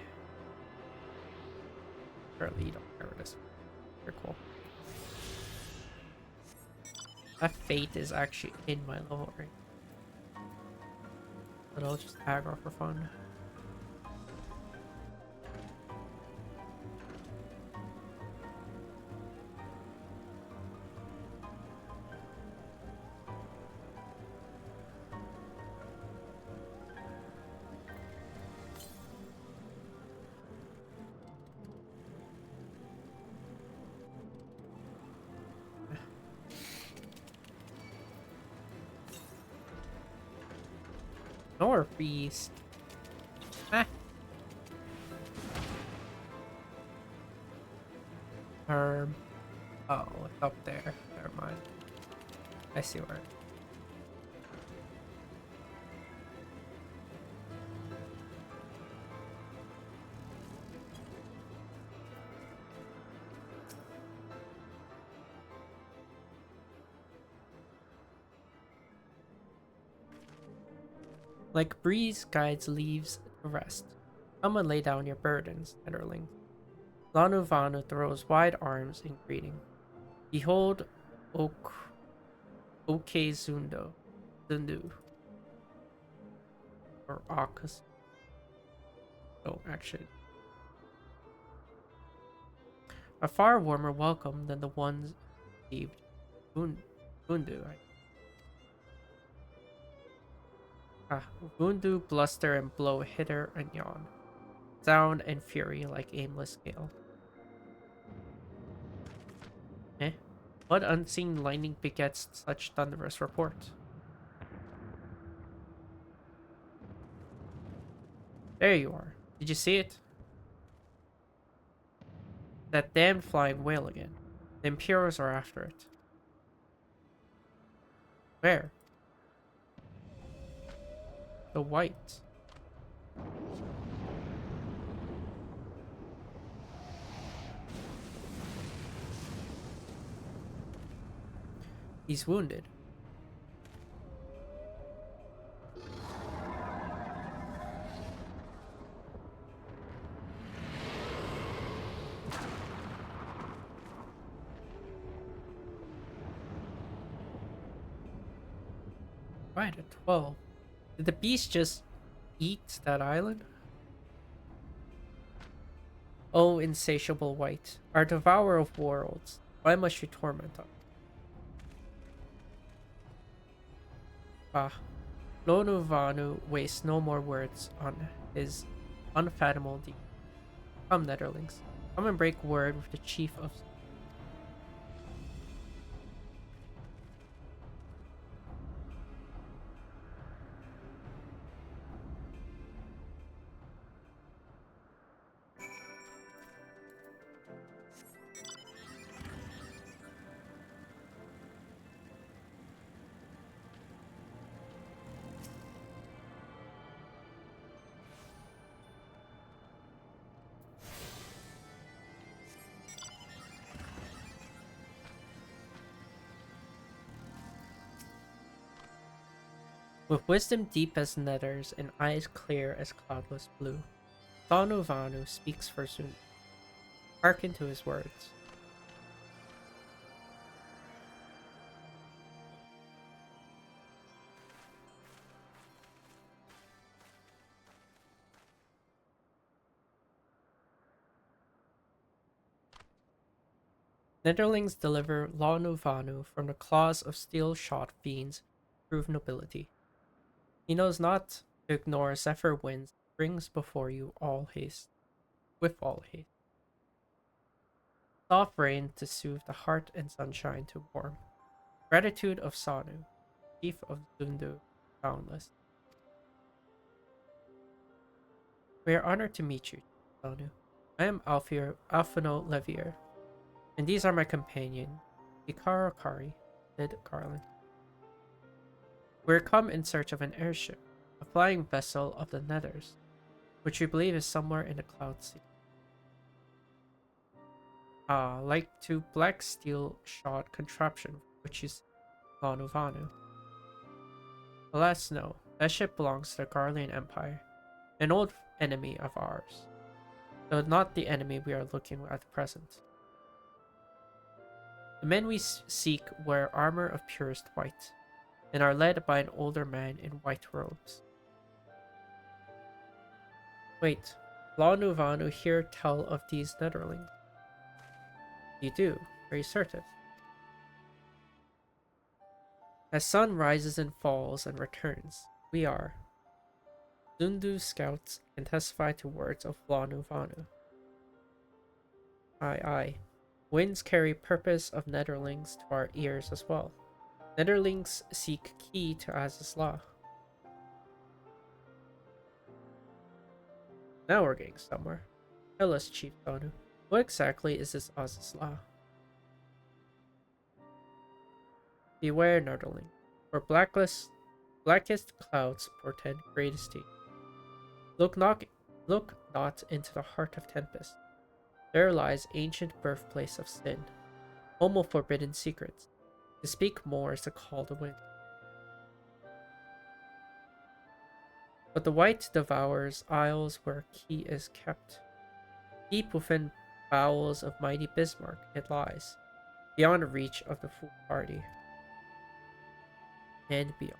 Apparently you don't care what this. They're cool. That fate is actually in my level right, but I'll just aggro for fun. Northeast. Ah. Oh, it's up there. Never mind. I see where. Like breeze guides leaves to rest. Come and lay down your burdens, Netherling. Lanu Vanu throws wide arms in greeting. Behold, Zundu. Or Akas. Oh, actually. A far warmer welcome than the ones received. Bundu. Bundu bluster and blow hither and yon. Sound and fury like aimless gale. What unseen lightning begets such thunderous report? There you are. Did you see it? That damned flying whale again. The Imperials are after it. Where? The white. He's wounded. Right at 12. Did the beast just eat that island? Oh, insatiable white, our devourer of worlds, why must you torment us? Lonu Vanu wastes no more words on his unfathomable deed. Come, Netherlings, Come and break word with the chief of... With wisdom deep as nethers and eyes clear as cloudless blue, Vanu Vanu speaks for Zun. Hearken to his words. Netherlings deliver Lanu Vanu from the claws of steel-shod fiends, prove nobility. He knows not to ignore Zephyr winds, brings before you all haste, with all haste. Soft rain to soothe the heart and sunshine to warm. Gratitude of Sanu, chief of Zundu, boundless. We are honored to meet you, Sanu. I am Alfino Levier, and these are my companion, Ikarakari, said Garland. We are come in search of an airship, a flying vessel of the Nethers, which we believe is somewhere in the Cloud Sea. Like to black steel-shod contraption, which is Vanu Vanu. Alas, no. That ship belongs to the Garlean Empire, an old enemy of ours, though not the enemy we are looking at present. The men we seek wear armor of purest white, and are led by an older man in white robes. Wait, Vanu Vanu hear tell of these Netherlings? You do, are you certain? As sun rises and falls and returns, we are. Zundu scouts can testify to words of Vanu Vanu. Aye, aye. Winds carry purpose of Netherlings to our ears as well. Netherlings seek key to Az's law. Now we're getting somewhere. Tell us, Chief Vanu, what exactly is this Az's law? Beware, Netherling, for blackest clouds portend greatest deed. Look not into the heart of tempest. There lies ancient birthplace of sin, home of forbidden secrets. To speak more is to call the wind. But the white devours isles where key is kept. Deep within bowels of mighty Bismarck it lies, beyond reach of the foolhardy, and beyond.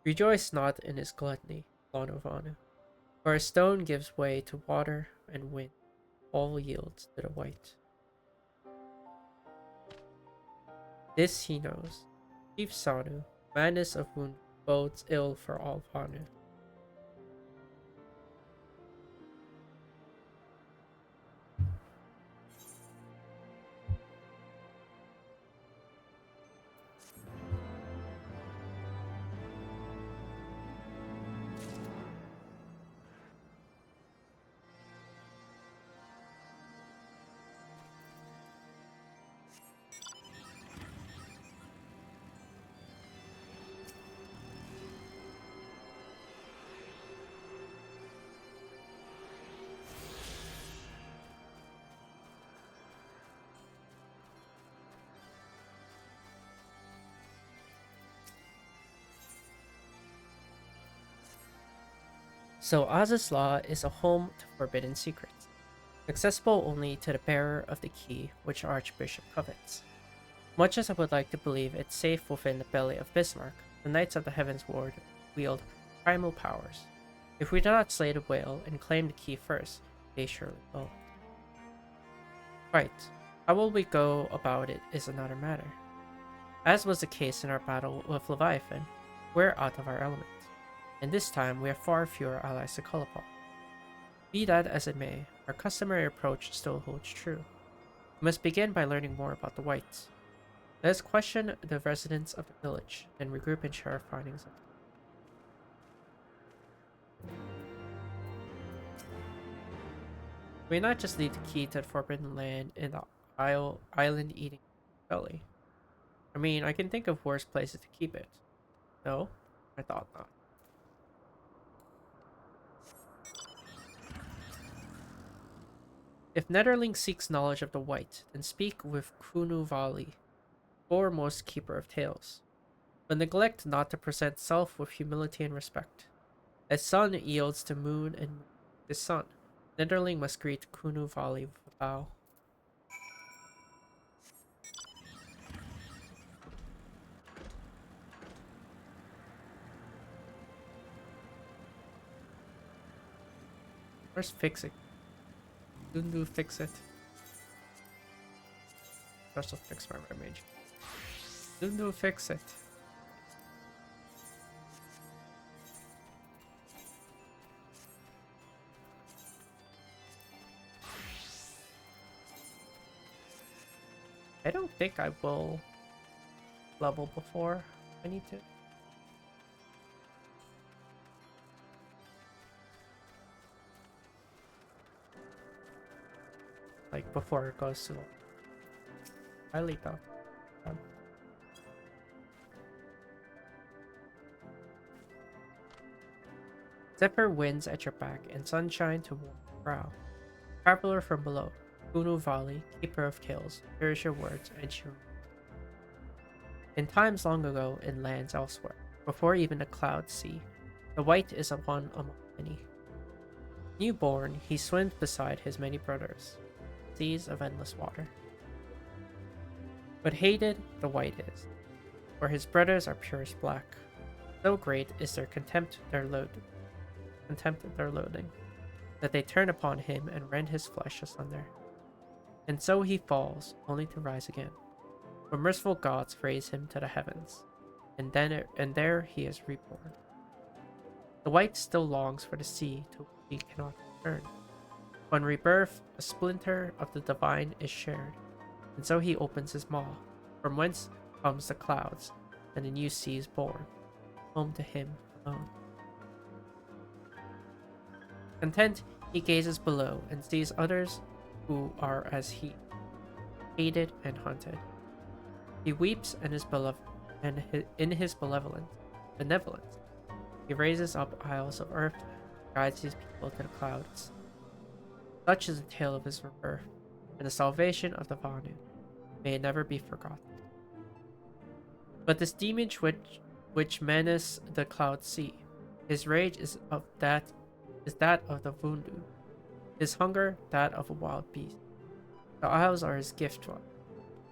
Rejoice not in his gluttony, Vanu Vanu, for a stone gives way to water and wind, all yields to the white. This he knows. Chief Sanu, madness of wound bodes ill for all Vanu. So Az's Law is a home to forbidden secrets, accessible only to the bearer of the key which Archbishop covets. Much as I would like to believe it's safe within the belly of Bismarck, the Knights of the Heavens Ward wield primal powers. If we do not slay the whale and claim the key first, they surely will. Right, how will we go about it is another matter. As was the case in our battle with Leviathan, we're out of our element. and this time we have far fewer allies to call upon. Be that as it may, our customary approach still holds true. We must begin by learning more about the Whites. Let us question the residents of the village, then regroup and share our findings. We may not just leave the key to the Forbidden Land in the island eating belly. I mean, I can think of worse places to keep it. No? I thought not. If Netherling seeks knowledge of the White, then speak with Kunu Vali, foremost keeper of tales. But neglect not to present self with humility and respect. As sun yields to moon and moon to sun, Netherling must greet Kunu Vali with a bow. Where's fix it? Dundu fix it. First I'll fix my red mage. Dundu fix it. I don't think I will level before I need to. Like before it goes to highly though. Zephyr winds at your back and sunshine to warm your brow. Traveler from below, Kunu Vali, keeper of tales, hears your words and cheer. In times long ago in lands elsewhere, before even the clouds see, the White is a one among many. Newborn, he swims beside his many brothers, seas of endless water. But hated the White is, for his brothers are purest black. So great is their contempt their loathing, that they turn upon him and rend his flesh asunder. And so he falls, only to rise again. For merciful gods raise him to the heavens, and there he is reborn. The White still longs for the sea to which he cannot return. When rebirth, a splinter of the divine is shared, and so he opens his maw, from whence comes the clouds, and a new sea is born, home to him alone. Content, he gazes below and sees others who are as he, hated and hunted. He weeps and is beloved, and in his benevolence, he raises up isles of earth, and guides his people to the clouds. Such is the tale of his rebirth, and the salvation of the Vanu. May it never be forgotten. But this demon which menace the cloud sea, his rage is that of the Vundu, his hunger that of a wild beast. The isles are his gift to us,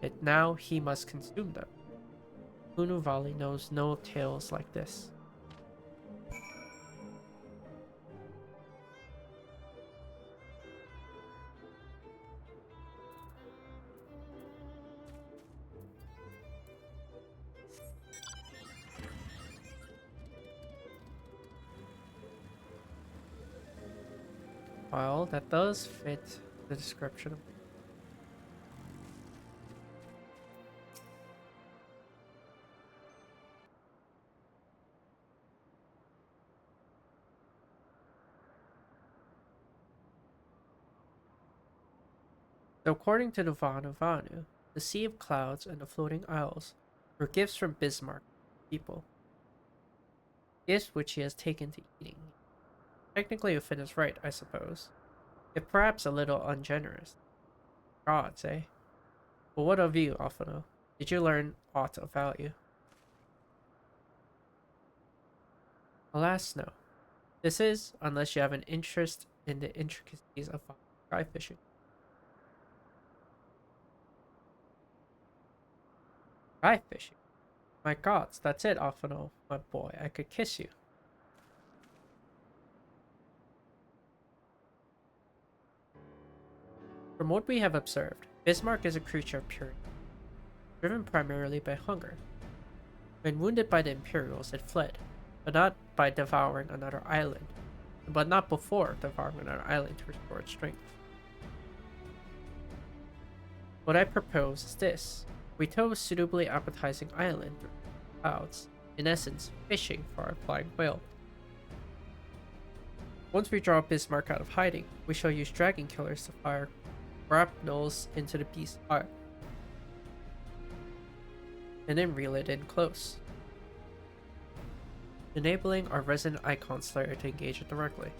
yet now he must consume them. Kunu Vali knows no tales like this. Well, that does fit the description. So according to the Vanu, the Sea of Clouds and the Floating Isles were gifts from Bismarck people. Gifts which he has taken to eating. Technically, if it is right, I suppose. If perhaps a little ungenerous. Gods, eh? But what of you, Alphino? Did you learn aught of value? Alas, no. This is, unless you have an interest in the intricacies of sky fishing. Sky fishing? My gods, that's it, Alphino, my boy. I could kiss you. From what we have observed, Bismarck is a creature of purity, driven primarily by hunger. When wounded by the Imperials, it fled, but not by devouring another island, but not before devouring another island to restore its strength. What I propose is this. We tow a suitably appetizing island through the clouds, in essence, fishing for our flying whale. Once we draw Bismarck out of hiding, we shall use dragon killers to fire grapnels into the beast's eye, and then reel it in close, enabling our resident Icon Slayer to engage it directly.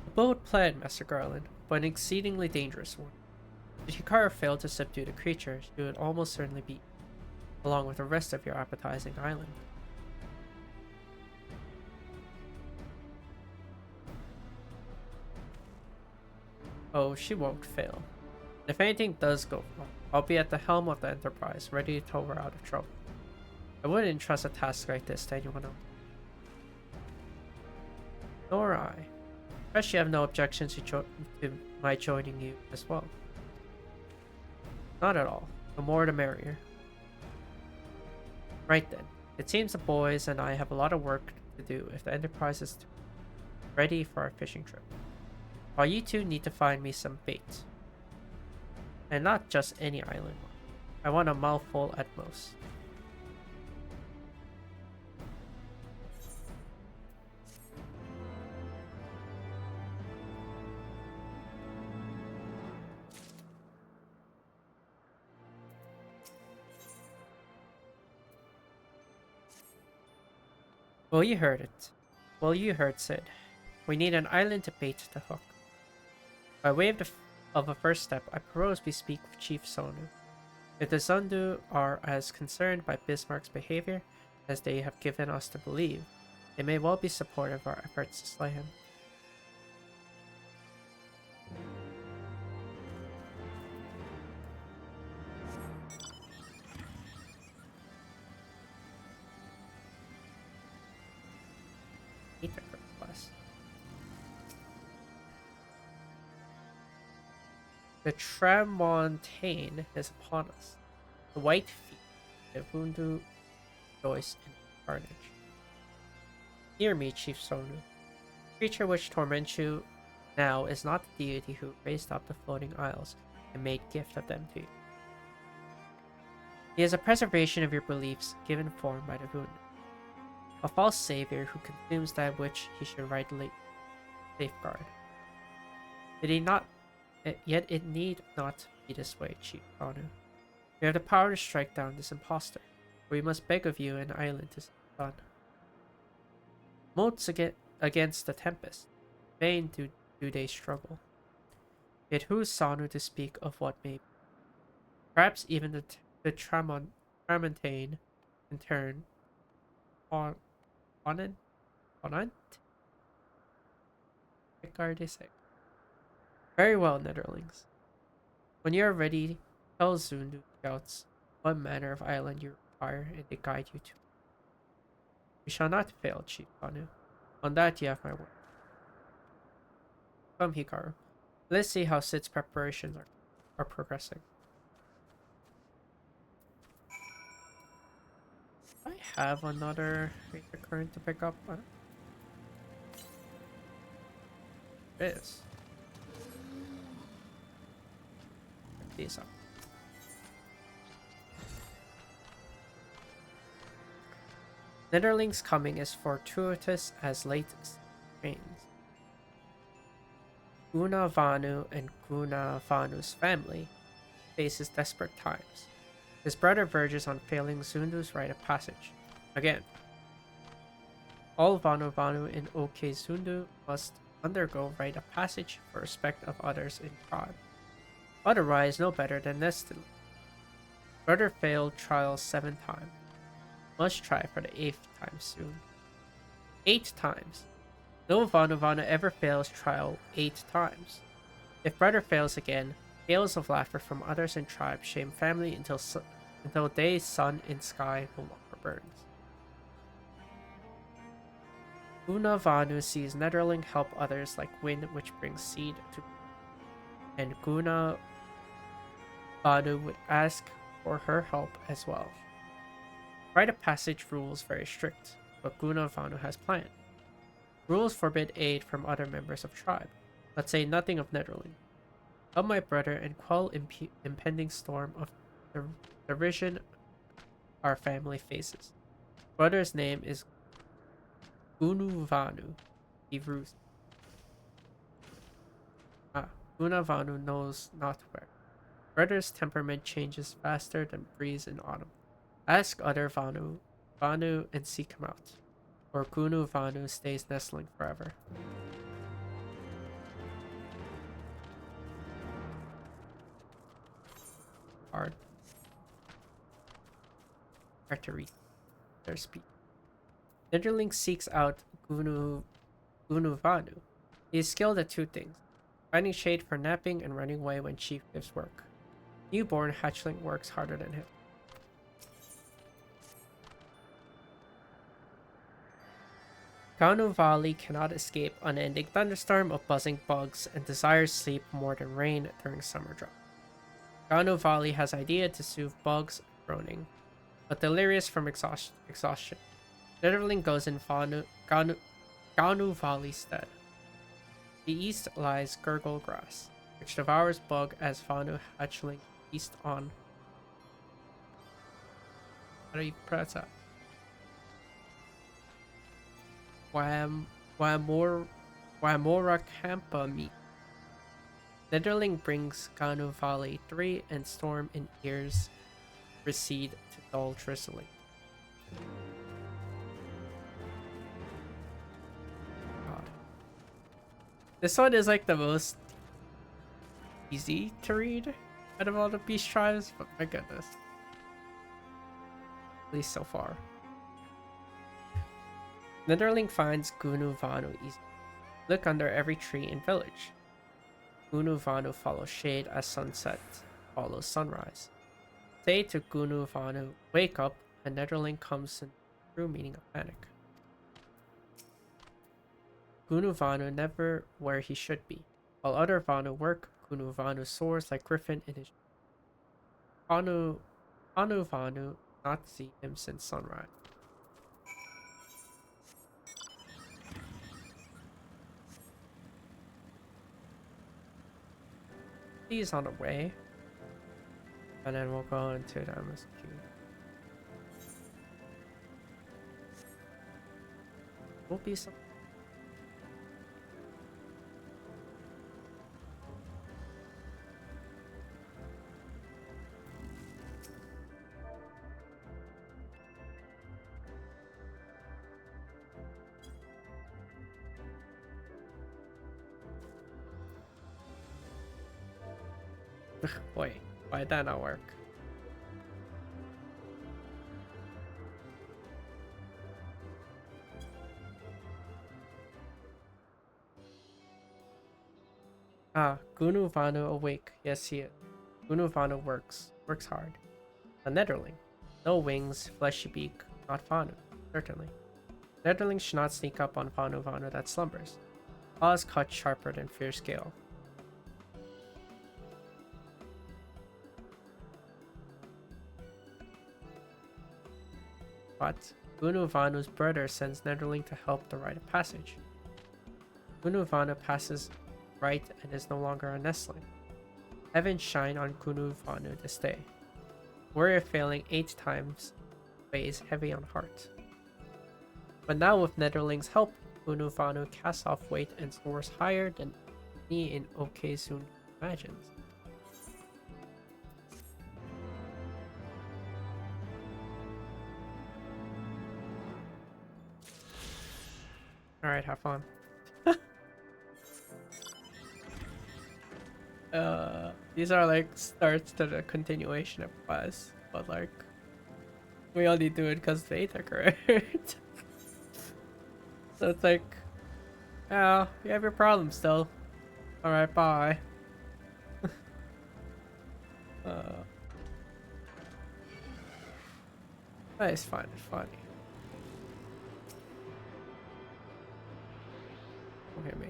A bold plan, Master Garland, but an exceedingly dangerous one. Should Hikaru fail to subdue the creature, she would almost certainly be, along with the rest of your appetizing island. Oh, she won't fail. If anything does go wrong, I'll be at the helm of the Enterprise, ready to tow her out of trouble. I wouldn't entrust a task like this to anyone else. Nor I. Especially have no objections to my joining you as well. Not at all. The more the merrier. Right then. It seems the boys and I have a lot of work to do if the Enterprise is ready for our fishing trip. While you two need to find me some bait. And not just any island one. I want a mouthful at most. Well, you heard it. Well, you heard Sid. We need an island to bait the hook. By way of a first step, I propose we speak with Chief Sonu. If the Zundu are as concerned by Bismarck's behavior as they have given us to believe, they may well be supportive of our efforts to slay him. The Tramontane is upon us. The white feet, the Vundu rejoice in carnage. Hear me, Chief Sonu. The creature which torments you now is not the deity who raised up the floating isles and made gift of them to you. He is a preservation of your beliefs given form by the Vundu. A false savior who consumes that which he should rightly safeguard. Did he not? Yet it need not be this way, Chief Sonu. We have the power to strike down this impostor. We must beg of you an island is done. Moats against the tempest. Vain do they struggle. Yet who is Sonu to speak of what may be? Perhaps even the Tramontane in turn Onant? Very well, Netherlings. When you are ready, tell Zundu scouts what manner of island you require and they guide you to. We shall not fail, Chief Sonu. On that you have my word. Come, Hikaru. Let's see how Sid's preparations are progressing. I have another Ranger current to pick up. It is. Check these out. Netherling's coming is fortuitous as late rains. Guna Vanu and Guna Vanu's family faces desperate times. His brother verges on failing Zundu's rite of passage. Again, all Vanu Vanu in OK Zundu must undergo rite of passage for respect of others in tribe. Otherwise, no better than Nestily. Brother failed trial 7 times. Must try for the 8th time soon. 8 times. No Vanu Vanu ever fails trial 8 times. If brother fails again, gales of laughter from others in tribe shame family until day's sun in sky no longer burns. Guna Vanu sees Netherling help others like wind which brings seed to, and Guna Vanu would ask for her help as well. Rite of passage rules very strict, but Guna Vanu has planned. Rules forbid aid from other members of tribe, but say nothing of Netherling. Help my brother and quell impending storm of derision our family faces. Brother's name is Gunu Vanu. Guna Vanu knows not where. Brother's temperament changes faster than breeze in autumn. Ask other Vanu and seek him out, or Gunu Vanu stays nestling forever. Hard to read their speech. Netherling seeks out Gunu Vanu. He is skilled at two things: finding shade for napping and running away when chief gives work. Newborn hatchling works harder than him. Ganu Valley cannot escape unending thunderstorm of buzzing bugs and desires sleep more than rain during summer drought. Ganu Valley has idea to soothe bugs groaning, but delirious from exhaustion. Netherling goes in Ganu Valley's stead. The east lies Gurgle Grass, which devours bug as Vanu hatchling feast on. How do you pronounce that? Wamora Kampa meat. Netherling brings Ganu Valley 3 and storm in ears recede to dull drizzling. God. This one is like the most easy to read out of all the beast tribes, but my goodness. At least so far. Netherling finds Gunu Vanu easy. Look under every tree in village. Gunu Vanu follows shade as sunset follows sunrise. Say to Gunu Vanu, wake up, and Netherling comes in true meaning of panic. Gunu Vanu never where he should be. While other Vanu work, Gunu Vanu soars like griffin in his Vanu not see him since sunrise. He's on the way. And then we'll go into the MSQ. Will be some. Wait, why did that not work? Gunu Vanu awake. Yes, he is. Gunu Vanu works hard. A Netherling. No wings, fleshy beak, not Vanu. Certainly. Netherling should not sneak up on Vanu that slumbers. Claws cut sharper than fierce gale. But Gunu Vanu's brother sends Netherling to help the rite of passage. Gunu Vanu passes right and is no longer a nestling. Heaven shine on Gunu Vanu this day. Warrior failing 8 times weighs heavy on heart. But now with Netherling's help, Gunu Vanu casts off weight and soars higher than any in Okezun imagines. Alright, have fun. These are like starts to the continuation of class, but like we only do it because they took it. So it's like, yeah, you have your problems still. Alright, bye. It's fine, it's funny. Don't hit me.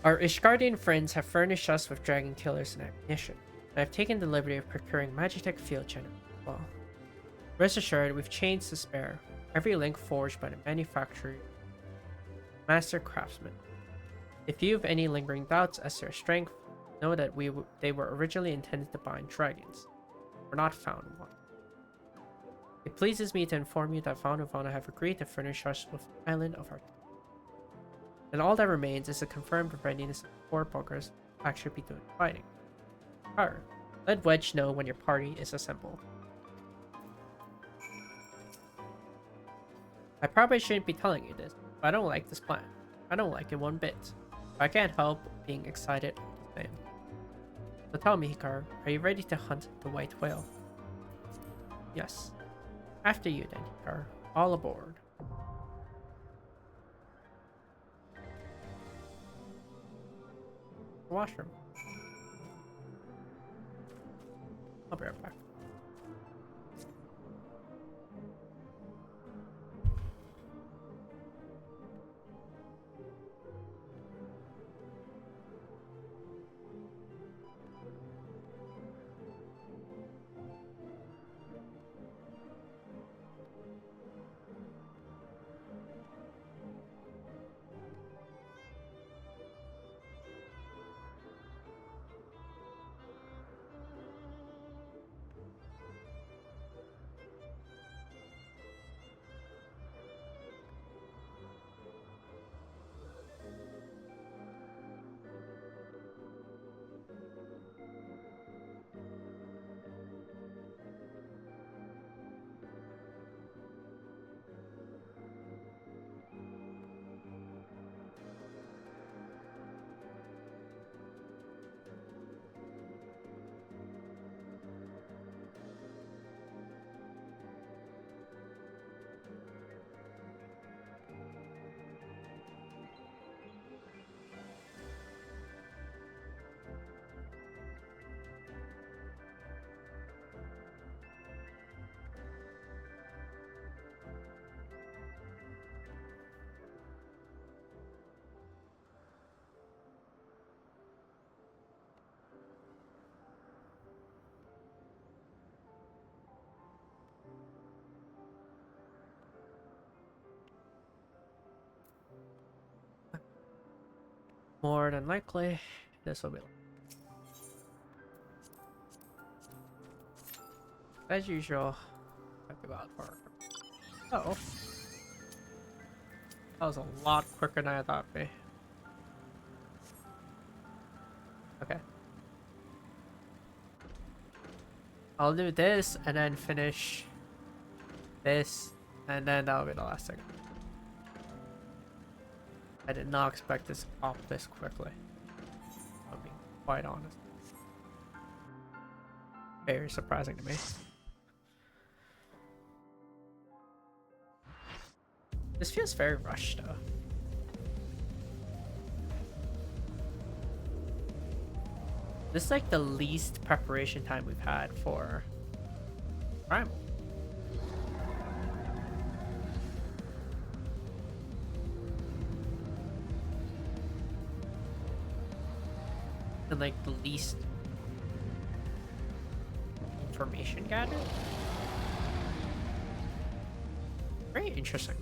Our Ishgardian friends have furnished us with dragon killers and ammunition, and I've taken the liberty of procuring Magitech field generators as well. Rest assured, we've chains to spare, every link forged by the manufacturer, master craftsman. If you have any lingering doubts as to their strength, know that they were originally intended to bind dragons, but not found one. It pleases me to inform you that Fauna Fauna have agreed to furnish us with an island of our and all that remains is to confirm the readiness of the four buggers to actually be doing fighting. However, let Wedge know when your party is assembled. I probably shouldn't be telling you this, but I don't like this plan. I don't like it one bit. But I can't help being excited all the same. So tell me, Hikaru, are you ready to hunt the white whale? Yes. After you then, Hikaru. All aboard. Washroom. I'll be right back. More than likely, this will be. As usual, I go out for. Oh, that was a lot quicker than I thought it'd be. Okay. I'll do this and then finish this, and then that'll be the last thing. I did not expect this to pop this quickly. I'll be quite honest. Very surprising to me. This feels very rushed though. This is like the least preparation time we've had for Primal. And like the least information gathered. Very interesting.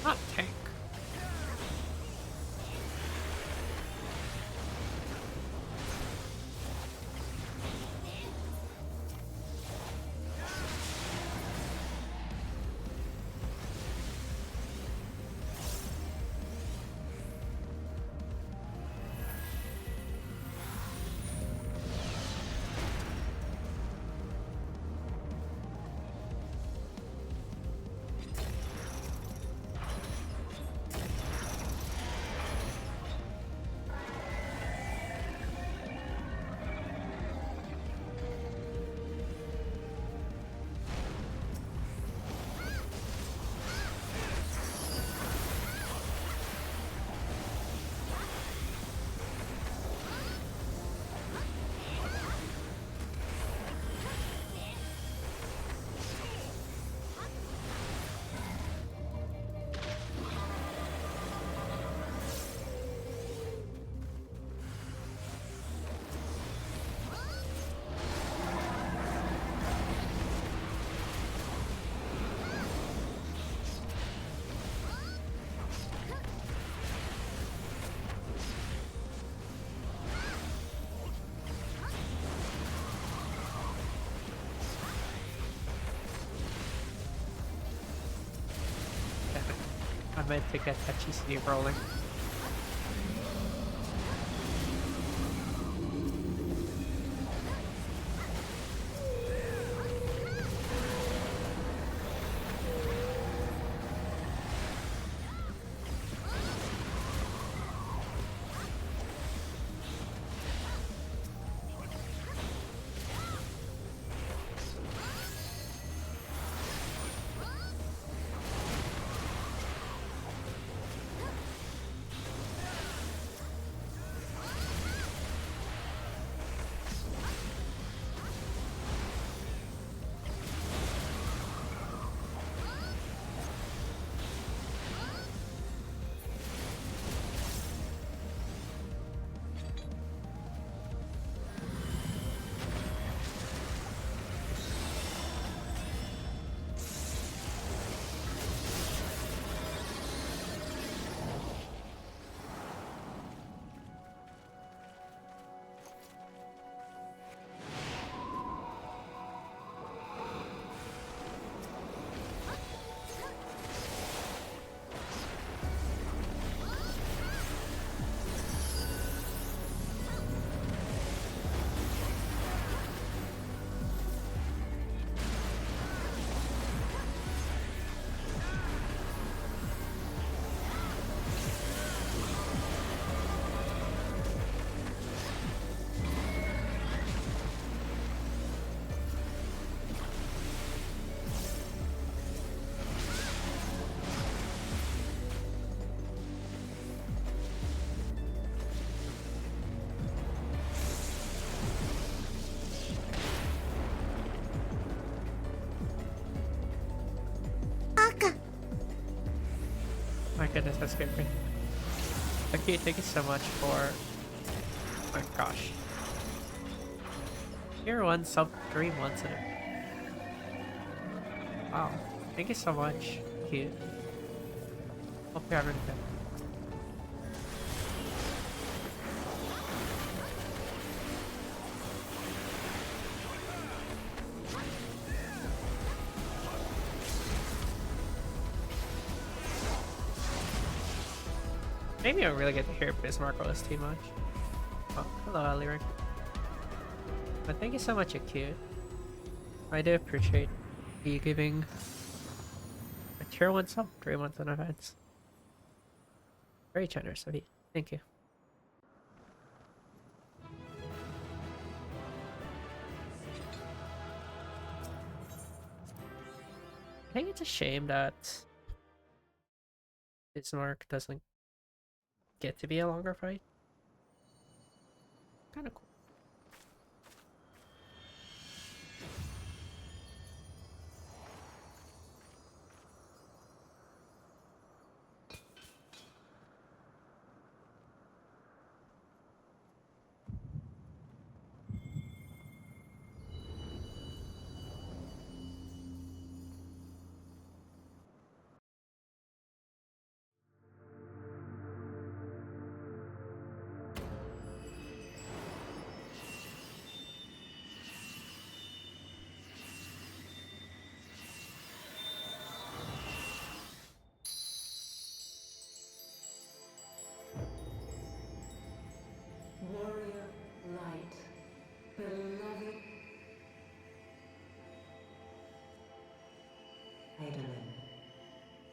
Not tank. I meant to get that GC rolling. My goodness, that scared me. Okay, thank you so much for... Oh my gosh. Tier 1 sub 3 months in it. Wow. Thank you so much. Cute. Hope you're having fun. Maybe I don't really get to hear Bismarck all this too much. Oh, hello, Alirik. But thank you so much, you're cute. I do appreciate you giving a tier 1 sub 3 months in advance. Very generous of you. Thank you. I think it's a shame that Bismarck doesn't get to be a longer fight. Kind of cool. Warrior light, beloved Eidolon,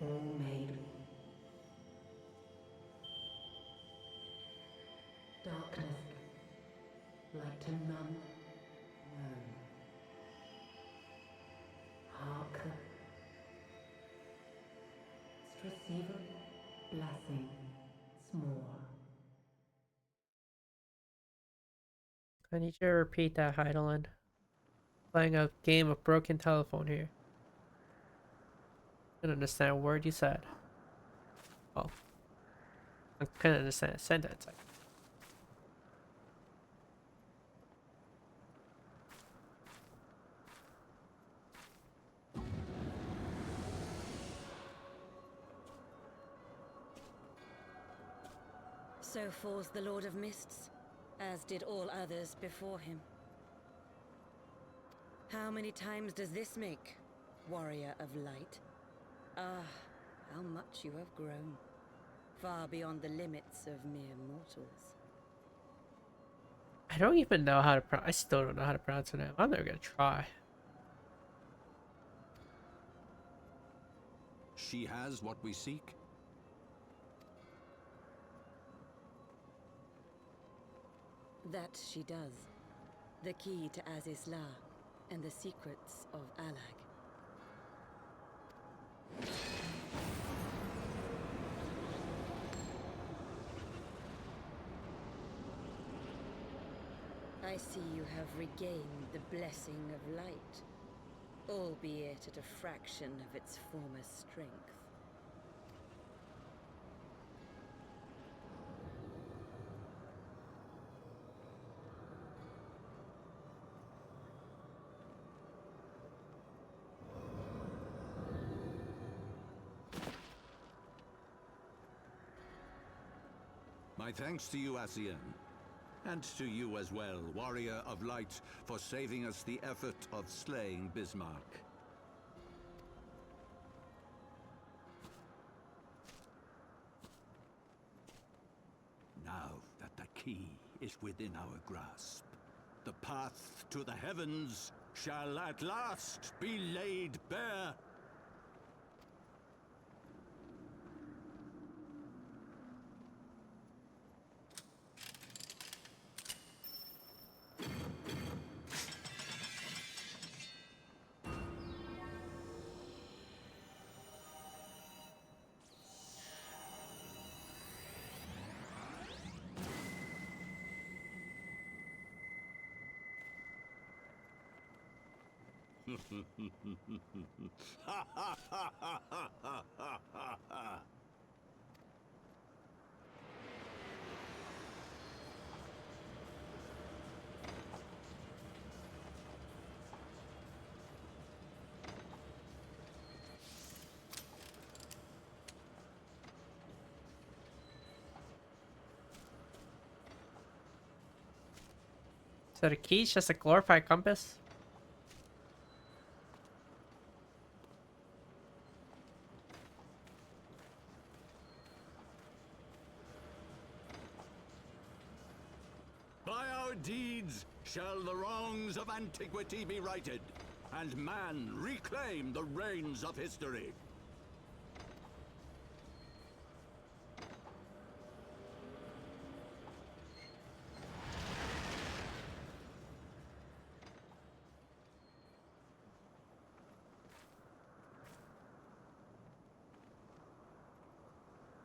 all made darkness, light to none known. Hark the receiver blessing small. I need you to repeat that, Heidelin. Playing a game of broken telephone here. I couldn't understand a word you said. Well, I couldn't understand a sentence. So falls the Lord of Mists, as did all others before him. How many times does this make, Warrior of Light? Ah, how much you have grown. Far beyond the limits of mere mortals. I don't even know how to I still don't know how to pronounce her name. I'm never gonna try. She has what we seek? That she does. The key to Azizla and the secrets of Alag. I see you have regained the blessing of light, albeit at a fraction of its former strength. My thanks to you, Asian. And to you as well, Warrior of Light, for saving us the effort of slaying Bismarck. Now that the key is within our grasp, the path to the heavens shall at last be laid bare. So the key's just a glorified compass? By our deeds shall the wrongs of antiquity be righted, and man reclaim the reins of history.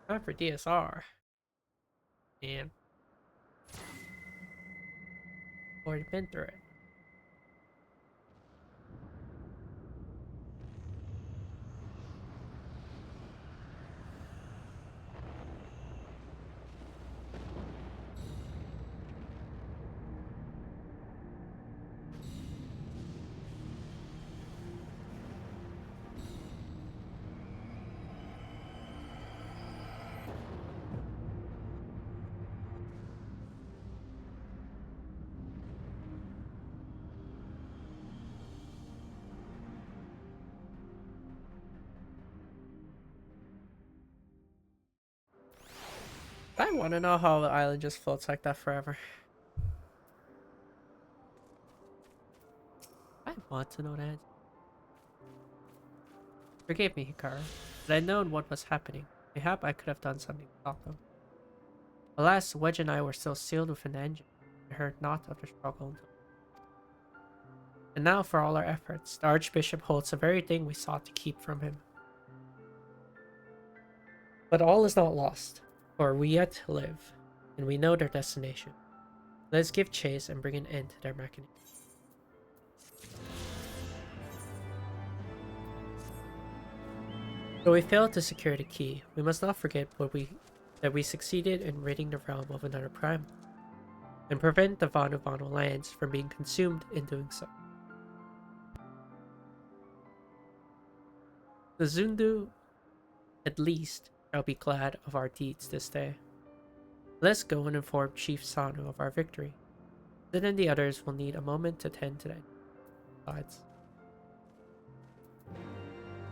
Time for DSR. And already been through it. I want to know how the island just floats like that forever. I want to know that. Forgive me, Hikaru. Had I known what was happening, mayhap I could have done something to stop them. Alas, Wedge and I were still sealed within the engine. I heard naught of the struggle until. And now, for all our efforts, the Archbishop holds the very thing we sought to keep from him. But all is not lost, for we yet live, and we know their destination. Let us give chase and bring an end to their machinations. Though we failed to secure the key, we must not forget that we succeeded in ridding the realm of another primal, and prevent the Vanu Vanu lands from being consumed in doing so. The Zundu, at least, shall be glad of our deeds this day. Let's go and inform Chief Sanu of our victory. Then the others will need a moment to tend to the sides.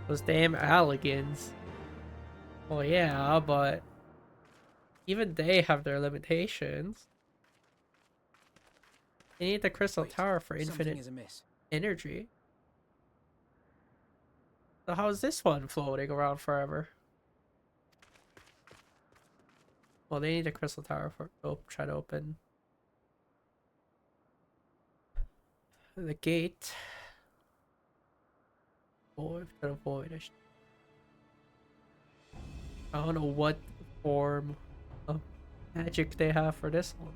Those damn Alligans. Well, yeah, but even they have their limitations. They need the crystal tower for Something infinite is amiss. energy. So how's this one floating around forever? Well, they need a crystal tower for try to open the gate. Void to the void. I don't know what form of magic they have for this one.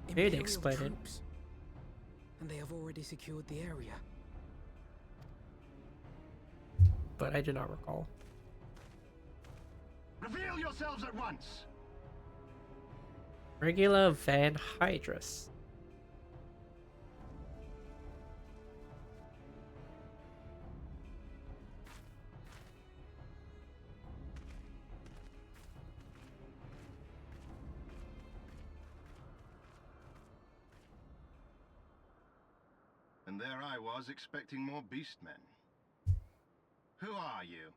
Maybe they Imperial explain it. troops. And they have already secured the area. But I do not recall. Reveal yourselves at once! Regula Van Hydrus. And there I was, expecting more beastmen. Who are you?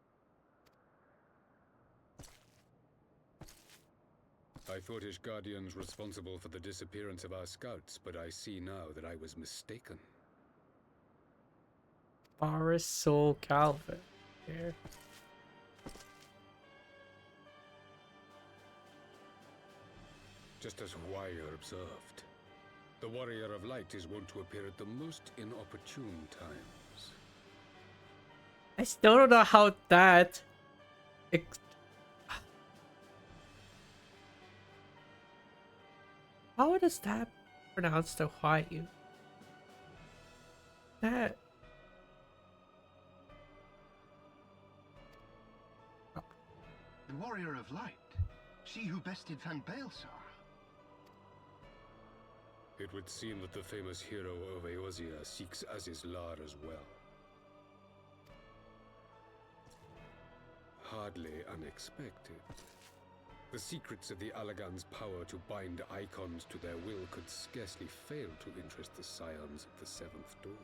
I thought Ishgardians responsible for the disappearance of our scouts, but I see now that I was mistaken. Boris Soul Calvin. Here. Just as Wire observed, the Warrior of Light is wont to appear at the most inopportune times. I still don't know how that... How does that pronounce the Hwaiu? That... The Warrior of Light. She who bested Van Baelsar. It would seem that the famous hero of Eorzea seeks Azizlar as well. Hardly unexpected. The secrets of the Allagan's power to bind icons to their will could scarcely fail to interest the scions of the Seventh Dawn.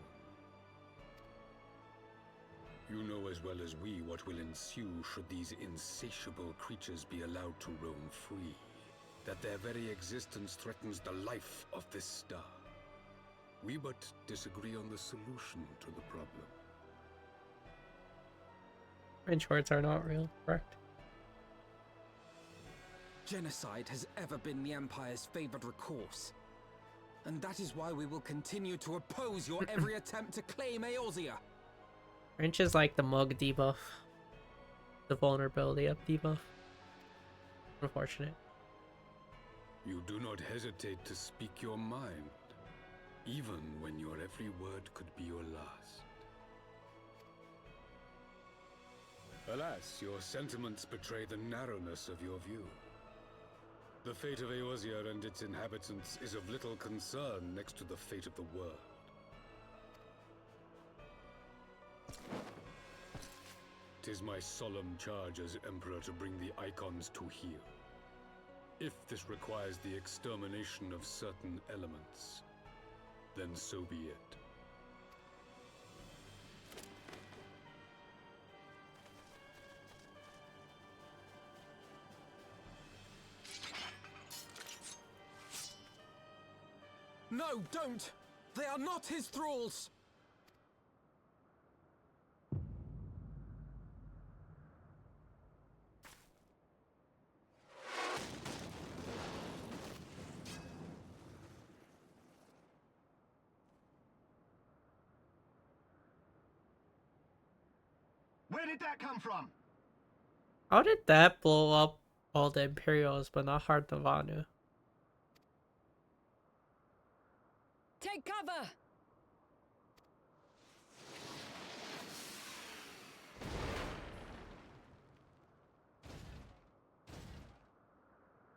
You know as well as we what will ensue should these insatiable creatures be allowed to roam free. That their very existence threatens the life of this star. We but disagree on the solution to the problem. French words are not real, correct? Genocide has ever been the Empire's favored recourse. And that is why we will continue to oppose your every attempt to claim Eorzea. French is like the mug debuff. The vulnerability up debuff. Unfortunate. You do not hesitate to speak your mind, even when your every word could be your last. Alas, your sentiments betray the narrowness of your view. The fate of Eorzea and its inhabitants is of little concern next to the fate of the world. Tis my solemn charge as Emperor to bring the icons to heel. If this requires the extermination of certain elements, then so be it. No, don't! They are not his thralls! Where did that come from? How did that blow up all the Imperials but not Hartavanu? Take cover!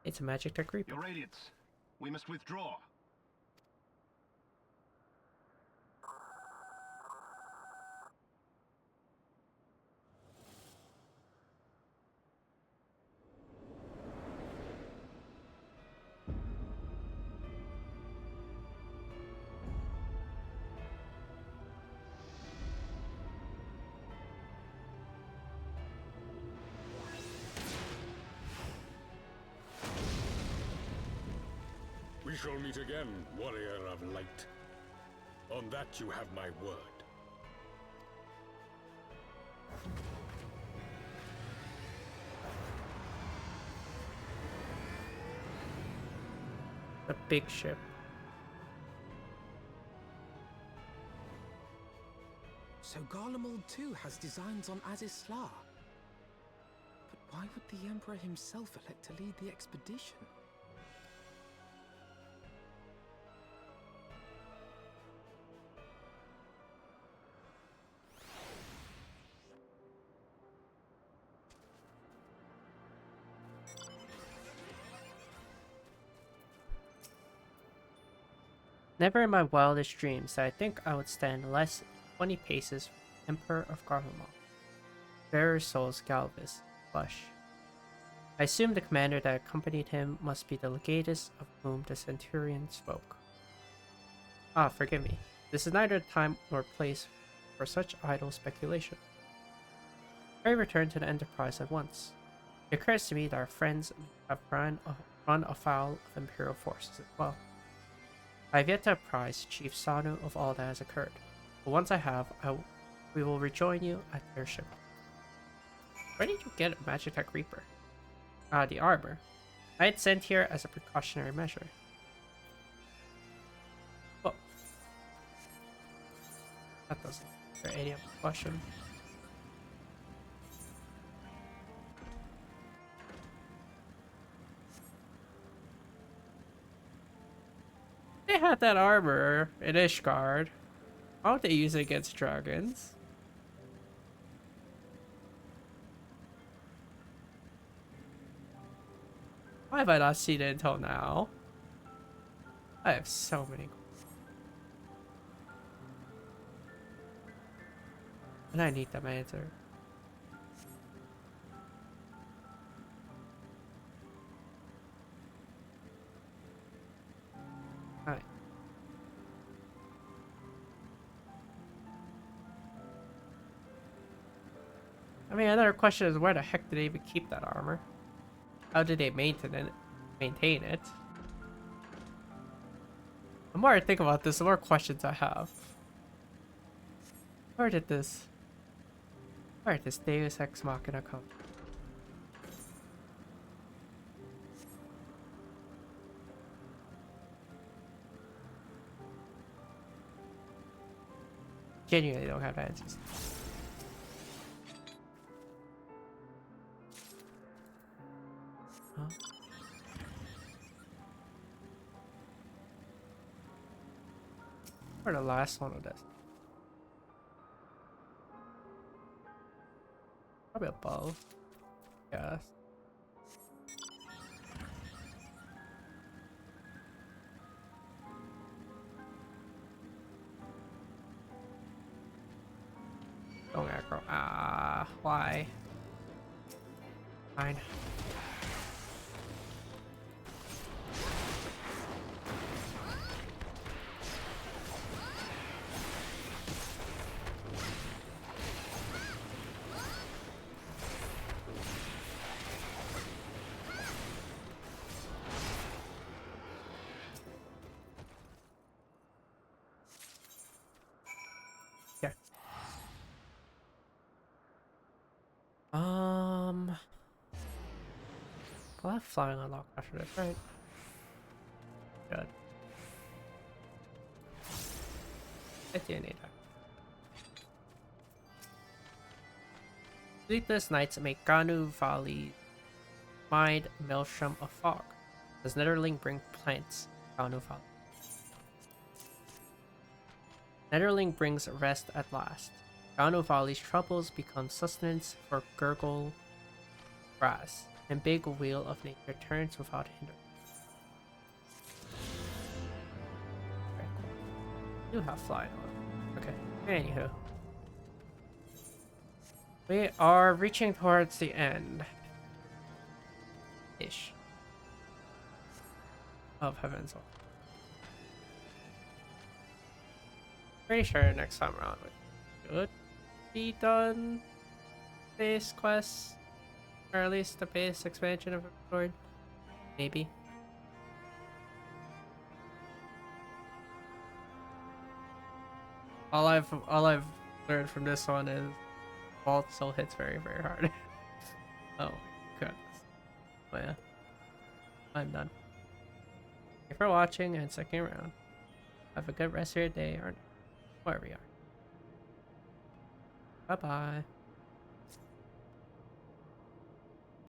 It's a magic tech reaper. Your Radiance, we must withdraw. We shall meet again, warrior of light. On that you have my word. The big ship. So Garlemald too has designs on Azisla. But why would the Emperor himself elect to lead the expedition? Never in my wildest dreams did I think I would stand less than 20 paces from the Emperor of Garlemald. Bearer Souls Galvis, Flush. I assumed the commander that accompanied him must be the legatus of whom the centurion spoke. Ah, forgive me. This is neither time nor place for such idle speculation. I returned to the Enterprise at once. It occurs to me that our friends have run afoul of Imperial forces as well. I have yet to apprise Chief Sanu of all that has occurred, but once I have, we will rejoin you at their ship. Where did you get a Magitech Reaper? Ah, the armor. I had sent here as a precautionary measure. Oh. That doesn't answer any of the question. They had that armor in Ishgard. Why don't they use it against dragons? Why have I not seen it until now? I have so many. And I need them answered. Alright. I mean, another question is where the heck did they even keep that armor? How did they maintain it? The more I think about this, the more questions I have. Where did this Deus Ex Machina come? Genuinely don't have answers. Huh? Or the last one of this. Probably above. Yes. Don't aggro. Ah, why? Fine. Yeah. I'll have flying unlocked after this, right? Good. I do need that. Sleepless nights make Ganu Valley mind maelstrom of fog. Does Netherling bring plants? Ganu Valley. Netherling brings rest at last. Ganu Valley's troubles become sustenance for gurgle grass, and big wheel of nature turns without hindrance. Very cool. You have flying on. Okay. Anywho. We are reaching towards the end. Ish. Of Heaven's Hall. Pretty sure next time around we should be done base quests. Or at least the base expansion of Sword. Maybe. All I've learned from this one is vault still hits very, very hard. Oh my goodness. But yeah. I'm done. Thank you for watching and sticking around. Have a good rest of your day or wherever you are. Bye bye.